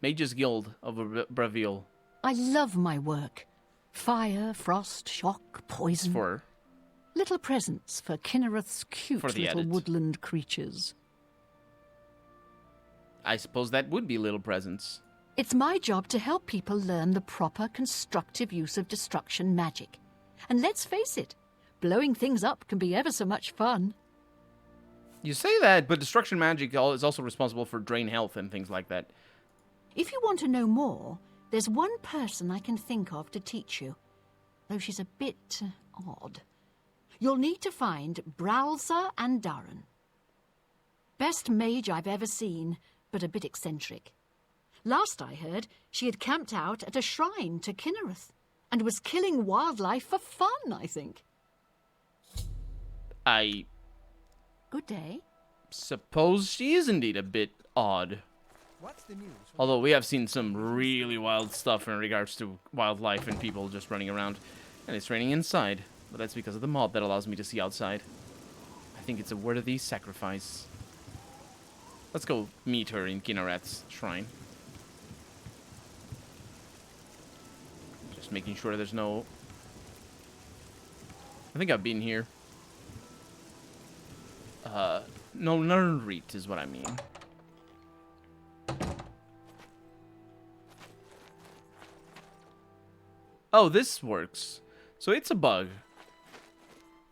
Mages Guild of Bravil. I love my work. Fire, frost, shock, poison. For? Little presents for Kinnereth's cute little woodland creatures. I suppose that would be little presents. It's my job to help people learn the proper constructive use of destruction magic. And let's face it, blowing things up can be ever so much fun. You say that, but destruction magic is also responsible for drain health and things like that. If you want to know more, there's one person I can think of to teach you, though she's a bit odd. You'll need to find Browser and Darren. Best mage I've ever seen, but a bit eccentric. Last I heard, she had camped out at a shrine to Kinnereth and was killing wildlife for fun, I think. Good day. Suppose she is indeed a bit odd. What's the news? Although we have seen some really wild stuff in regards to wildlife and people just running around. And it's raining inside. But that's because of the mod that allows me to see outside. I think it's a worthy sacrifice. Let's go meet her in Kinnaret's shrine. Just making sure there's no... I think I've been here. No, Nernreet is what I mean. Oh, this works. So it's a bug.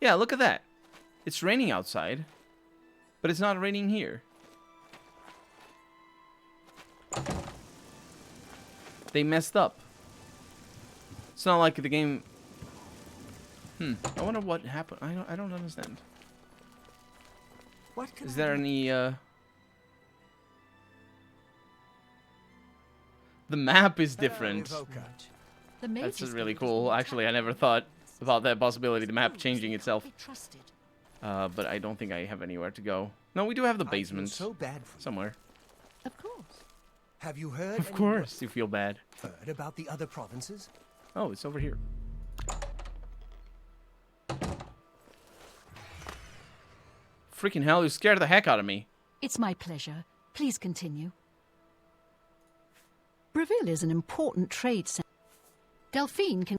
Yeah, look at that. It's raining outside, but it's not raining here. They messed up. It's not like the game... I wonder what happened. I don't understand. What can Is there any, The map is different. That's just really cool. Actually, I never thought about that possibility, the map changing itself. But I don't think I have anywhere to go. No, we do have the basement. Somewhere. Of course. Have you heard? Of course, you feel bad. Heard about the other provinces? Oh, it's over here. Freaking hell, you scared the heck out of me. It's my pleasure. Please continue. Breville is an important trade center. Delphine can...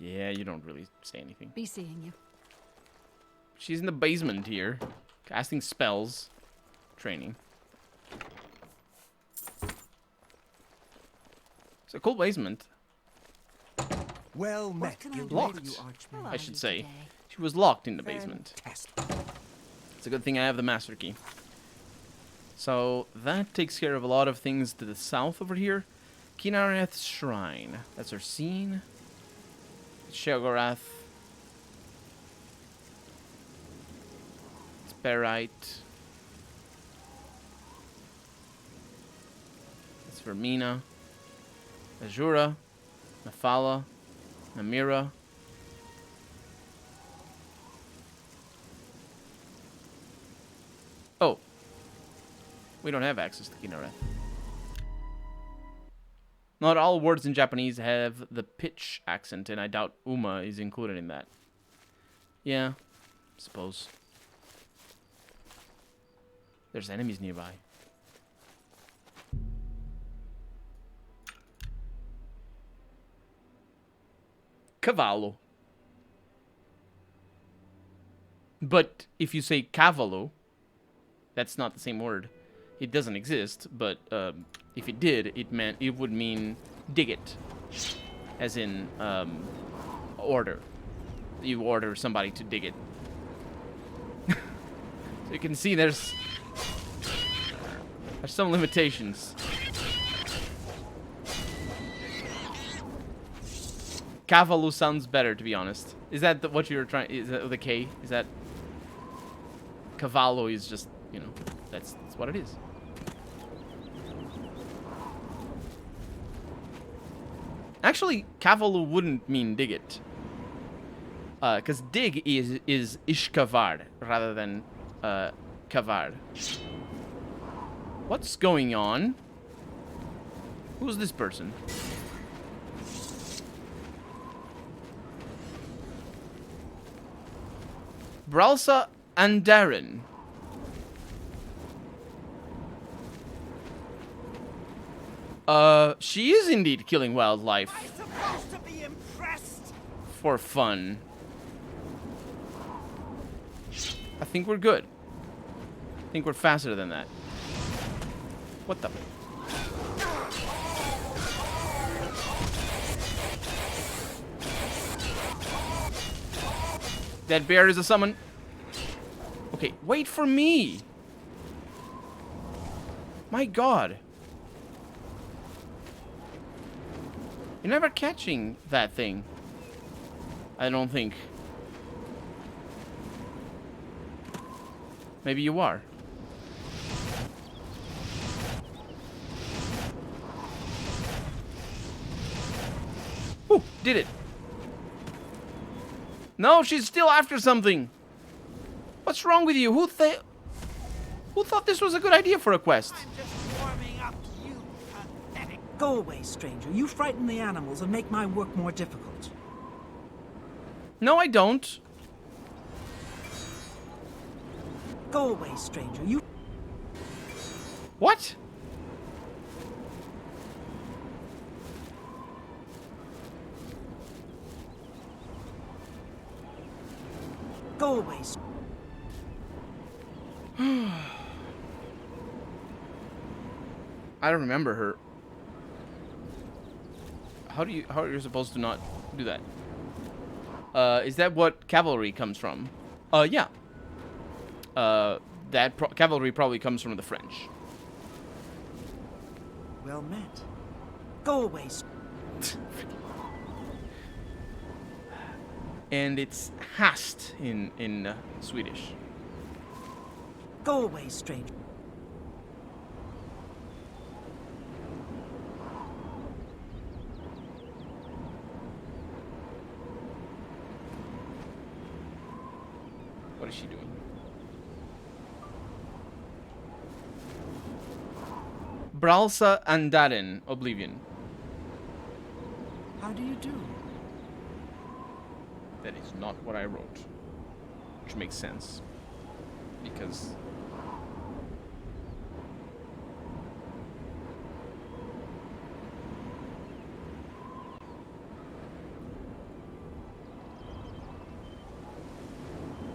Yeah, you don't really say anything. Be seeing you. She's in the basement here. Casting spells. Training. It's a cool basement. Well met. Locked, I should say. She was locked in the basement. It's a good thing I have the master key. So that takes care of a lot of things to the south over here. Kinnaret's Shrine. That's her scene. Sheogorath. It's Barite. It's Vermina. Azura. Mephala. Namira. Oh. We don't have access to Kinnareth. Not all words in Japanese have the pitch accent, and I doubt Uma is included in that. Yeah, suppose. There's enemies nearby. Cavallo. But if you say cavallo, that's not the same word. It doesn't exist, but if it did, it would mean dig it, as in order. You order somebody to dig it. So you can see there's some limitations. Cavallo sounds better, to be honest. Is that what you're trying? Is that the K? Is that cavallo is just, you know, that's what it is. Actually, cavallo wouldn't mean dig it. Because dig is ishkavard rather than kavard. What's going on? Who's this person? Bralsa Andarin. She is indeed killing wildlife. Supposed to be impressed. For fun. I think we're good. I think we're faster than that. What the? That bear is a summon. Okay, wait for me. My God. You're never catching that thing. I don't think. Maybe you are. Ooh, did it. No, she's still after something. What's wrong with you? Who thought this was a good idea for a quest? I'm just warming up, you pathetic. Go away, stranger. You frighten the animals and make my work more difficult. No, I don't. Go away, stranger. You... What? Go away. I don't remember her. How are you supposed to not do that? Is that what cavalry comes from? Yeah. Cavalry probably comes from the French. Well met. Go away. And it's hast in Swedish. Go away, stranger. What is she doing? Bralsa Andaren, Oblivion. How do you do? That is not what I wrote. Which makes sense. Because...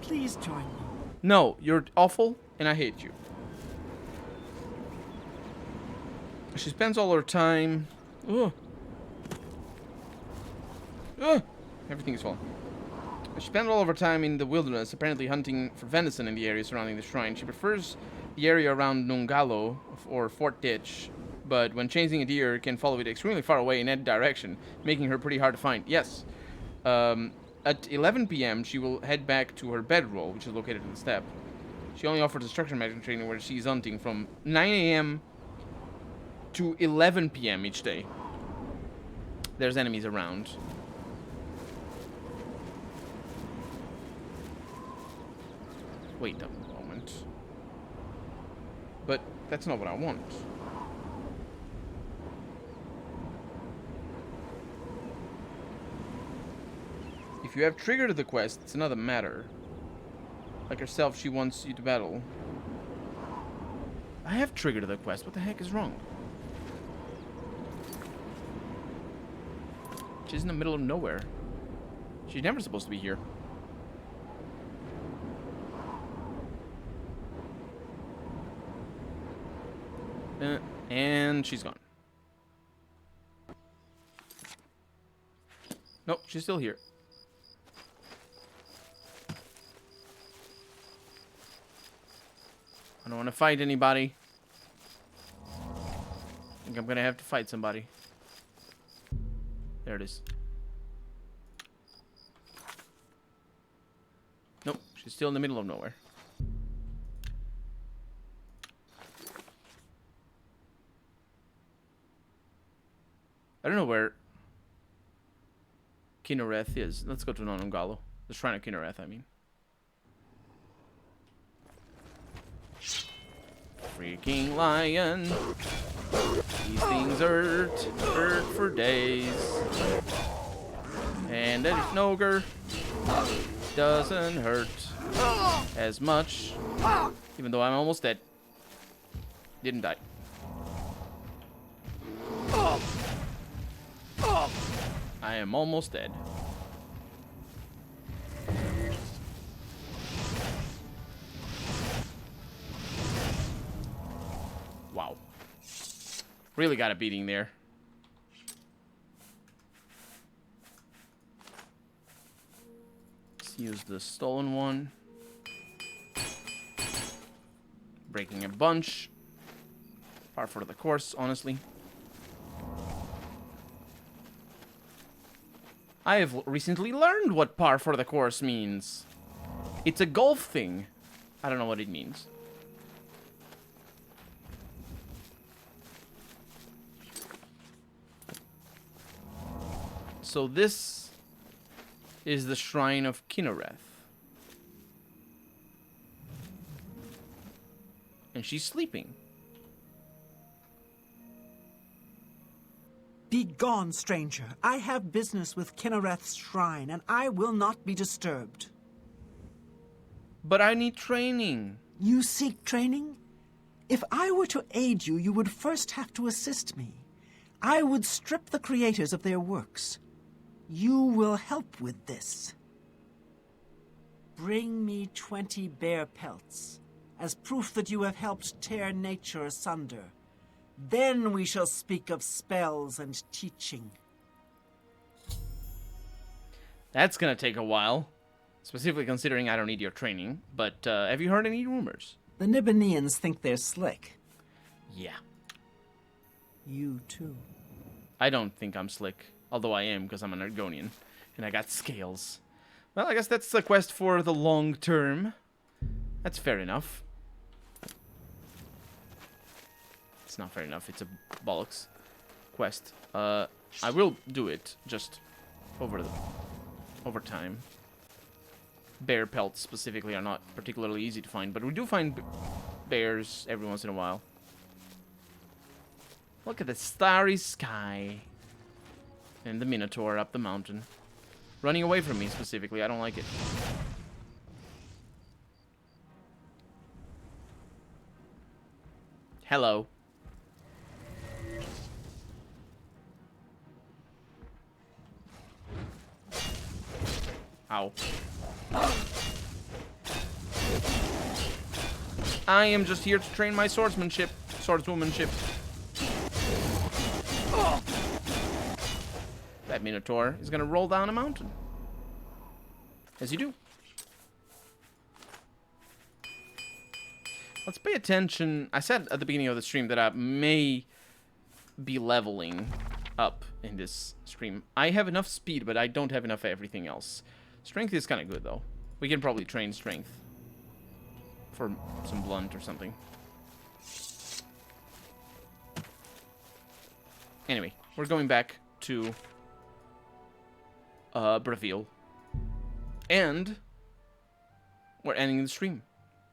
Please join me. No, you're awful, and I hate you. She spends all her time... Ugh. Ugh. Everything is falling. She spends all of her time in the wilderness, apparently hunting for venison in the area surrounding the shrine. She prefers the area around Nungalo, or Fort Ditch, but when chasing a deer, can follow it extremely far away in any direction, making her pretty hard to find. Yes. At 11 p.m., she will head back to her bedroll, which is located in the steppe. She only offers destruction magic training where she's hunting from 9 a.m. to 11 p.m. each day. There's enemies around. Wait a moment. But that's not what I want. If you have triggered the quest, it's another matter. Like herself, she wants you to battle. I have triggered the quest. What the heck is wrong? She's in the middle of nowhere. She's never supposed to be here. And she's gone. Nope, she's still here. I don't want to fight anybody. I think I'm gonna have to fight somebody. There it is. Nope, she's still in the middle of nowhere. I don't know where Kinnereth is. Let's go to Nonungalo. The Shrine of Kinnereth, I mean. Freaking lion. These things hurt for days. And that ogre doesn't hurt as much. Even though I'm almost dead. Didn't die. I am almost dead. Wow. Really got a beating there. Let's use the stolen one. Breaking a bunch. Par for the course, honestly. I have recently learned what par for the course means. It's a golf thing. I don't know what it means. So this is the Shrine of Kinnereth. And she's sleeping. Begone, stranger. I have business with Kinnereth's shrine, and I will not be disturbed. But I need training. You seek training? If I were to aid you, you would first have to assist me. I would strip the creators of their works. You will help with this. Bring me 20 bear pelts, as proof that you have helped tear nature asunder. Then we shall speak of spells and teaching. That's gonna take a while. Specifically considering I don't need your training. But have you heard any rumors? The Nibbaneans think they're slick. Yeah. You too. I don't think I'm slick. Although I am, because I'm an Argonian. And I got scales. Well, I guess that's the quest for the long term. That's fair enough. It's not fair enough. It's a bollocks quest. I will do it, just over time. Bear pelts specifically are not particularly easy to find, but we do find bears every once in a while. Look at the starry sky. And the Minotaur up the mountain. Running away from me specifically, I don't like it. Hello. Ow. I am just here to train my swordswomanship. That Minotaur is gonna roll down a mountain. As you do. Let's pay attention. I said at the beginning of the stream that I may be leveling up in this stream. I have enough speed, but I don't have enough of everything else. Strength is kind of good, though. We can probably train strength for some blunt or something. Anyway, we're going back to Breville. And we're ending the stream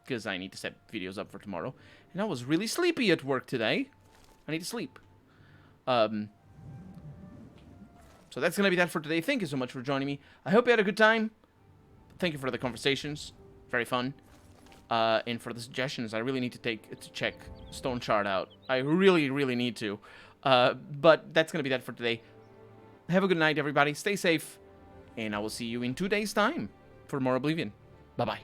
because I need to set videos up for tomorrow. And I was really sleepy at work today. I need to sleep. So that's going to be that for today. Thank you so much for joining me. I hope you had a good time. Thank you for the conversations. Very fun. And for the suggestions, I really need to check Stone Shard out. I really, really need to. But that's going to be that for today. Have a good night, everybody. Stay safe. And I will see you in 2 days' time for more Oblivion. Bye-bye.